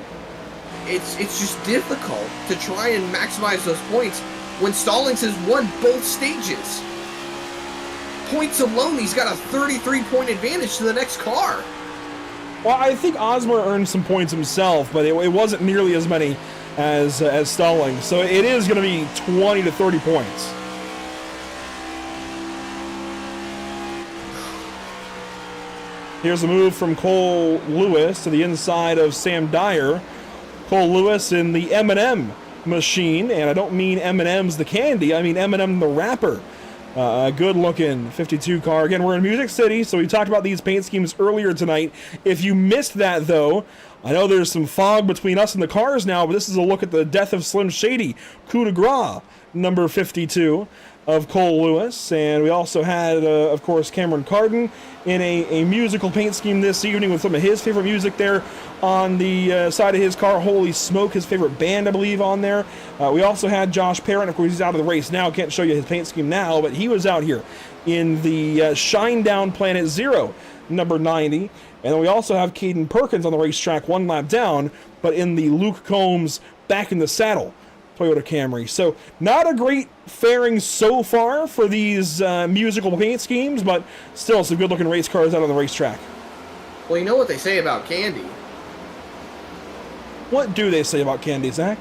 Speaker 2: It's just difficult to try and maximize those points when Stallings has won both stages. Points alone, he's got a 33-point advantage to the next car.
Speaker 1: Well, I think Osmer earned some points himself, but it wasn't nearly as many as Stallings. So it is going to be 20 to 30 points. Here's a move from Cole Lewis to the inside of Sam Dyer. Cole Lewis in the M&M machine, and I don't mean M&M's the candy, I mean M&M the rapper. A good-looking 52 car. Again, we're in Music City, so we talked about these paint schemes earlier tonight. If you missed that, though, I know there's some fog between us and the cars now, but this is a look at the death of Slim Shady, coup de grace, number 52 of Cole Lewis. And we also had, of course, Cameron Carden in a musical paint scheme this evening with some of his favorite music there on the side of his car. Holy Smoke, his favorite band, I believe, on there. We also had Josh Parent. Of course, he's out of the race now. Can't show you his paint scheme now, but he was out here in the Shine Down Planet Zero, number 90. And then we also have Caden Perkins on the racetrack, one lap down, but in the Luke Combs Back in the Saddle Toyota Camry. So not a great fairing so far for these musical paint schemes, but still some good-looking race cars out on the racetrack.
Speaker 2: Well, you know what they say about candy.
Speaker 1: What do they say about candy, Zach?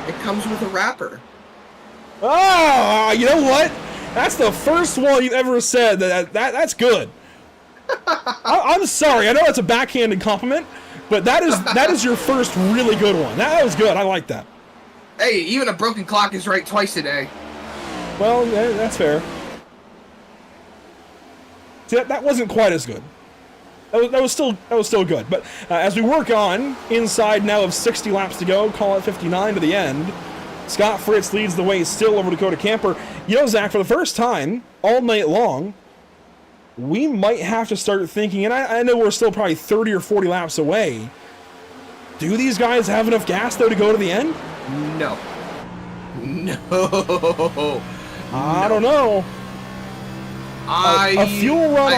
Speaker 2: It comes with a wrapper.
Speaker 1: Oh, you know what? That's the first one you've ever said. That's good. I'm sorry. I know it's a backhanded compliment, but that is your first really good one. That was good. I like that.
Speaker 2: Hey, even a broken clock is right twice a day.
Speaker 1: Well, that's fair. See, that wasn't quite as good. That was still good. But as we work on, inside now of 60 laps to go, call it 59 to the end, Scott Fritz leads the way still over Dakota Camper. You know, Zach, for the first time all night long, we might have to start thinking, and I know we're still probably 30 or 40 laps away. Do these guys have enough gas, though, to go to the end?
Speaker 2: No. No.
Speaker 1: I don't know. A fuel run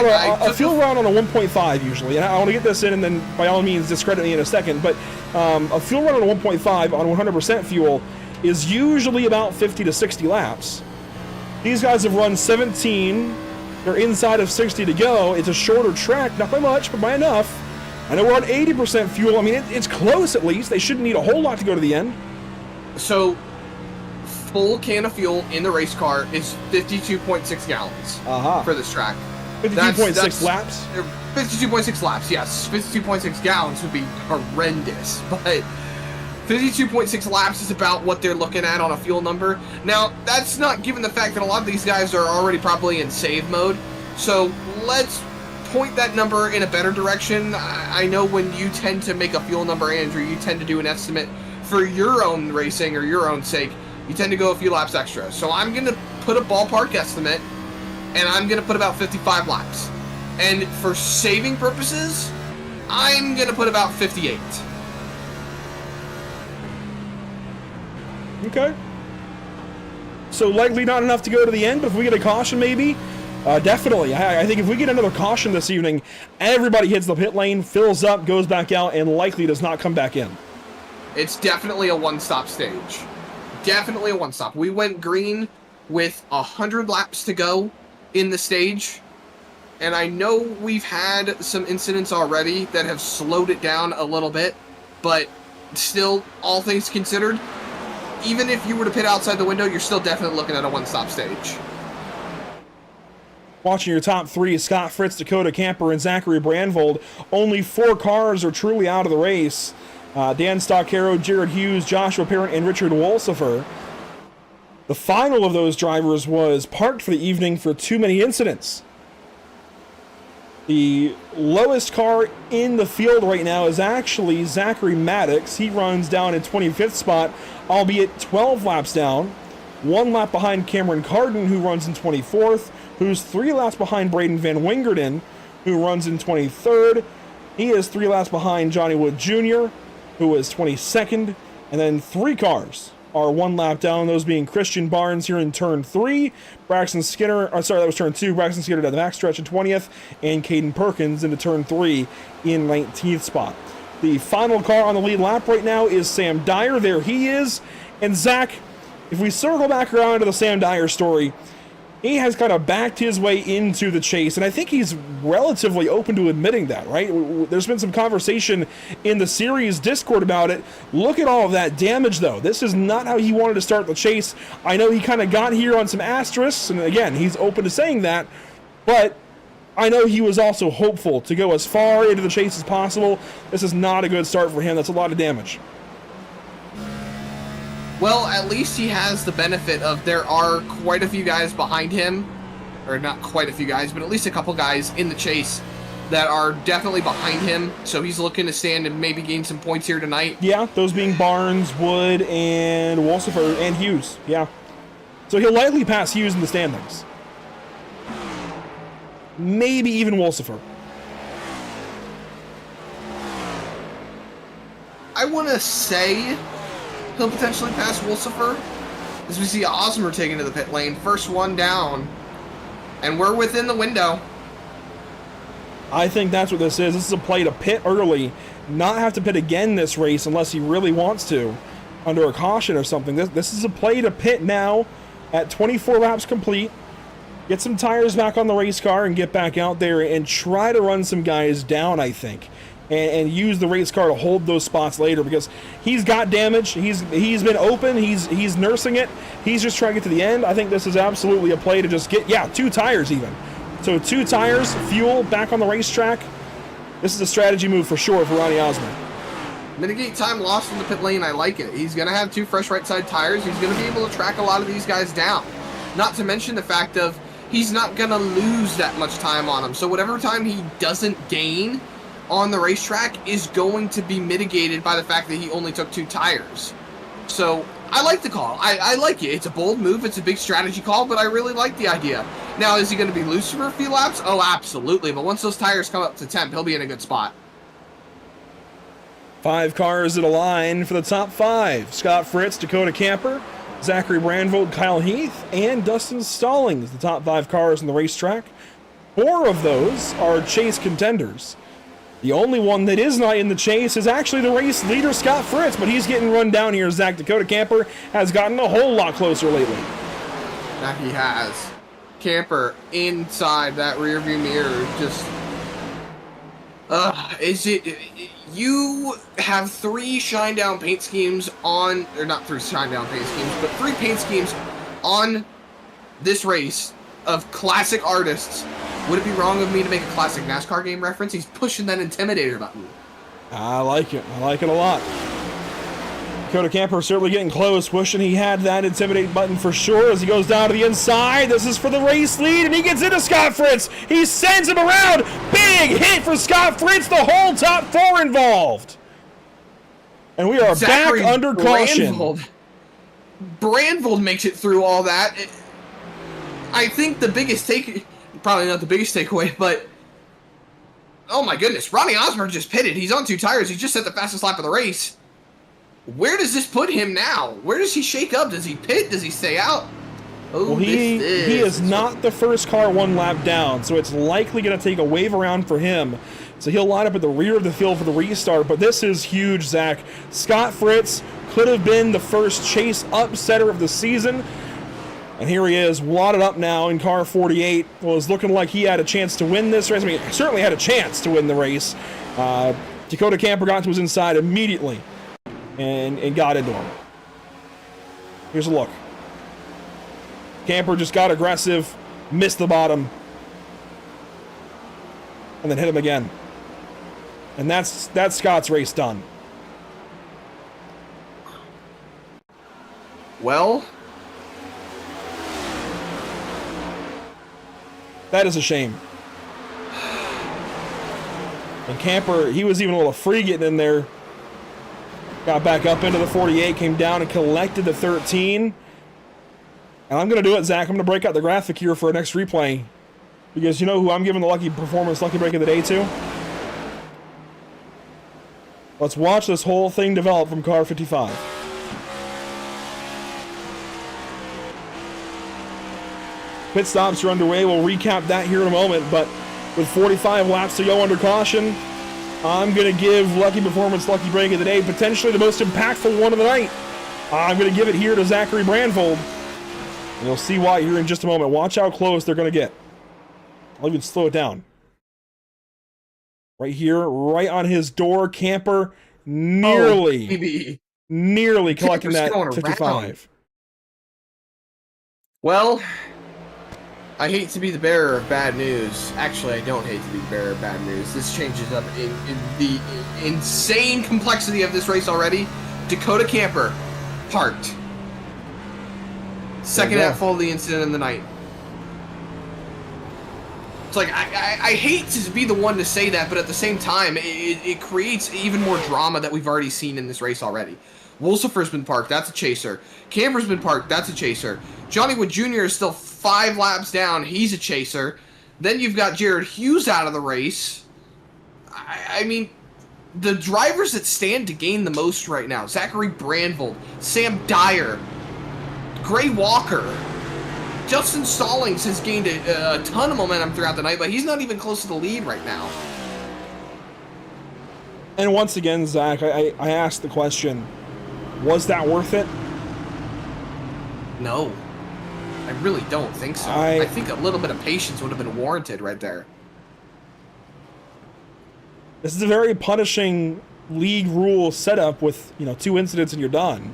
Speaker 1: on a 1.5 usually, and I want to get this in and then by all means discredit me in a second, but a fuel run on a 1.5 on 100% fuel is usually about 50 to 60 laps. These guys have run 17, they're inside of 60 to go. It's a shorter track, not by much, but by enough. I know we're on 80% fuel. I mean, it's close at least. They shouldn't need a whole lot to go to the end.
Speaker 2: So, full can of fuel in the race car is 52.6 gallons for this track.
Speaker 1: 52.6 laps?
Speaker 2: 52.6 laps, yes. 52.6 gallons would be horrendous, but 52.6 laps is about what they're looking at on a fuel number. Now, that's not given the fact that a lot of these guys are already probably in save mode, so let's point that number in a better direction. I know when you tend to make a fuel number, Andrew, you tend to do an estimate for your own racing or your own sake. You tend to go a few laps extra. So I'm going to put a ballpark estimate, and I'm going to put about 55 laps. And for saving purposes, I'm going to put about 58.
Speaker 1: Okay. So likely not enough to go to the end, but if we get a caution maybe, definitely. I think if we get another caution this evening, everybody hits the pit lane, fills up, goes back out, and likely does not come back in.
Speaker 2: It's definitely a one-stop stage. Definitely a one-stop. We went green with 100 laps to go in the stage, and I know we've had some incidents already that have slowed it down a little bit, but still, all things considered, even if you were to pit outside the window, you're still definitely looking at a one-stop stage.
Speaker 1: Watching your top three, Scott Fritz, Dakota Camper, and Zachary Brandvold. Only 4 cars are truly out of the race. Dan Stockero, Jared Hughes, Joshua Parent, and Richard Wolsifer. The final of those drivers was parked for the evening for too many incidents. The lowest car in the field right now is actually Zachary Maddox. He runs down in 25th spot, albeit 12 laps down. 1 lap behind Cameron Carden, who runs in 24th, who's 3 laps behind Braden Van Wingerden, who runs in 23rd. He is 3 laps behind Johnny Wood Jr., who is 22nd, and then 3 cars are 1 lap down, those being Christian Barnes here in turn 3, Braxton Skinner, that was turn 2, Braxton Skinner down the backstretch in 20th, and Caden Perkins into turn 3 in 19th spot. The final car on the lead lap right now is Sam Dyer. There he is. And Zach, if we circle back around to the Sam Dyer story, he has kind of backed his way into the chase, and I think he's relatively open to admitting that, right? There's been some conversation in the series Discord about it. Look at all of that damage, though. This is not how he wanted to start the chase. I know he kind of got here on some asterisks, and again, he's open to saying that, but I know he was also hopeful to go as far into the chase as possible. This is not a good start for him. That's a lot of damage.
Speaker 2: Well, at least he has the benefit of there are quite a few guys behind him, or not quite a few guys, but at least a couple guys in the chase that are definitely behind him, so he's looking to stand and maybe gain some points here tonight.
Speaker 1: Yeah, those being Barnes, Wood, and Wolsifer, and Hughes, yeah. So he'll likely pass Hughes in the standings. Maybe even Wolsifer.
Speaker 2: I want to say he'll potentially pass Wolsifer, as we see Osmer taking to the pit lane. First one down, and we're within the window.
Speaker 1: I think that's what this is. This is a play to pit early, not have to pit again this race unless he really wants to, under a caution or something. This is a play to pit now at 24 laps complete, get some tires back on the race car and get back out there and try to run some guys down, I think. And use the race car to hold those spots later, because he's got damage. He's been open. He's nursing it. He's just trying to get to the end. I think this is absolutely a play to just get 2 tires even. So 2 tires, fuel, back on the racetrack. This is a strategy move for sure for Ronnie Osmer.
Speaker 2: Mitigate time lost in the pit lane. I like it. He's going to have 2 fresh right side tires. He's going to be able to track a lot of these guys down. Not to mention the fact of he's not going to lose that much time on him. So whatever time he doesn't gain on the racetrack is going to be mitigated by the fact that he only took 2 tires. So I like the call. I like it. It's a bold move. It's a big strategy call, but I really like the idea. Now, is he going to be loose for a few laps? Oh, absolutely. But once those tires come up to temp, he'll be in a good spot.
Speaker 1: 5 cars in a line for the top 5. Scott Fritz, Dakota Camper, Zachary Brandvold, Kyle Heath, and Dustin Stallings, the top 5 cars on the racetrack. 4 of those are chase contenders. The only one that is not in the chase is actually the race leader, Scott Fritz, but he's getting run down here. Zach Dakota Camper has gotten a whole lot closer lately.
Speaker 2: That he has. Camper inside that rearview mirror, just... is it... You have 3 Shinedown paint schemes on... Or not 3 Shinedown paint schemes, but 3 paint schemes on this race of classic artists. Would it be wrong of me to make a classic NASCAR game reference? He's pushing that Intimidator button.
Speaker 1: I like it. I like it a lot. Dakota Camper certainly getting close, wishing he had that Intimidate button for sure as he goes down to the inside. This is for the race lead, and he gets into Scott Fritz. He sends him around. Big hit for Scott Fritz. The whole top 4 involved. And we are
Speaker 2: Zachary
Speaker 1: back under caution.
Speaker 2: Brandvold makes it through all that. I think the biggest probably not the biggest takeaway, but oh my goodness, Ronnie Osborne just pitted. He's on 2 tires. He just set the fastest lap of the race. Where does this put him now? Where does he shake up? Does he pit? Does he stay out? Oh,
Speaker 1: well, he is not the first car 1 lap down, so it's likely going to take a wave around for him. So he'll line up at the rear of the field for the restart, but this is huge, Zach. Scott Fritz could have been the first chase upsetter of the season. And here he is, wadded up now in car 48. Well, it was looking like he had a chance to win this race. I mean, he certainly had a chance to win the race. Dakota Camper got to his inside immediately and got into him. Here's a look. Camper just got aggressive, missed the bottom, and then hit him again. And that's Scott's race done.
Speaker 2: Well...
Speaker 1: that is a shame. And Camper, he was even a little free getting in there. Got back up into the 48, came down and collected the 13. And I'm going to do it, Zach. I'm going to break out the graphic here for our next replay. Because you know who I'm giving the lucky performance, lucky break of the day to? Let's watch this whole thing develop from car 55. Pit stops are underway. We'll recap that here in a moment, but with 45 laps to go under caution, I'm going to give Lucky Performance Lucky Break of the Day, potentially the most impactful one of the night. I'm going to give it here to Zachary Brandvold, and you'll see why here in just a moment. Watch how close they're going to get. I'll even slow it down. Right here, right on his door, Camper nearly collecting that 55. Around.
Speaker 2: Well... I hate to be the bearer of bad news. Actually, I don't hate to be the bearer of bad news. This changes up in the insane complexity of this race already. Dakota Camper parked. Second at full of the incident in the night. It's like, I hate to be the one to say that, but at the same time, it creates even more drama that we've already seen in this race already. Wolsifer's been parked, that's a chaser. Camper's been parked, that's a chaser. Johnny Wood Jr. is still 5 laps down, he's a chaser. Then you've got Jared Hughes out of the race. I mean, the drivers that stand to gain the most right now, Zachary Brandvold, Sam Dyer, Gray Walker, Justin Stallings has gained a ton of momentum throughout the night, but he's not even close to the lead right now.
Speaker 1: And once again, Zach, I asked the question, was that worth it?
Speaker 2: No. I really don't think so. I think a little bit of patience would have been warranted right there.
Speaker 1: This is a very punishing league rule setup with, 2 incidents and you're done.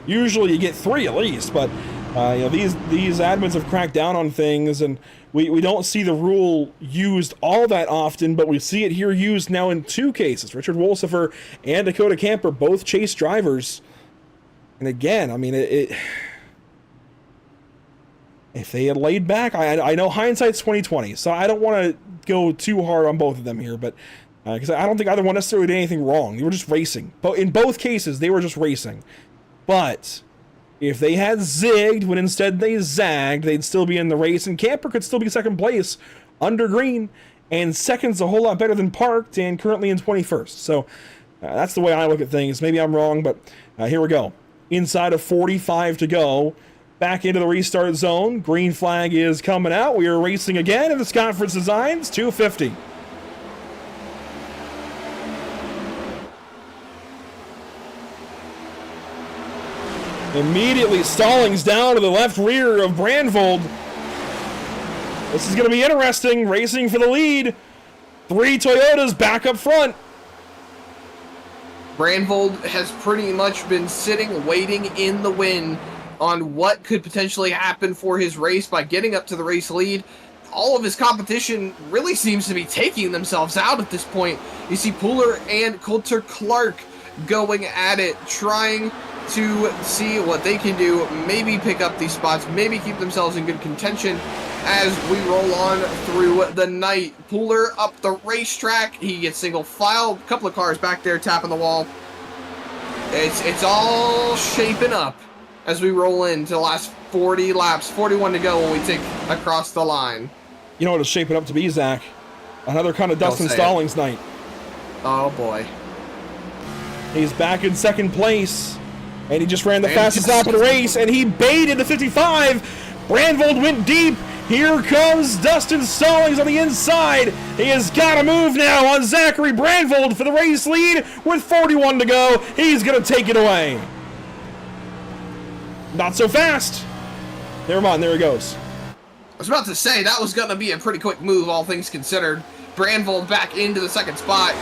Speaker 1: Usually you get 3 at least, but these admins have cracked down on things, and we don't see the rule used all that often, but we see it here used now in 2 cases. Richard Wolsifer and Dakota Camper, both chase drivers. And again, I mean, If they had laid back, I know hindsight's 2020, so I don't want to go too hard on both of them here, but because I don't think either one necessarily did anything wrong. They were just racing. But in both cases, they were just racing. But if they had zigged when instead they zagged, they'd still be in the race, and Camper could still be second place under green, and second's a whole lot better than parked and currently in 21st. So that's the way I look at things. Maybe I'm wrong, but here we go. Inside of 45 to go. Back into the restart zone. Green flag is coming out. We are racing again in the Scott Fritz Designs 250. Immediately, Stallings down to the left rear of Brandvold. This is going to be interesting. Racing for the lead. 3 Toyotas back up front.
Speaker 2: Brandvold has pretty much been sitting, waiting in the wind on what could potentially happen for his race by getting up to the race lead. All of his competition really seems to be taking themselves out at this point. You see Pooler and Coulter Clark going at it, trying to see what they can do, maybe pick up these spots, maybe keep themselves in good contention as we roll on through the night. Pooler up the racetrack, he gets single file, a couple of cars back there tapping the wall. It's all shaping up as we roll into the last 40 laps, 41 to go when we take across the line.
Speaker 1: You know what it's shaping up to be, Zach? Another kind of Dustin Stallings night.
Speaker 2: Oh boy.
Speaker 1: He's back in second place, and he just ran the fastest lap of the race, and he baited the 55. Brandvold went deep. Here comes Dustin Stallings on the inside. He has got to move now on Zachary Brandvold for the race lead with 41 to go. He's going to take it away. Not so fast. Never mind, there he goes.
Speaker 2: I was about to say, that was going to be a pretty quick move, all things considered. Brandvold back into the second spot.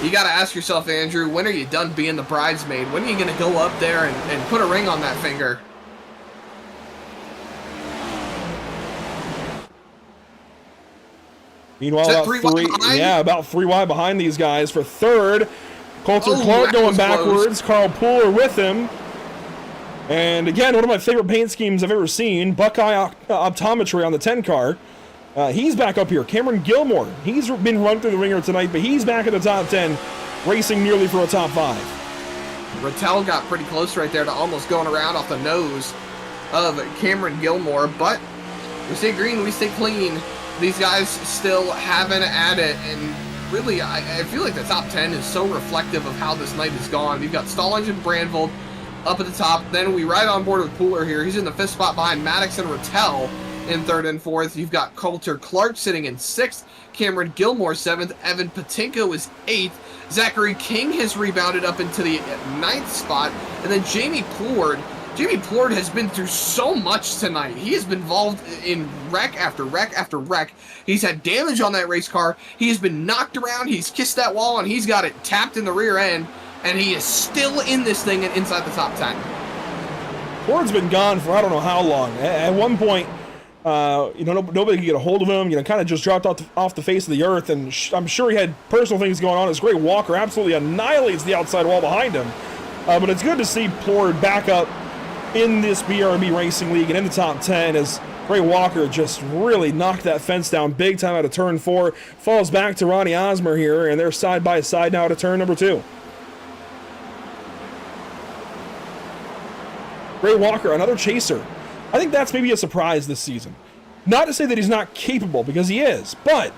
Speaker 2: You got to ask yourself, Andrew, when are you done being the bridesmaid? When are you going to go up there and put a ring on that finger?
Speaker 1: Meanwhile, about three wide behind these guys for third. Coulter Clark going backwards. Carl Pooler with him. And again, one of my favorite paint schemes I've ever seen, Buckeye Optometry on the 10 car. He's back up here. Cameron Gilmore, he's been run through the ringer tonight, but he's back in the top 10, racing nearly for a top 5.
Speaker 2: Rattel got pretty close right there to almost going around off the nose of Cameron Gilmore, but we stay green, we stay clean. These guys still having at it, and really, I feel like the top 10 is so reflective of how this night has gone. You've got Stallings and Brandvold up at the top. Then we ride on board with Pooler here. He's in the 5th spot behind Maddox and Rattel in 3rd and 4th. You've got Coulter Clark sitting in 6th. Cameron Gilmore 7th. Evan Patinko is 8th. Zachary King has rebounded up into the 9th spot. And then Jamie Plord. Jamie Plord has been through so much tonight. He has been involved in wreck after wreck after wreck. He's had damage on that race car. He has been knocked around. He's kissed that wall, and he's got it tapped in the rear end. And he is still in this thing and inside the top 10.
Speaker 1: Plord's been gone for I don't know how long. At one point, nobody could get a hold of him. Kind of just dropped off the face of the earth. And I'm sure he had personal things going on. His Gray Walker absolutely annihilates the outside wall behind him. But it's good to see Plord back up in this BRB Racing League and in the top 10 as Gray Walker just really knocked that fence down big time out of turn 4. Falls back to Ronnie Osmer here, and they're side by side now to turn number 2. Gray Walker, another chaser. I think that's maybe a surprise this season. Not to say that he's not capable, because he is, but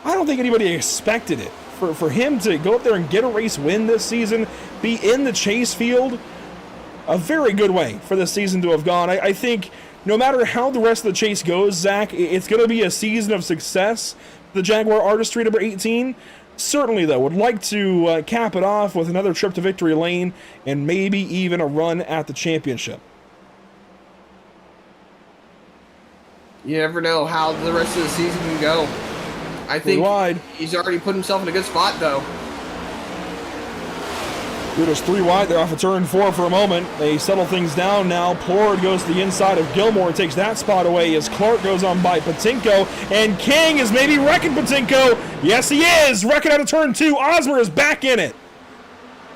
Speaker 1: I don't think anybody expected it. For him to go up there and get a race win this season, be in the chase field, a very good way for this season to have gone. I think no matter how the rest of the chase goes, Zach, it's going to be a season of success for the Jaguar Artistry number 18. Certainly, though, would like to cap it off with another trip to victory lane and maybe even a run at the championship.
Speaker 2: You never know how the rest of the season can go. I think he's already put himself in a good spot, though.
Speaker 1: We're just 3 wide. They're off of turn 4 for a moment. They settle things down now. Plord goes to the inside of Gilmore and takes that spot away as Clark goes on by Patinko. And King is maybe wrecking Patinko. Yes, he is. Wrecking out of turn 2. Osmer is back in it.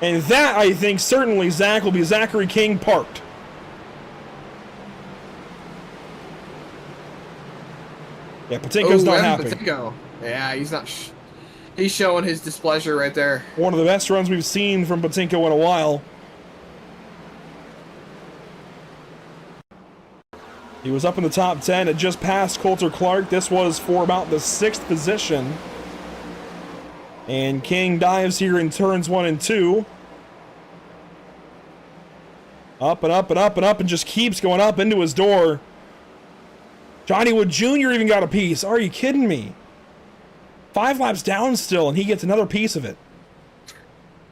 Speaker 1: And that, I think, certainly, Zach, will be Zachary King parked. Yeah, Patinko's not
Speaker 2: and
Speaker 1: happy.
Speaker 2: Pattinko. Yeah, he's not. He's showing his displeasure right there.
Speaker 1: One of the best runs we've seen from Buttkicker in a while. He was up in the top 10. It just passed Coulter Clark. This was for about the 6th position. And King dives here in turns 1 and 2. Up and up and up and up and just keeps going up into his door. Johnny Wood Jr. even got a piece. Are you kidding me? 5 laps down still, and he gets another piece of it.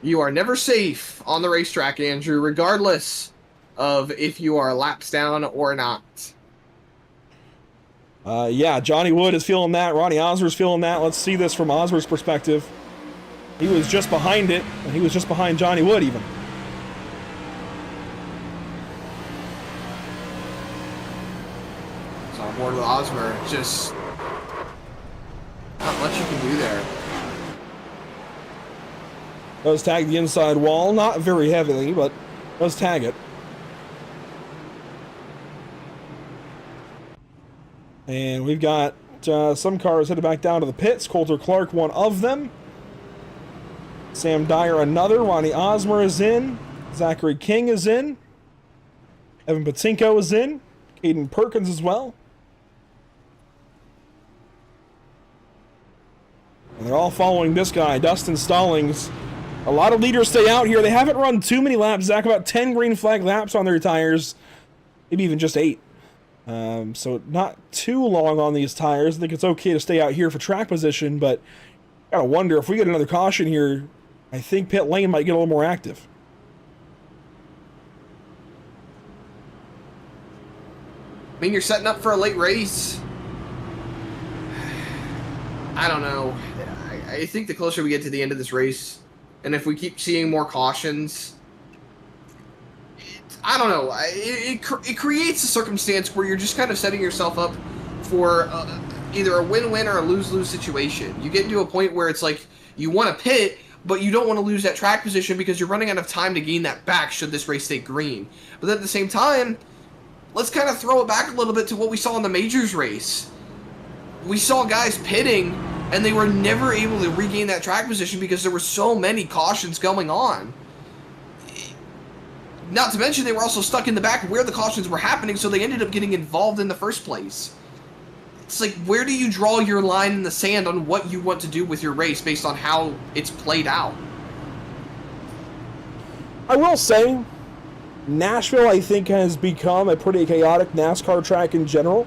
Speaker 2: You are never safe on the racetrack, Andrew, regardless of if you are laps down or not.
Speaker 1: Yeah, Johnny Wood is feeling that. Ronnie Osmer's feeling that. Let's see this from Osmer's perspective. He was just behind it, and he was just behind Johnny Wood even.
Speaker 2: So on board with Osmer, just not much you can do there.
Speaker 1: Does tag the inside wall, not very heavily, but does tag it. And we've got some cars headed back down to the pits. Coulter Clark, one of them. Sam Dyer, another. Ronnie Osmer is in. Zachary King is in. Evan Patinko is in. Caden Perkins as well. And they're all following this guy, Dustin Stallings. A lot of leaders stay out here. They haven't run too many laps, Zach. About 10 green flag laps on their tires. Maybe even just 8. So not too long on these tires. I think it's okay to stay out here for track position, but gotta wonder if we get another caution here. I think pit lane might get a little more active.
Speaker 2: I mean, you're setting up for a late race. I don't know. I think the closer we get to the end of this race, and if we keep seeing more cautions, I don't know. It creates a circumstance where you're just kind of setting yourself up for either a win-win or a lose-lose situation. You get into a point where it's like you want to pit, but you don't want to lose that track position because you're running out of time to gain that back should this race stay green. But then at the same time, let's kind of throw it back a little bit to what we saw in the Majors race. We saw guys pitting, and they were never able to regain that track position because there were so many cautions going on. Not to mention, they were also stuck in the back where the cautions were happening, so they ended up getting involved in the first place. It's like, where do you draw your line in the sand on what you want to do with your race based on how it's played out?
Speaker 1: I will say, Nashville, I think, has become a pretty chaotic NASCAR track in general.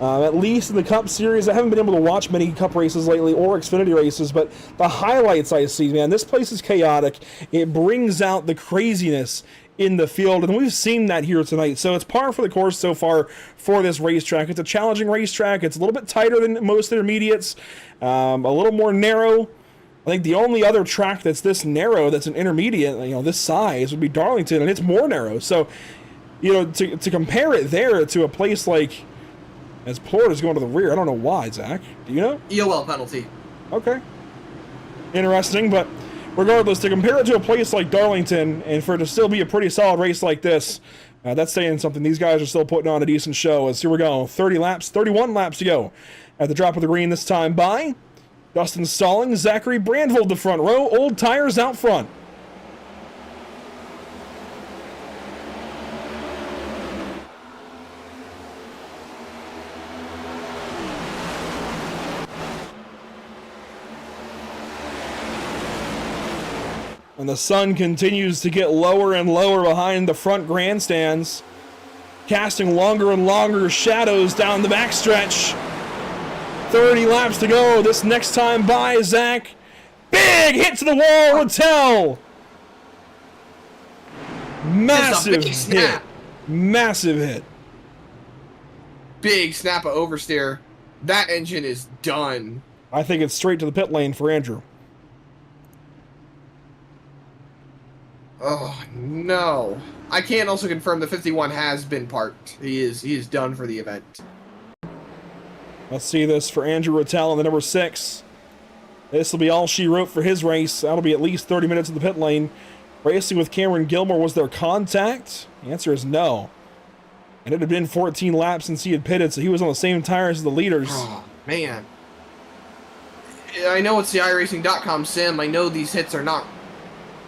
Speaker 1: At least in the Cup Series. I haven't been able to watch many Cup races lately or Xfinity races, but the highlights I see, man, this place is chaotic. It brings out the craziness in the field, and we've seen that here tonight. So it's par for the course so far for this racetrack. It's a challenging racetrack. It's a little bit tighter than most intermediates, a little more narrow. I think the only other track that's this narrow, that's an intermediate, this size, would be Darlington, and it's more narrow. So, to compare it there to a place like, as Florida's going to the rear, I don't know why, Zach. Do you know?
Speaker 2: EOL penalty.
Speaker 1: Okay. Interesting, but regardless, to compare it to a place like Darlington, and for it to still be a pretty solid race like this, that's saying something. These guys are still putting on a decent show. As here we go, 31 laps to go at the drop of the green this time by Dustin Stallings, Zachary Brandvold the front row, old tires out front. And the sun continues to get lower and lower behind the front grandstands, casting longer and longer shadows down the backstretch. 30 laps to go. This next time by, Zach. Big hit to the wall, Rattel. Massive hit. Massive hit.
Speaker 2: Big snap of oversteer. That engine is done.
Speaker 1: I think it's straight to the pit lane for Andrew.
Speaker 2: Oh, no. I can also confirm the 51 has been parked. He is done for the event.
Speaker 1: Let's see this for Andrew Rattel in the number 6. This will be all she wrote for his race. That'll be at least 30 minutes in the pit lane. Racing with Cameron Gilmore, was there contact? The answer is no. And it had been 14 laps since he had pitted, so he was on the same tires as the leaders.
Speaker 2: Man. I know it's the iRacing.com sim. I know these hits are not,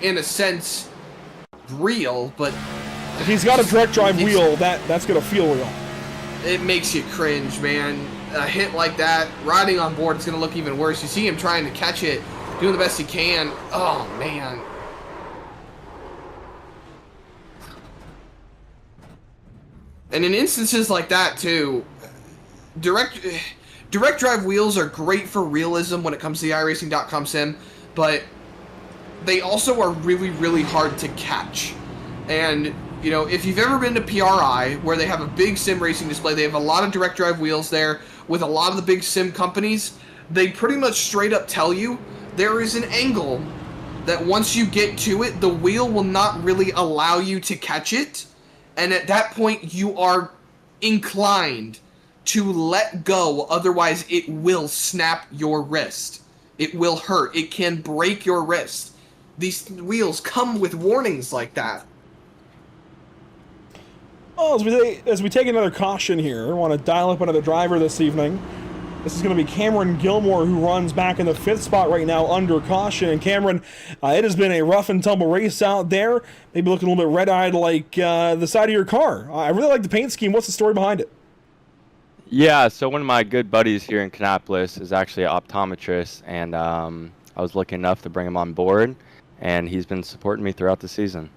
Speaker 2: in a sense, real, but...
Speaker 1: If he's got a direct drive wheel, that's going to feel real.
Speaker 2: It makes you cringe, man. A hit like that, riding on board, it's going to look even worse. You see him trying to catch it, doing the best he can. Oh, man. And in instances like that, too, direct drive wheels are great for realism when it comes to the iRacing.com sim, but they also are really, really hard to catch. And, you know, if you've ever been to PRI, where they have a big sim racing display, they have a lot of direct drive wheels there with a lot of the big sim companies, they pretty much straight up tell you there is an angle that once you get to it, the wheel will not really allow you to catch it. And at that point, you are inclined to let go, otherwise it will snap your wrist. It will hurt. It can break your wrist. These wheels come with warnings like that.
Speaker 1: Well, as we take another caution here, I want to dial up another driver this evening. This is going to be Cameron Gilmore, who runs back in the 5th spot right now under caution. And Cameron, it has been a rough and tumble race out there. Maybe looking a little bit red-eyed like the side of your car. I really like the paint scheme. What's the story behind it?
Speaker 9: Yeah, so one of my good buddies here in Kannapolis is actually an optometrist, and I was lucky enough to bring him on board, and he's been supporting me throughout the season.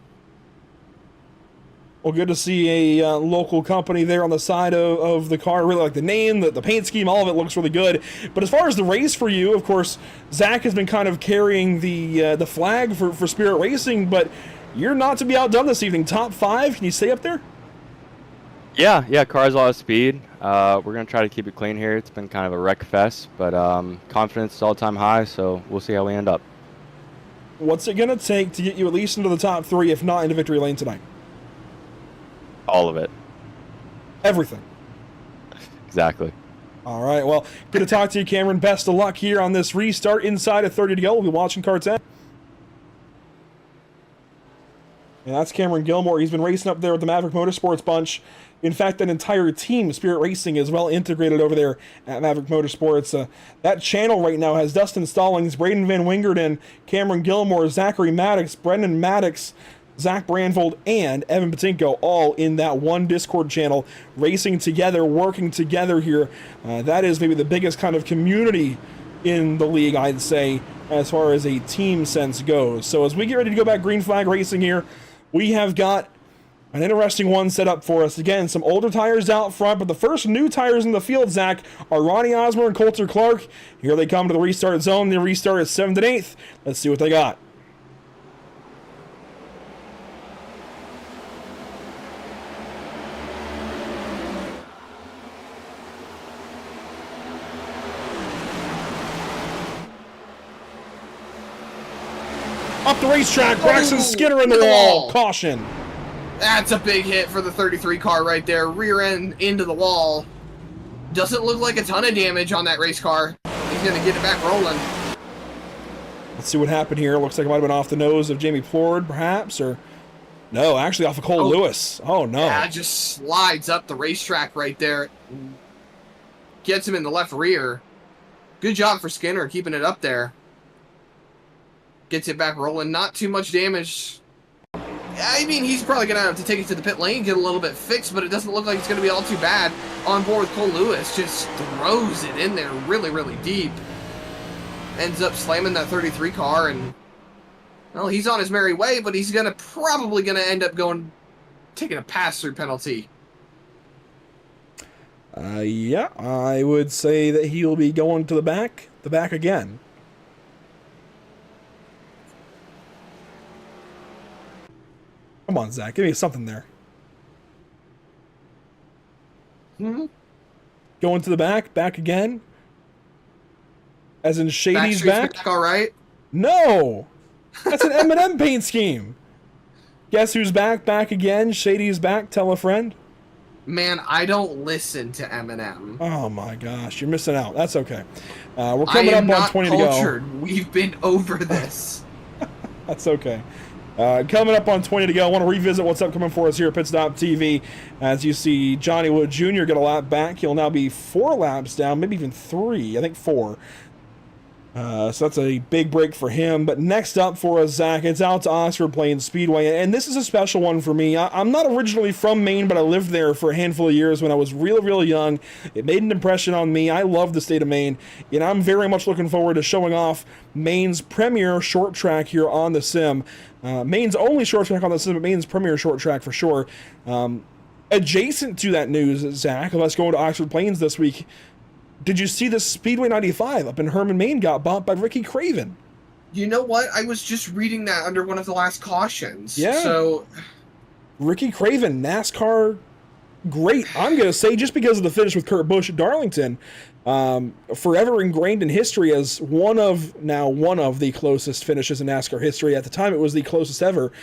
Speaker 1: Well, good to see a local company there on the side of the car. Really like the name, the paint scheme, all of it looks really good. But as far as the race for you, of course, Zach has been kind of carrying the flag for Spirit Racing, but you're not to be outdone this evening. Top 5, can you stay up there?
Speaker 9: Yeah, car's a lot of speed. We're going to try to keep it clean here. It's been kind of a wreck fest, but confidence is all-time high, so we'll see how we end up.
Speaker 1: What's it going to take to get you at least into the top 3, if not into victory lane tonight?
Speaker 9: All of it.
Speaker 1: Everything.
Speaker 9: Exactly.
Speaker 1: All right, well, good to talk to you, Cameron. Best of luck here on this restart. Inside of 30 to go. We'll be watching car 10. And that's Cameron Gilmore. He's been racing up there with the Maverick Motorsports bunch. In fact, that entire team, Spirit Racing, is well integrated over there at Maverick Motorsports. That channel right now has Dustin Stallings, Braden Van Wingerden, Cameron Gilmore, Zachary Maddox, Brendan Maddox, Zach Brandvold, and Evan Patinko all in that one Discord channel, racing together, working together here. That is maybe the biggest kind of community in the league, I'd say, as far as a team sense goes. So as we get ready to go back green flag racing here, we have got an interesting one set up for us. Again, some older tires out front, but the first new tires in the field, Zach, are Ronnie Osborne and Coulter Clark. Here they come to the restart zone. The restart is 7th and 8th. Let's see what they got. Up the racetrack, Braxton Skinner in the wall. Caution.
Speaker 2: That's a big hit for the 33 car right there. Rear end into the wall. Doesn't look like a ton of damage on that race car. He's going to get it back rolling.
Speaker 1: Let's see what happened here. Looks like it might have been off the nose of Jamie Plord, perhaps, or... No, actually off of Cole Lewis. Oh, no.
Speaker 2: Yeah, just slides up the racetrack right there. Gets him in the left rear. Good job for Skinner keeping it up there. Gets it back rolling. Not too much damage. I mean, he's probably going to have to take it to the pit lane, get a little bit fixed, but it doesn't look like it's going to be all too bad. On board with Cole Lewis. Just throws it in there really, really deep. Ends up slamming that 33 car, and... Well, he's on his merry way, but he's probably going to end up taking a pass-through penalty.
Speaker 1: Yeah, I would say that he will be going to the back again. Come on, Zach, give me something there. Going to the back again? As in Shady's back?
Speaker 2: All right.
Speaker 1: No! That's an M&M paint scheme. Guess who's back again? Shady's back, tell a friend.
Speaker 2: Man, I don't listen to Eminem.
Speaker 1: Oh my gosh, you're missing out. That's okay. We're coming up on 20 to go.
Speaker 2: We've been over this.
Speaker 1: That's okay. Coming up on 20 to go, I want to revisit what's upcoming for us here at Pit Stop TV. As you see Johnny Wood Jr. get a lap back. He'll now be 4 laps down, maybe even 3. I think 4. So that's a big break for him. But next up for us, Zach, it's out to Oxford Plains Speedway. And this is a special one for me. I'm not originally from Maine, but I lived there for a handful of years when I was really, really young. It made an impression on me. I love the state of Maine. And I'm very much looking forward to showing off Maine's premier short track here on the sim. Maine's only short track on the sim, but Maine's premier short track for sure. Adjacent to that news, Zach, let's go to Oxford Plains this week. Did you see the Speedway 95 up in Herman, Maine got bought by Ricky Craven?
Speaker 2: You know what? I was just reading that under one of the last cautions.
Speaker 1: Yeah.
Speaker 2: So,
Speaker 1: Ricky Craven, NASCAR great. I'm going to say just because of the finish with Kurt Busch at Darlington, forever ingrained in history as one of the closest finishes in NASCAR history. At the time, it was the closest ever.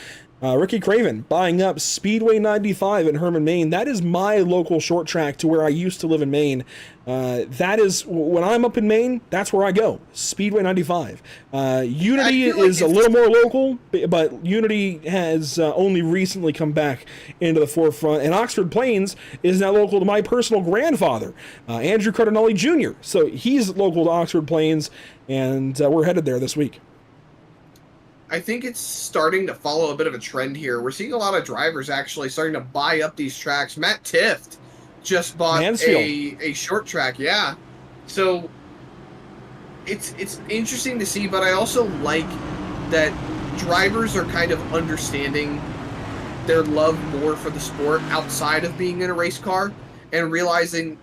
Speaker 1: Ricky Craven buying up Speedway 95 in Herman, Maine. That is my local short track to where I used to live in Maine. That is, when I'm up in Maine, that's where I go. Speedway 95. Unity is a little more local, but Unity has only recently come back into the forefront. And Oxford Plains is now local to my personal grandfather, Andrew Cardinelli Jr. So he's local to Oxford Plains, and we're headed there this week.
Speaker 2: I think it's starting to follow a bit of a trend here. We're seeing a lot of drivers actually starting to buy up these tracks. Matt Tifft just bought a short track, yeah. So it's interesting to see, but I also like that drivers are kind of understanding their love more for the sport outside of being in a race car and realizing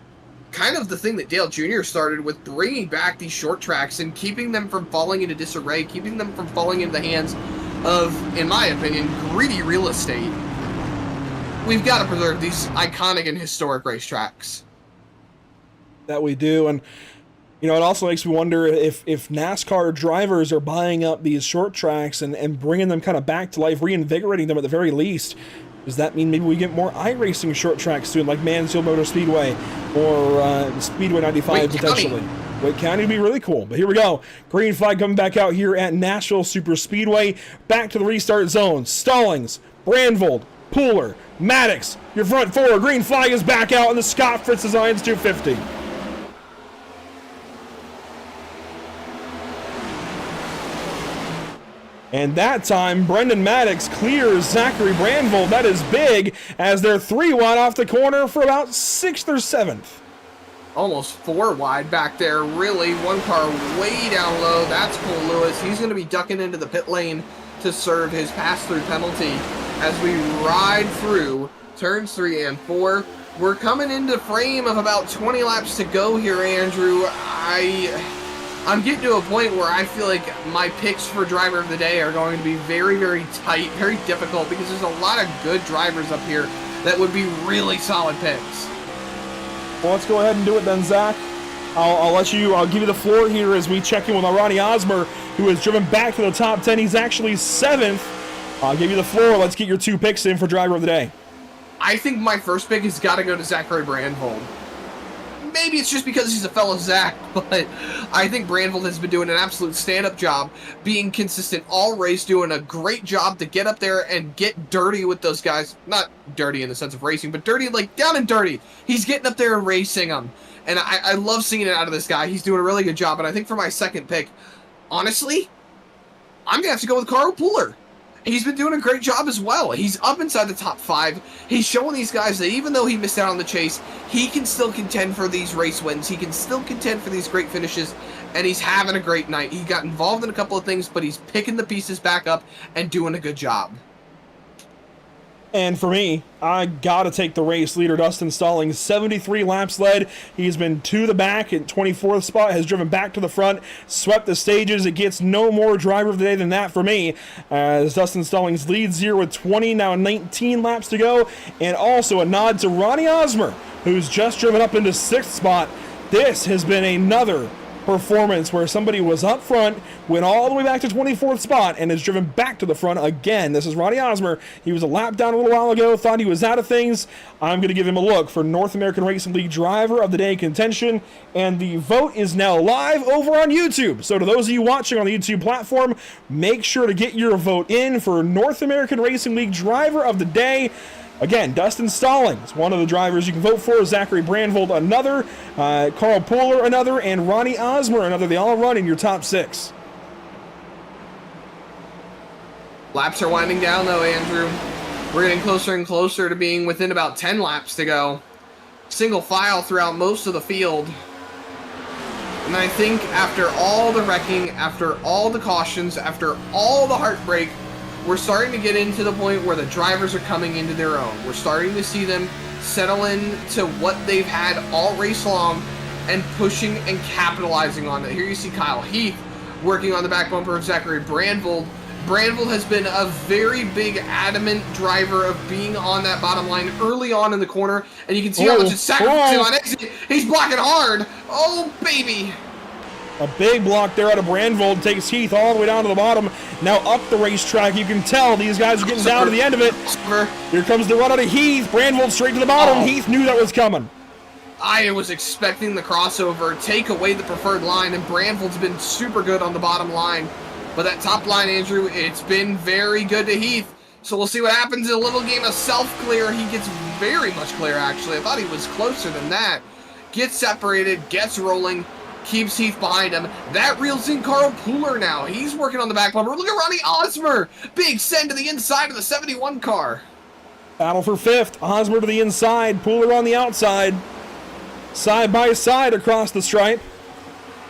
Speaker 2: kind of the thing that Dale Jr. started with, bringing back these short tracks and keeping them from falling into disarray, keeping them from falling into the hands of, in my opinion, greedy real estate. We've got to preserve these iconic and historic racetracks.
Speaker 1: That we do, and you know, it also makes me wonder if NASCAR drivers are buying up these short tracks and bringing them kind of back to life, reinvigorating them at the very least. Does that mean maybe we get more iRacing short tracks soon, like Mansfield Motor Speedway or Speedway 95 potentially? Wake County would be really cool. But here we go. Green flag coming back out here at Nashville Super Speedway. Back to the restart zone. Stallings, Brandvold, Pooler, Maddox, your front four. Green flag is back out in the Scott Fritz Designs 250. And that time, Brendan Maddox clears Zachary Brandvold. That is big, as they're 3 wide off the corner for about 6th or 7th.
Speaker 2: Almost 4 wide back there, really. One car way down low. That's Cole Lewis. He's going to be ducking into the pit lane to serve his pass-through penalty as we ride through turns 3 and 4. We're coming into frame of about 20 laps to go here, Andrew. I'm getting to a point where I feel like my picks for driver of the day are going to be very, very tight, very difficult, because there's a lot of good drivers up here that would be really solid picks.
Speaker 1: Well, let's go ahead and do it then, Zach. I'll give you the floor here as we check in with Ronnie Osmer, who has driven back to the top 10. He's actually 7th. I'll give you the floor. Let's get your 2 picks in for driver of the day.
Speaker 2: I think my first pick has got to go to Zachary Brandvold. Maybe it's just because he's a fellow Zach, but I think Brandvold has been doing an absolute stand-up job, being consistent all race, doing a great job to get up there and get dirty with those guys. Not dirty in the sense of racing, but dirty, like down and dirty. He's getting up there and racing them, and I love seeing it out of this guy. He's doing a really good job, and I think for my second pick, honestly, I'm going to have to go with Carl Pooler. He's been doing a great job as well. He's up inside the top 5. He's showing these guys that even though he missed out on the chase, he can still contend for these race wins. He can still contend for these great finishes, and he's having a great night. He got involved in a couple of things, but he's picking the pieces back up and doing a good job.
Speaker 1: And for me, I got to take the race leader, Dustin Stallings. 73 laps led. He's been to the back at 24th spot, has driven back to the front, swept the stages. It gets no more driver of the day than that for me, as Dustin Stallings leads here with 20, now 19 laps to go. And also a nod to Ronnie Osmer, who's just driven up into 6th spot. This has been another performance where somebody was up front, went all the way back to 24th spot, and is driven back to the front again. This is Ronnie Osmer. He was a lap down a little while ago, thought he was out of things. I'm going to give him a look for North American Racing League Driver of the Day contention, and the vote is now live over on YouTube. So to those of you watching on the YouTube platform, make sure to get your vote in for North American Racing League Driver of the Day. Again, Dustin Stallings, one of the drivers you can vote for. Zachary Brandvold, another. Carl Pooler, another. And Ronnie Osmer, another. They all run in your top 6.
Speaker 2: Laps are winding down, though, Andrew. We're getting closer and closer to being within about 10 laps to go. Single file throughout most of the field. And I think after all the wrecking, after all the cautions, after all the heartbreak, we're starting to get into the point where the drivers are coming into their own. We're starting to see them settle into what they've had all race long and pushing and capitalizing on it. Here you see Kyle Heath working on the back bumper of Zachary Brandvold. Brandvold has been a very big, adamant driver of being on that bottom line early on in the corner, and you can see how much it's sacrificing on exit. He's blocking hard. Oh, baby.
Speaker 1: A big block there out of Brandvold takes Heath all the way down to the bottom. Now up the racetrack. You can tell these guys are getting down to the end of it. Here comes the run out of Heath. Brandvold straight to the bottom. Heath knew that was coming.
Speaker 2: I was expecting the crossover, take away the preferred line, and Brandvold's been super good on the bottom line. But that top line, Andrew, it's been very good to Heath. So we'll see what happens in a little game of self-clear. He gets very much clear, actually. I thought he was closer than that. Gets separated, gets rolling. Keeps Heath behind him. That reels in Carl Pooler now. He's working on the back bumper. Look at Ronnie Osmer. Big send to the inside of the 71 car.
Speaker 1: Battle for 5th. Osmer to the inside. Pooler on the outside. Side by side across the stripe.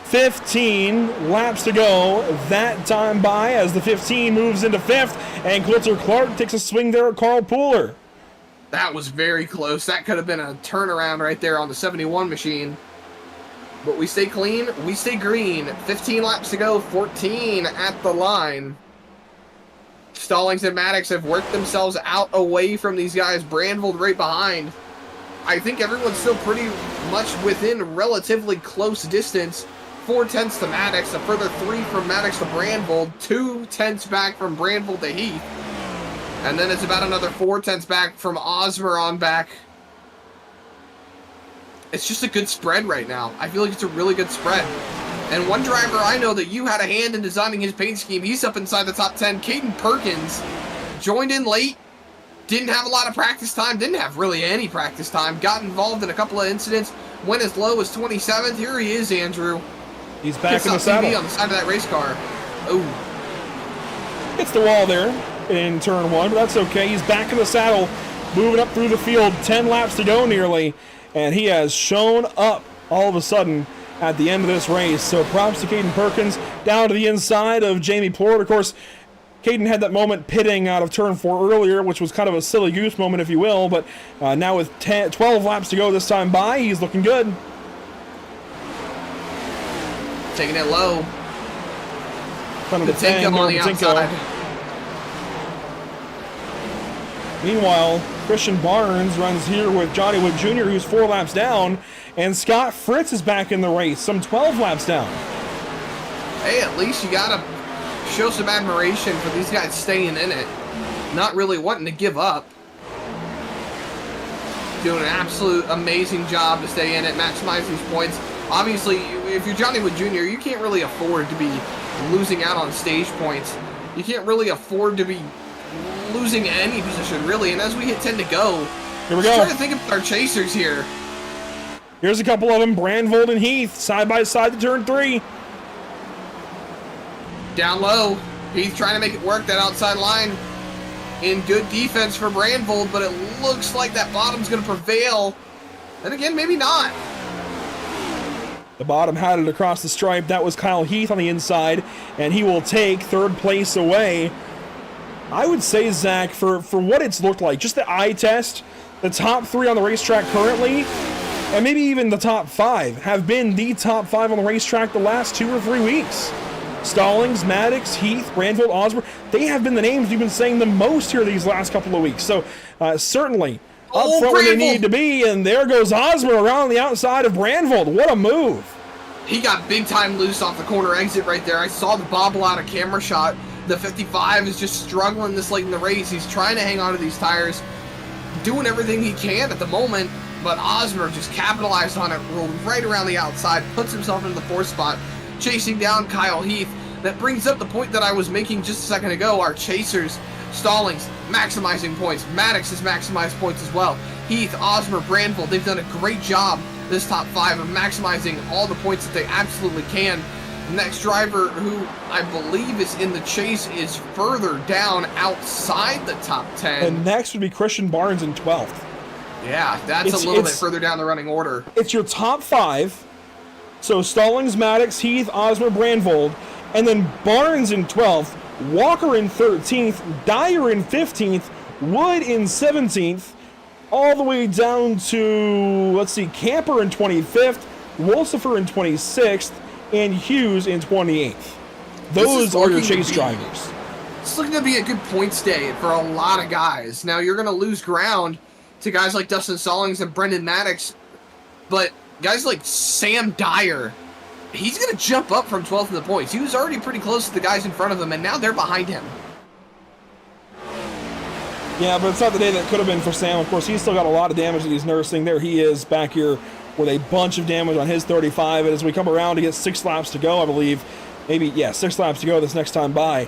Speaker 1: 15 laps to go. That time by as the 15 moves into 5th. And Coulter Clark takes a swing there at Carl Pooler.
Speaker 2: That was very close. That could have been a turnaround right there on the 71 machine. But we stay clean, we stay green. 15 laps to go, 14 at the line. Stallings and Maddox have worked themselves out away from these guys. Brandvold right behind. I think everyone's still pretty much within relatively close distance. 4/10 to Maddox, a further 3 from Maddox to Brandvold, 2/10 back from Brandvold to Heath. And then it's about another 4/10 back from Osmer on back. It's just a good spread right now. I feel like it's a really good spread. And one driver I know that you had a hand in designing his paint scheme, he's up inside the top 10. Caden Perkins joined in late, didn't have a lot of practice time, didn't have really any practice time, got involved in a couple of incidents, went as low as 27th. Here he is, Andrew.
Speaker 1: He's back in the saddle.
Speaker 2: On the side of that race car. Oh.
Speaker 1: Hits the wall there in turn 1, but that's okay. He's back in the saddle, moving up through the field. 10 laps to go nearly. And he has shown up all of a sudden at the end of this race. So props to Caden Perkins down to the inside of Jamie Plord. Of course, Caden had that moment pitting out of turn 4 earlier, which was kind of a silly goose moment, if you will. But now with 12 laps to go this time by, he's looking good.
Speaker 2: Taking it low.
Speaker 1: Front of the tank
Speaker 2: on the outside.
Speaker 1: Meanwhile, Christian Barnes runs here with Johnny Wood Jr., who's 4 laps down, and Scott Fritz is back in the race, some 12 laps down.
Speaker 2: Hey, at least you gotta show some admiration for these guys staying in it, not really wanting to give up. Doing an absolute amazing job to stay in it, maximize these points. Obviously, if you're Johnny Wood Jr., you can't really afford to be losing out on stage points. You can't really afford to be losing any position, really. And as we hit 10 to go,
Speaker 1: here we go.
Speaker 2: Trying to think of our chasers here.
Speaker 1: Here's a couple of them, Brandvold and Heath, side by side to turn 3.
Speaker 2: Down low, Heath trying to make it work, that outside line. In good defense for Brandvold, but it looks like that bottom's going to prevail. And again, maybe not.
Speaker 1: The bottom had it across the stripe. That was Kyle Heath on the inside, and he will take 3rd place away. I would say, Zach, for what it's looked like, just the eye test, the top 3 on the racetrack currently, and maybe even the top 5, have been the top 5 on the racetrack the last 2 or 3 weeks. Stallings, Maddox, Heath, Brandvold, Osmer, they have been the names you've been saying the most here these last couple of weeks. So certainly up front where they need to be, and there goes Osmer around the outside of Brandvold. What a move.
Speaker 2: He got big time loose off the corner exit right there. I saw the bobble out of camera shot. The 55 is just struggling this late in the race. He's trying to hang on to these tires, doing everything he can at the moment, but Osmer just capitalized on it, rolled right around the outside, puts himself into the 4th spot, chasing down Kyle Heath. That brings up the point that I was making just a second ago. Our chasers, Stallings, maximizing points. Maddox has maximized points as well. Heath, Osmer, Brandville, they've done a great job, this top 5, of maximizing all the points that they absolutely can. The next driver, who I believe is in the chase, is further down outside the top 10.
Speaker 1: And next would be Christian Barnes in 12th.
Speaker 2: Yeah, that's a little bit further down the running order.
Speaker 1: It's your top 5. So Stallings, Maddox, Heath, Osmer, Brandvold, and then Barnes in 12th, Walker in 13th, Dyer in 15th, Wood in 17th, all the way down to, let's see, Camper in 25th, Wolsifer in 26th, and Hughes in 28th. Those are your chase drivers.
Speaker 2: It's looking to be a good points day for a lot of guys. Now, you're going to lose ground to guys like Dustin Stallings and Brendan Maddox, but guys like Sam Dyer, he's going to jump up from 12th in the points. He was already pretty close to the guys in front of him, and now they're behind him.
Speaker 1: Yeah, but it's not the day that could have been for Sam. Of course, he's still got a lot of damage that he's nursing. There he is back here with a bunch of damage on his 35. And as we come around to get 6 laps to go, I believe, maybe, yeah, 6 laps to go this next time by,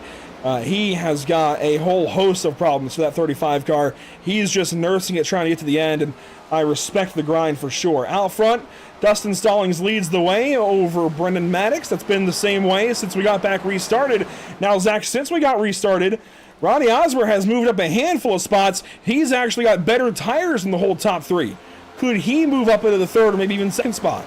Speaker 1: he has got a whole host of problems for that 35 car. He's just nursing it, trying to get to the end, and I respect the grind for sure. Out front, Dustin Stallings leads the way over Brendan Maddox. That's been the same way since we got back restarted. Now, Zach, since we got restarted, Ronnie Osmer has moved up a handful of spots. He's actually got better tires than the whole top 3. Could he move up into the 3rd or maybe even 2nd spot?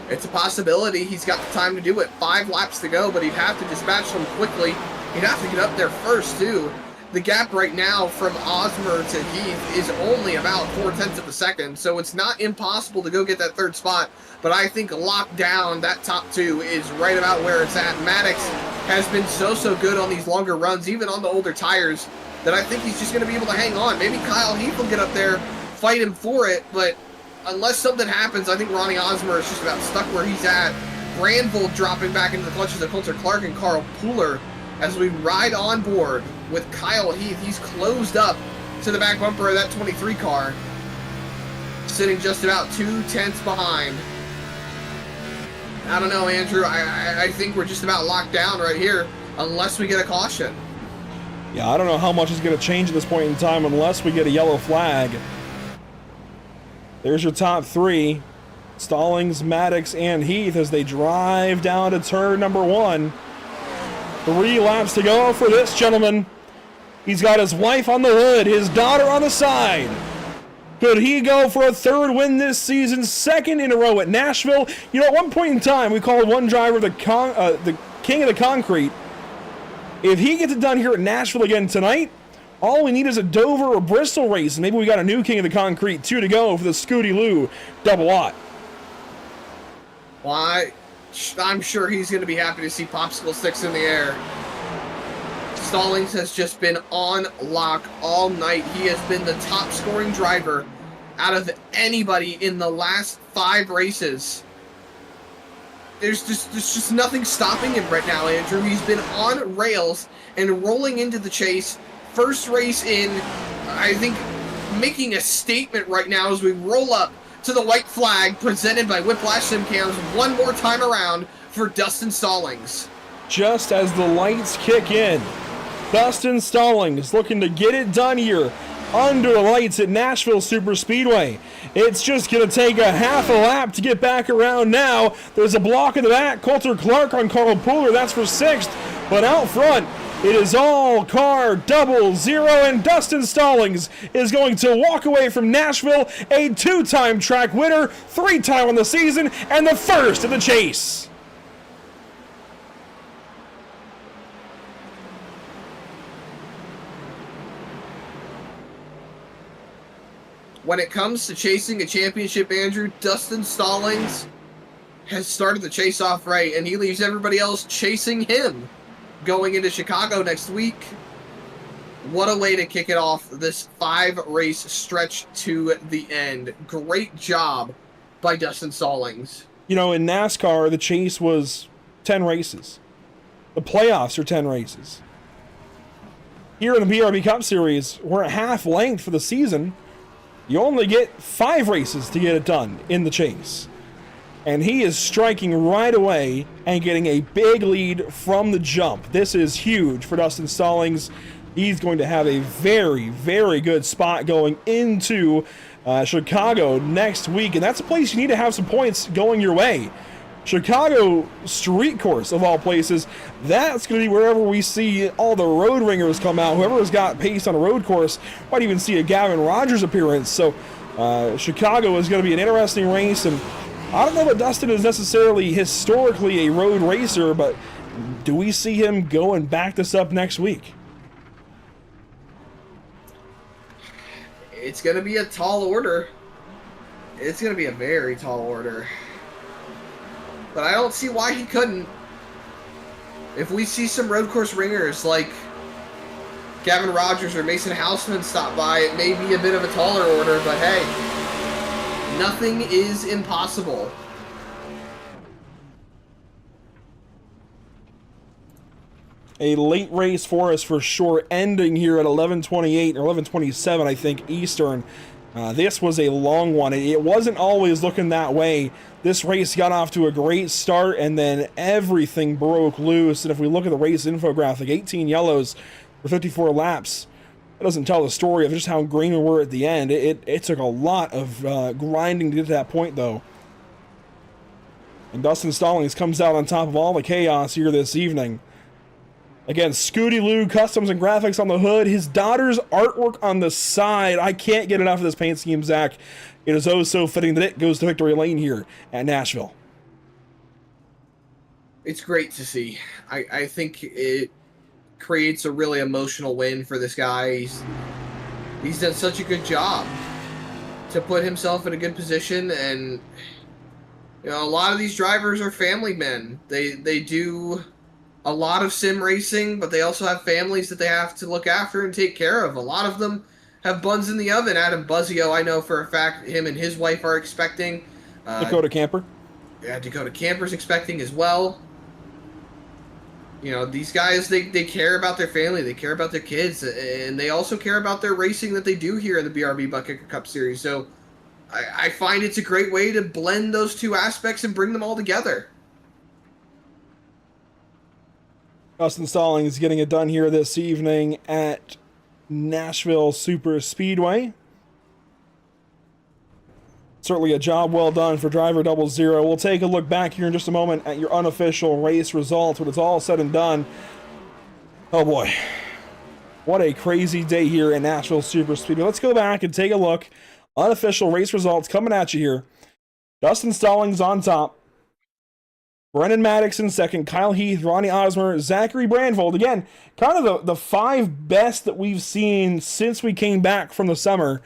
Speaker 2: It's a possibility. He's got the time to do it. 5 laps to go, but he'd have to dispatch them quickly. He'd have to get up there first, too. The gap right now from Osmer to Heath is only about 0.4 of a second, so it's not impossible to go get that 3rd spot, but I think locked down, that top 2 is right about where it's at. Maddox has been so good on these longer runs, even on the older tires, that I think he's just going to be able to hang on. Maybe Kyle Heath will get up there, fight him for it, but unless something happens, I think Ronnie Osmer is just about stuck where he's at. Brandvold dropping back into the clutches of Coulter Clark and Carl Pooler as we ride on board with Kyle Heath. He's closed up to the back bumper of that 23 car, sitting just about 0.2 behind. I don't know, Andrew. I think we're just about locked down right here unless we get a caution.
Speaker 1: Yeah, I don't know how much is going to change at this point in time unless we get a yellow flag. There's your top 3. Stallings, Maddox, and Heath as they drive down to turn number 1. 3 laps to go for this gentleman. He's got his wife on the hood, his daughter on the side. Could he go for a 3rd win this season, 2nd in a row at Nashville? You know, at one point in time, we called one driver the king of the concrete. If he gets it done here at Nashville again tonight, all we need is a Dover or Bristol race, and maybe we got a new king of the concrete, 2 to go for the Scooty Lou double aught.
Speaker 2: Why? I'm sure he's going to be happy to see Popsicle Sticks in the air. Stallings has just been on lock all night. He has been the top scoring driver out of anybody in the last 5 races. There's just nothing stopping him right now, Andrew. He's been on rails and rolling into the chase. First race in, I think, making a statement right now as we roll up to the white flag presented by Whiplash Simcams one more time around for Dustin Stallings.
Speaker 1: Just as the lights kick in, Dustin Stallings looking to get it done here under the lights at Nashville Super Speedway. It's just going to take a half a lap to get back around now. There's a block in the back. Coulter Clark on Carl Pooler, that's for 6th. But out front, it is all car 00, and Dustin Stallings is going to walk away from Nashville a 2-time track winner, 3-time on the season, and the first of the chase.
Speaker 2: When it comes to chasing a championship, Andrew, Dustin Stallings has started the chase off right, and he leaves everybody else chasing him going into Chicago next week. What a way to kick it off, this 5-race stretch to the end. Great job by Dustin Stallings.
Speaker 1: You know, in NASCAR, the chase was 10 races. The playoffs are 10 races. Here in the BRB Cup Series, we're at half length for the season. You only get 5 races to get it done in the chase. And he is striking right away and getting a big lead from the jump. This is huge for Dustin Stallings. He's going to have a very, very good spot going into Chicago next week. And that's a place you need to have some points going your way. Chicago street course, of all places, that's going to be wherever we see all the road ringers come out. Whoever's got pace on a road course might even see a Gavin Rogers appearance. So Chicago is going to be an interesting race, and I don't know that Dustin is necessarily historically a road racer, but do we see him go and back this up next week?
Speaker 2: It's going to be a tall order. It's going to be a very tall order. But I don't see why he couldn't. If we see some road course ringers like Gavin Rogers or Mason Houseman stop by, it may be a bit of a taller order, but hey, nothing is impossible.
Speaker 1: A late race for us for sure, ending here at 11:28 or 11:27, I think, Eastern. This was a long one. It wasn't always looking that way. This race got off to a great start, and then everything broke loose. And if we look at the race infographic, 18 yellows for 54 laps. It doesn't tell the story of just how green we were at the end. It took a lot of grinding to get to that point, though. And Dustin Stallings comes out on top of all the chaos here this evening. Again, Scooty Lou Customs and Graphics on the hood. His daughter's artwork on the side. I can't get enough of this paint scheme, Zach. It is oh so fitting that it goes to victory lane here at Nashville.
Speaker 2: It's great to see. I think it creates a really emotional win for this guy. He's done such a good job to put himself in a good position, and you know, a lot of these drivers are family men. They do a lot of sim racing, but they also have families that they have to look after and take care of. A lot of them have buns in the oven. Adam Buzzio, I know for a fact, him and his wife are expecting.
Speaker 1: Dakota Camper.
Speaker 2: Yeah, Dakota Camper's expecting as well. You know, these guys, they care about their family, they care about their kids, and they also care about their racing that they do here in the BRB Buttkicker Cup Series. So I find it's a great way to blend those two aspects and bring them all together.
Speaker 1: Dustin Stallings getting it done here this evening at Nashville Super Speedway. Certainly a job well done for driver 00. We'll take a look back here in just a moment at your unofficial race results when it's all said and done. Oh boy, what a crazy day here at Nashville Super Speedway. Let's go back and take a look. Unofficial race results coming at you here. Dustin Stallings on top. Brennan Maddox in second, Kyle Heath, Ronnie Osmer, Zachary Brandvold. Again, kind of the 5 best that we've seen since we came back from the summer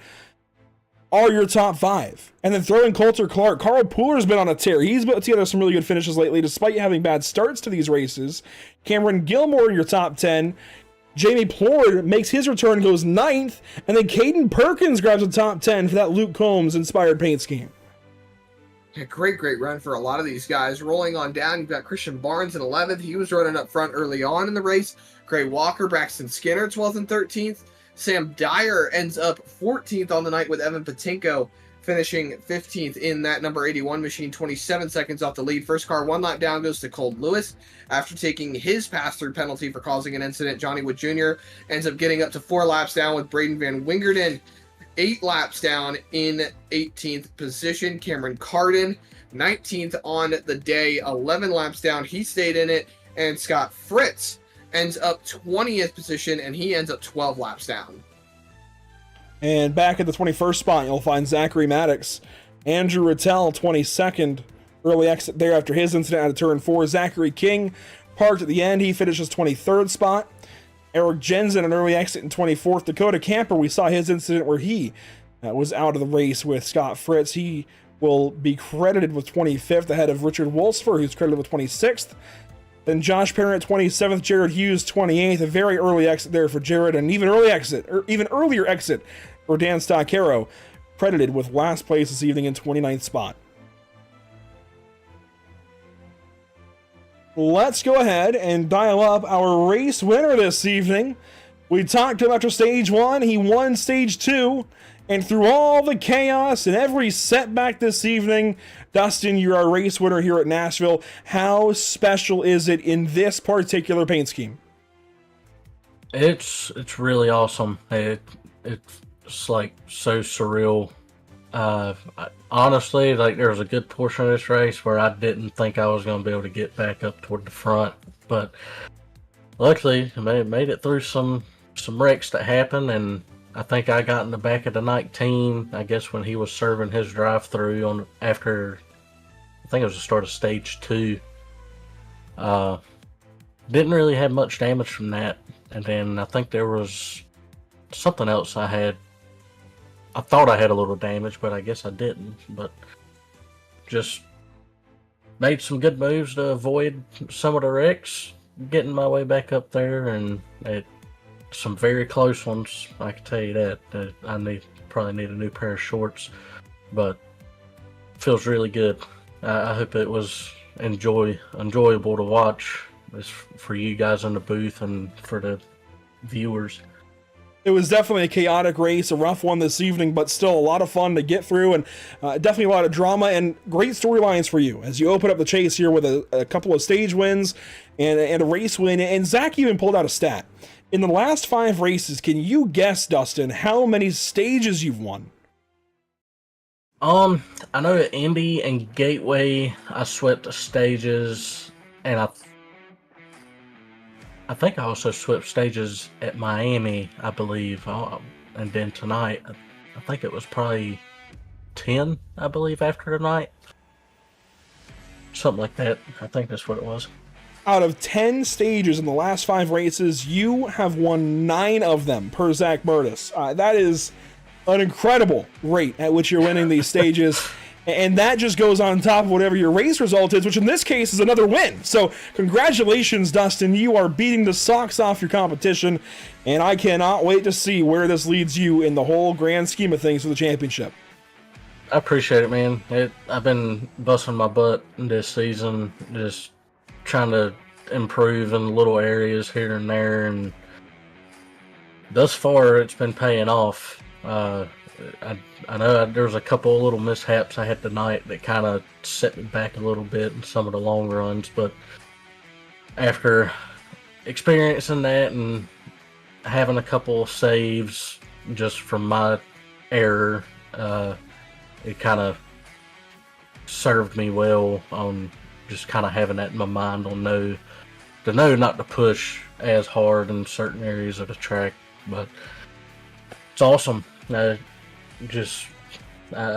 Speaker 1: are your top 5. And then throw in Coulter Clark. Carl Pooler's been on a tear. He's put together some really good finishes lately, despite having bad starts to these races. Cameron Gilmore in your top 10. Jamie Plord makes his return, goes 9th. And then Caden Perkins grabs the top 10 for that Luke Combs-inspired paint scheme.
Speaker 2: A great run for a lot of these guys. Rolling on down, you've got Christian Barnes in 11th. He was running up front early on in the race. Gray Walker, Braxton Skinner, 12th and 13th. Sam Dyer ends up 14th on the night with Evan Patinko finishing 15th in that number 81 machine, 27 seconds off the lead. First car 1 lap down goes to Cole Lewis after taking his pass-through penalty for causing an incident. Johnny Wood Jr. ends up getting up to 4 laps down with Braden Van Wingerden 8 laps down in 18th position. Cameron Carden, 19th on the day, 11 laps down. He stayed in it. And Scott Fritz ends up 20th position, and he ends up 12 laps down.
Speaker 1: And back at the 21st spot, you'll find Zachary Maddox. Andrew Rattel, 22nd. Early exit there after his incident out of turn 4. Zachary King parked at the end. He finishes 23rd spot. Eric Jensen, an early exit in 24th. Dakota Camper, we saw his incident where he was out of the race with Scott Fritz. He will be credited with 25th ahead of Richard Wolfsfer, who's credited with 26th. Then Josh Parent, 27th. Jared Hughes, 28th. A very early exit there for Jared, and even earlier exit for Dan Stoccaro, credited with last place this evening in 29th spot. let's go ahead and dial up our race winner this evening. We talked to him after stage 1. He won stage 2. And through all the chaos and every setback this evening, Dustin, you're our race winner here at Nashville. How special is it in this particular paint scheme?
Speaker 3: It's really awesome. It's like so surreal. Honestly, like there was a good portion of this race where I didn't think I was going to be able to get back up toward the front, but luckily I made it through some wrecks that happened, and I think I got in the back of the 19, I guess when he was serving his drive-through after, I think it was the start of stage 2. Didn't really have much damage from that, and then I think there was something else I thought I had a little damage, but I guess I didn't. But just made some good moves to avoid some of the wrecks, getting my way back up there, and some very close ones. I can tell you that. I probably need a new pair of shorts, but feels really good. I hope it was enjoyable to watch. It's for you guys in the booth and for the viewers.
Speaker 1: It was definitely a chaotic race, a rough one this evening, but still a lot of fun to get through, and definitely a lot of drama and great storylines for you as you open up the chase here with a couple of stage wins and a race win. And Zach even pulled out a stat. In the last 5 races, can you guess, Dustin, how many stages you've won?
Speaker 3: I know at Indy and Gateway, I swept the stages, and I think I also swept stages at Miami, I believe. And then tonight, I think it was probably 10, I believe, after tonight. Something like that. I think that's what it was.
Speaker 1: Out of 10 stages in the last 5 races, you have won 9 of them, per Zach Burtis. That is an incredible rate at which you're winning these stages. And that just goes on top of whatever your race result is, which in this case is another win. So congratulations, Dustin. You are beating the socks off your competition, and I cannot wait to see where this leads you in the whole grand scheme of things for the championship.
Speaker 3: I appreciate it, man. I've been busting my butt this season, just trying to improve in little areas here and there, and thus far it's been paying off. I know there's a couple of little mishaps I had tonight that kind of set me back a little bit in some of the long runs, but after experiencing that and having a couple of saves just from my error, it kind of served me well on just kind of having that in my mind on know not to push as hard in certain areas of the track. But it's awesome. I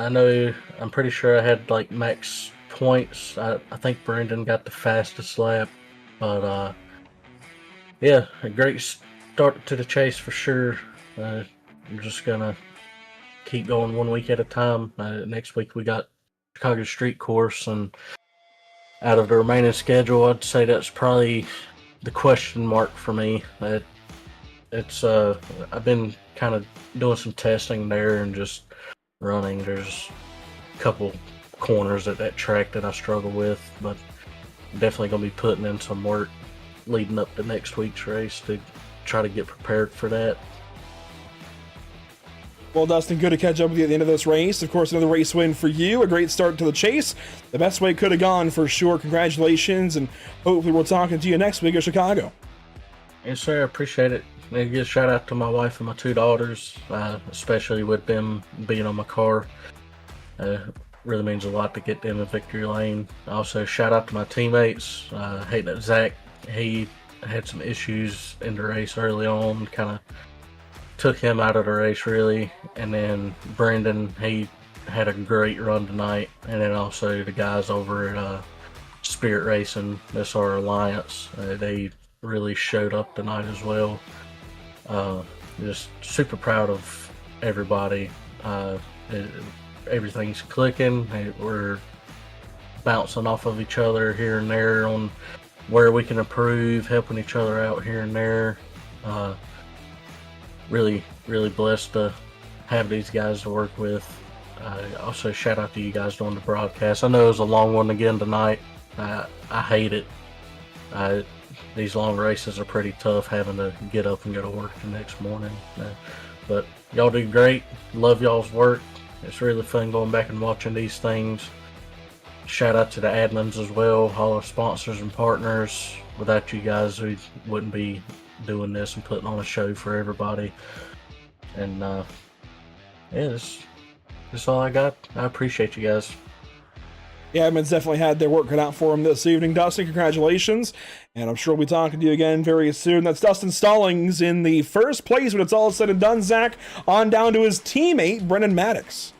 Speaker 3: know, I'm pretty sure I had like max points. I think Brendan got the fastest lap, but yeah, a great start to the chase for sure. I'm just gonna keep going 1 week at a time. Next week we got Chicago Street Course, and out of the remaining schedule, I'd say that's probably the question mark for me. I've been kind of doing some testing there and just running. There's a couple corners at that track that I struggle with, but definitely going to be putting in some work leading up to next week's race to try to get prepared for that.
Speaker 1: Well, Dustin, good to catch up with you at the end of this race. Of course, another race win for you. A great start to the chase. The best way it could have gone for sure. Congratulations, and hopefully we're talking to you next week at Chicago.
Speaker 3: Yes, sir. I appreciate it. I give a shout out to my wife and my 2 daughters, especially with them being on my car. Really means a lot to get them in victory lane. Also, shout out to my teammates. Hating that Zach, he had some issues in the race early on, kind of took him out of the race really. And then Brendan, he had a great run tonight. And then also the guys over at Spirit Racing, that's our alliance. They really showed up tonight as well. Just super proud of everybody. Everything's clicking. We're bouncing off of each other here and there on where we can improve, helping each other out here and there. Really blessed to have these guys to work with. Also, shout out to you guys doing the broadcast. I know it was a long one again tonight. I hate it. These long races are pretty tough, having to get up and go to work the next morning. But y'all do great. Love y'all's work. It's really fun going back and watching these things. Shout out to the admins as well, all our sponsors and partners. Without you guys, we wouldn't be doing this and putting on a show for everybody. And yeah, that's all I got. I appreciate you guys.
Speaker 1: Yeah, admins definitely had their work cut out for him this evening. Dustin, congratulations. And I'm sure we'll be talking to you again very soon. That's Dustin Stallings in the first place when it's all said and done, Zach. On down to his teammate, Brendan Maddox.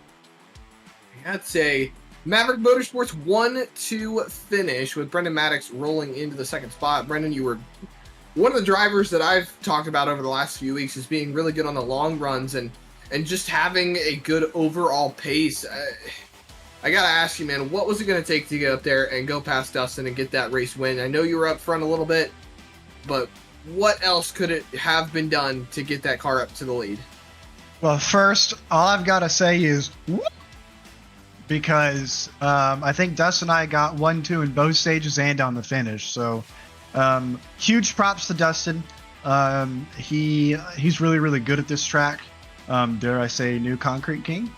Speaker 2: That's a Maverick Motorsports 1-2 finish with Brendan Maddox rolling into the second spot. Brendan, you were one of the drivers that I've talked about over the last few weeks as being really good on the long runs and just having a good overall pace. I gotta ask you, man, what was it going to take to get up there and go past Dustin and get that race win? I know you were up front a little bit, but what else could it have been done to get that car up to the lead?
Speaker 4: Well, first, all I've got to say is whoop, because I think Dustin and I got 1-2 in both stages and on the finish. So huge props to Dustin. He's really, really good at this track. Dare I say, new concrete king?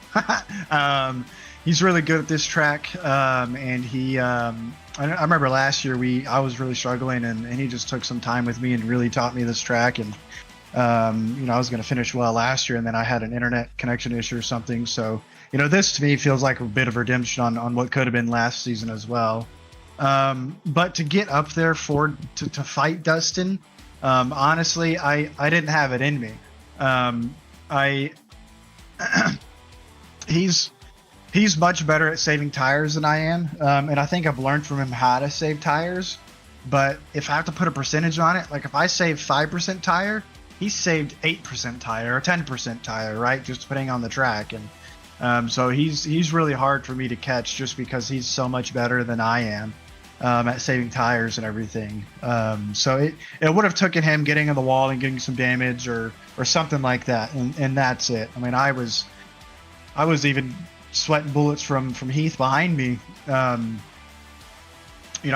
Speaker 4: He's really good at this track, and he. I remember last year I was really struggling, and he just took some time with me and really taught me this track. And I was going to finish well last year, and then I had an internet connection issue or something. So this to me feels like a bit of redemption on what could have been last season as well. But to get up there to fight Dustin, honestly, I didn't have it in me. He's much better at saving tires than I am, and I think I've learned from him how to save tires. But if I have to put a percentage on it, like if I save 5% tire, he saved 8% tire or 10% tire, right? Just depending on the track. And so he's really hard for me to catch just because he's so much better than I am at saving tires and everything. So it would have taken him getting on the wall and getting some damage or something like that, and that's it. I mean, I was even sweating bullets from Heath behind me. I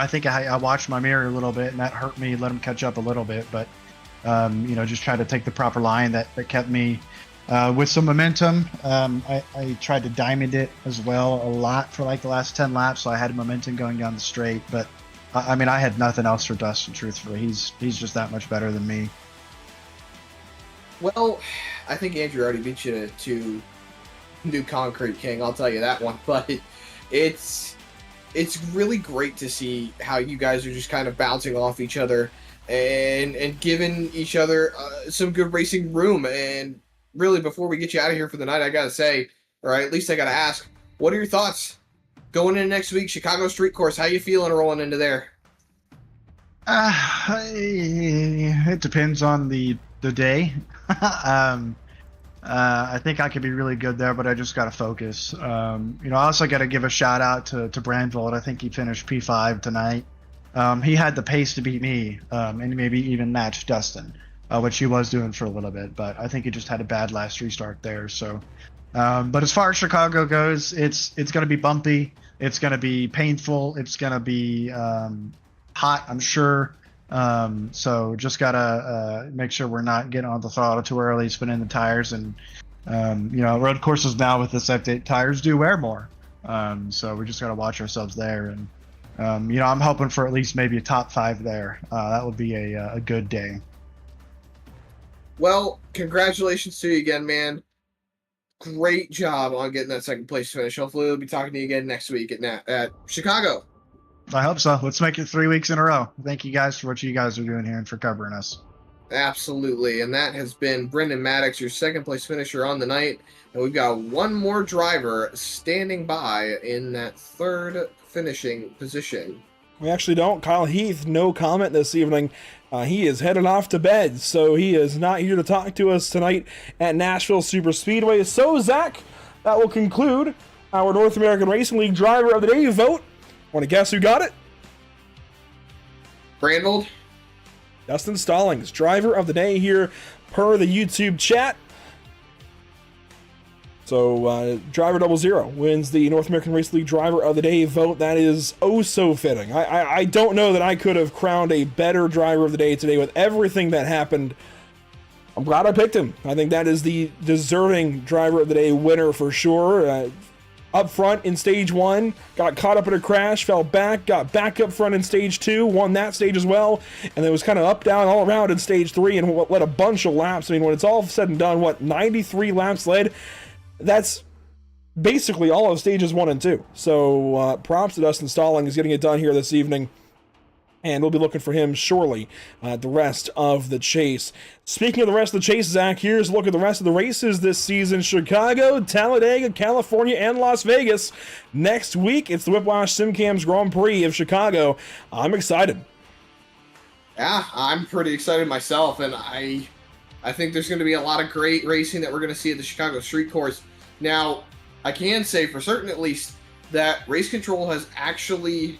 Speaker 4: think I watched my mirror a little bit, and that hurt me. Let him catch up a little bit, but just try to take the proper line that kept me with some momentum. I tried to diamond it as well a lot for like the last 10 laps, so I had momentum going down the straight. But I had nothing else for Dustin. Truthfully, he's just that much better than me.
Speaker 2: Well, I think Andrew already beat you to new concrete king, I'll tell you that one. But it's really great to see how you guys are just kind of bouncing off each other and giving each other some good racing room. And really, before we get you out of here for the night, I gotta say, or at least I gotta ask, what are your thoughts going into next week, Chicago Street Course? How you feeling rolling into there?
Speaker 4: It depends on the day. I think I could be really good there, but I just got to focus. I also got to give a shout out to Brandvold. I think he finished P5 tonight. He had the pace to beat me and maybe even match Dustin, which he was doing for a little bit. But I think he just had a bad last restart there. So, but as far as Chicago goes, it's going to be bumpy. It's going to be painful. It's going to be hot, I'm sure. So just gotta make sure we're not getting on the throttle too early, spinning the tires, and road courses now with this update, tires do wear more. So we just gotta watch ourselves there, and I'm hoping for at least maybe a top 5 there. That would be a good day.
Speaker 2: Well, congratulations to you again, man. Great job on getting that second place finish. Hopefully we'll be talking to you again next week at Chicago.
Speaker 4: I hope so. Let's make it 3 weeks in a row. Thank you guys for what you guys are doing here and for covering us.
Speaker 2: Absolutely. And that has been Brendan Maddox, your second place finisher on the night. And we've got one more driver standing by in that third finishing position.
Speaker 1: We actually don't. Kyle Heath, no comment this evening. He is headed off to bed, so he is not here to talk to us tonight at Nashville Super Speedway. So, Zach, that will conclude our North American Racing League Driver of the Day vote. Want to guess who got it?
Speaker 2: Brandvold.
Speaker 1: Dustin Stallings, Driver of the Day here per the YouTube chat. So Driver 00 wins the North American Race League Driver of the Day vote. That is oh so fitting. I don't know that I could have crowned a better Driver of the Day today with everything that happened. I'm glad I picked him. I think that is the deserving Driver of the Day winner for sure. Up front in stage 1, got caught up in a crash, fell back, got back up front in stage 2, won that stage as well, and then was kind of up, down, all around in stage 3 and led a bunch of laps. I mean, when it's all said and done, 93 laps led? That's basically all of stages 1 and 2. So props to Dustin Stalling is getting it done here this evening. And we'll be looking for him shortly the rest of the chase. Speaking of the rest of the chase, Zach, here's a look at the rest of the races this season. Chicago, Talladega, California, and Las Vegas. Next week, it's the Whiplash SimCams Grand Prix of Chicago. I'm excited.
Speaker 2: Yeah, I'm pretty excited myself, and I think there's going to be a lot of great racing that we're going to see at the Chicago Street Course. Now, I can say for certain at least that Race Control has actually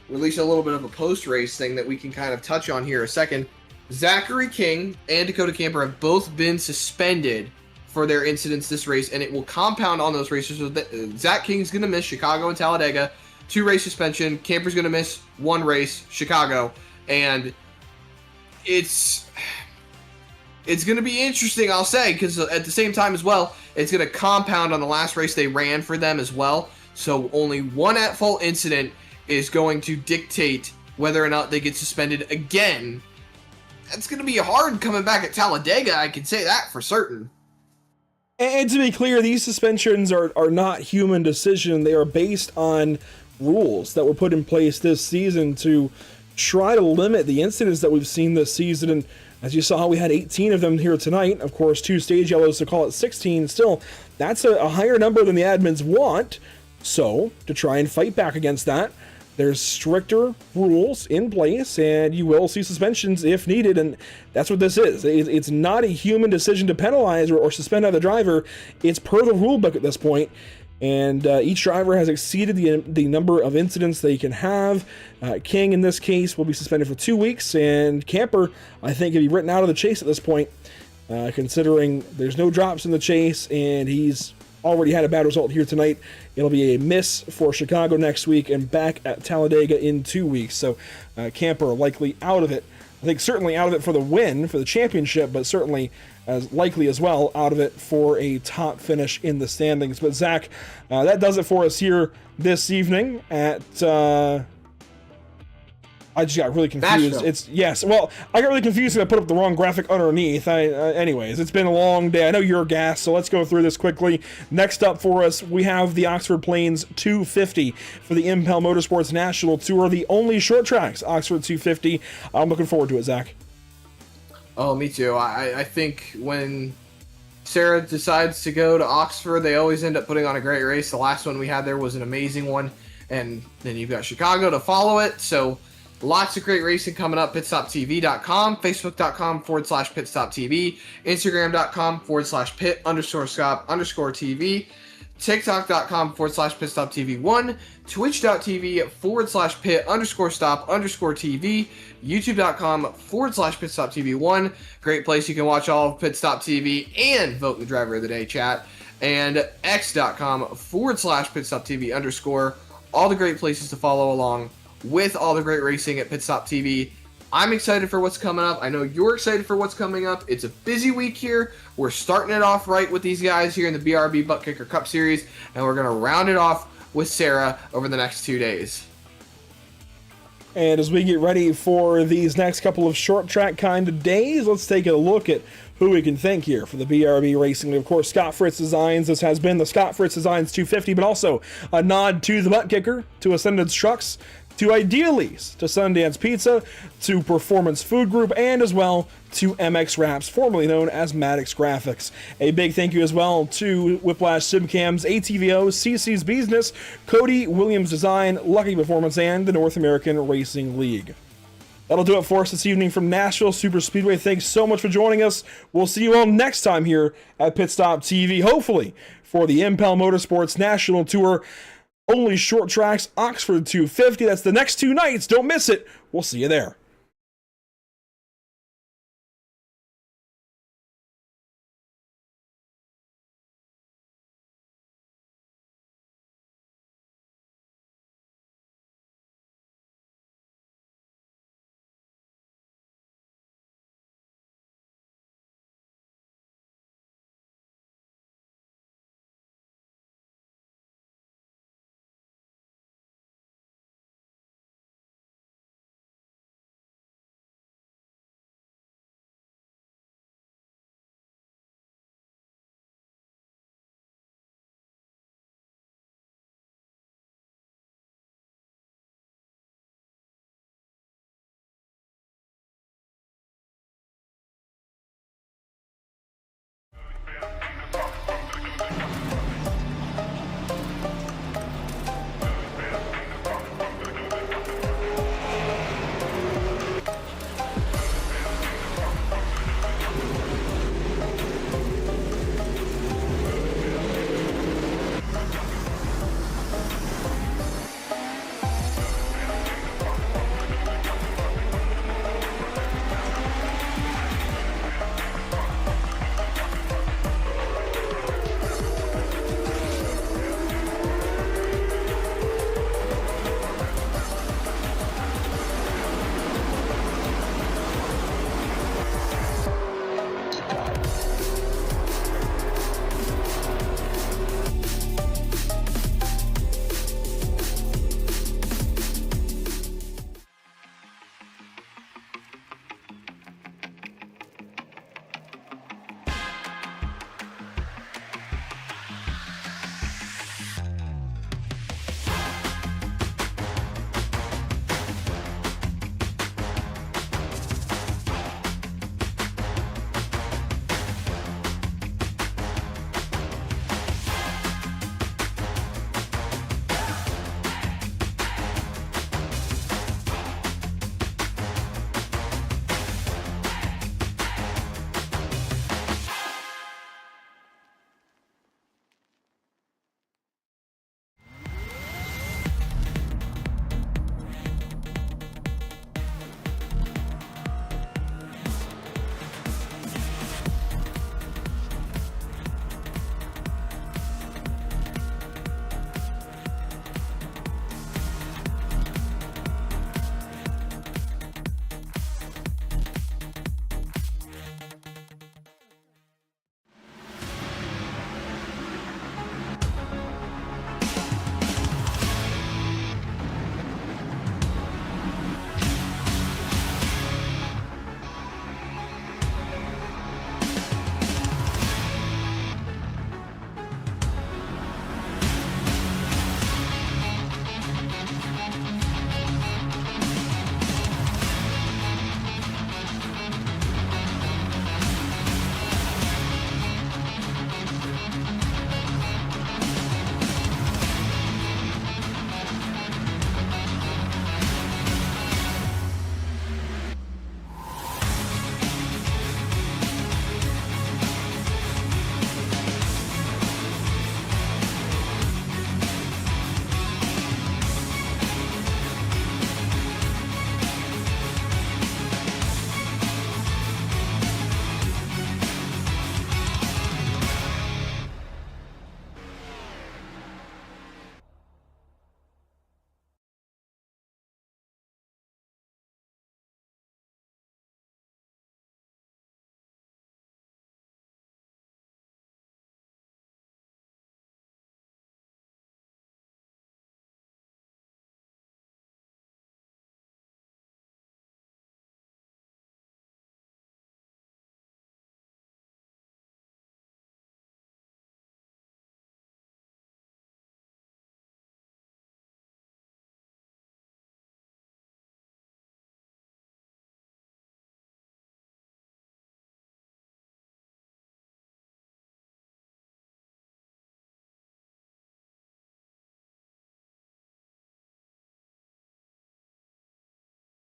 Speaker 2: released a little bit of a post-race thing that we can kind of touch on here a second. Zachary King and Dakota Camper have both been suspended for their incidents this race, and it will compound on those races. So Zach King's going to miss Chicago and Talladega, 2-race suspension. Camper's going to miss 1 race, Chicago, and it's going to be interesting, I'll say, because at the same time as well, it's going to compound on the last race they ran for them as well. So only 1 at-fault incident is going to dictate whether or not they get suspended again. That's going to be hard coming back at Talladega, I can say that for certain.
Speaker 1: And to be clear, these suspensions are not human decision. They are based on rules that were put in place this season to try to limit the incidents that we've seen this season. And as you saw, we had 18 of them here tonight. Of course, 2 stage yellows to call it 16. Still, that's a higher number than the admins want. So, to try and fight back against that, there's stricter rules in place, and you will see suspensions if needed, and that's what this is. It's not a human decision to penalize or suspend either driver. It's per the rule book at this point, and each driver has exceeded the number of incidents they can have. King, in this case, will be suspended for 2 weeks, and Camper, I think, can be written out of the chase at this point, considering there's no drops in the chase, and he's already had a bad result here tonight. It'll be a miss for Chicago next week and back at Talladega in 2 weeks. So Camper likely out of it. I think certainly out of it for the win, for the championship, but certainly as likely as well out of it for a top finish in the standings. But Zach, that does it for us here this evening at I just got really confused.
Speaker 2: Nashville.
Speaker 1: I got really confused because I put up the wrong graphic underneath. Anyways, it's been a long day. I know you're gassed, so let's go through this quickly. Next up for us, we have the Oxford Plains 250 for the Impel Motorsports National Tour, the only short tracks Oxford 250. I'm looking forward to it, Zach.
Speaker 2: Oh, me too. I think when Sarah decides to go to Oxford, they always end up putting on a great race. The last one we had there was an amazing one, and then you've got Chicago to follow it, so lots of great racing coming up. PitStopTV.com, Facebook.com/PitStopTV, Instagram.com/Pit_Stop_TV, TikTok.com/PitStopTV1, Twitch.tv/Pit_Stop_TV, YouTube.com/PitStopTV1. Great place you can watch all of Pit Stop TV and vote in the Driver of the Day chat. And X.com/PitStopTV_. All the great places to follow along with all the great racing at Pit Stop TV. I'm excited for what's coming up. I know you're excited for what's coming up. It's a busy week here. We're starting it off right with these guys here in the BRB Buttkicker Cup Series, and we're going to round it off with Sarah over the next 2 days.
Speaker 1: And as we get ready for these next couple of short track kind of days, let's take a look at who we can thank here for the BRB Racing. Of course, Scott Fritz Designs. This has been the Scott Fritz Designs 250, but also a nod to the Buttkicker, to Ascendance Trucks, to Idealies, to Sundance Pizza, to Performance Food Group, and as well to MX Wraps, formerly known as Maddox Graphics. A big thank you as well to Whiplash SimCams, ATVO, CC's Business, Cody Williams Design, Lucky Performance, and the North American Racing League. That'll do it for us this evening from Nashville Super Speedway. Thanks so much for joining us. We'll see you all next time here at Pit Stop TV, hopefully for the Impel Motorsports National Tour. Only short tracks, Oxford 250. That's the next 2 nights. Don't miss it. We'll see you there.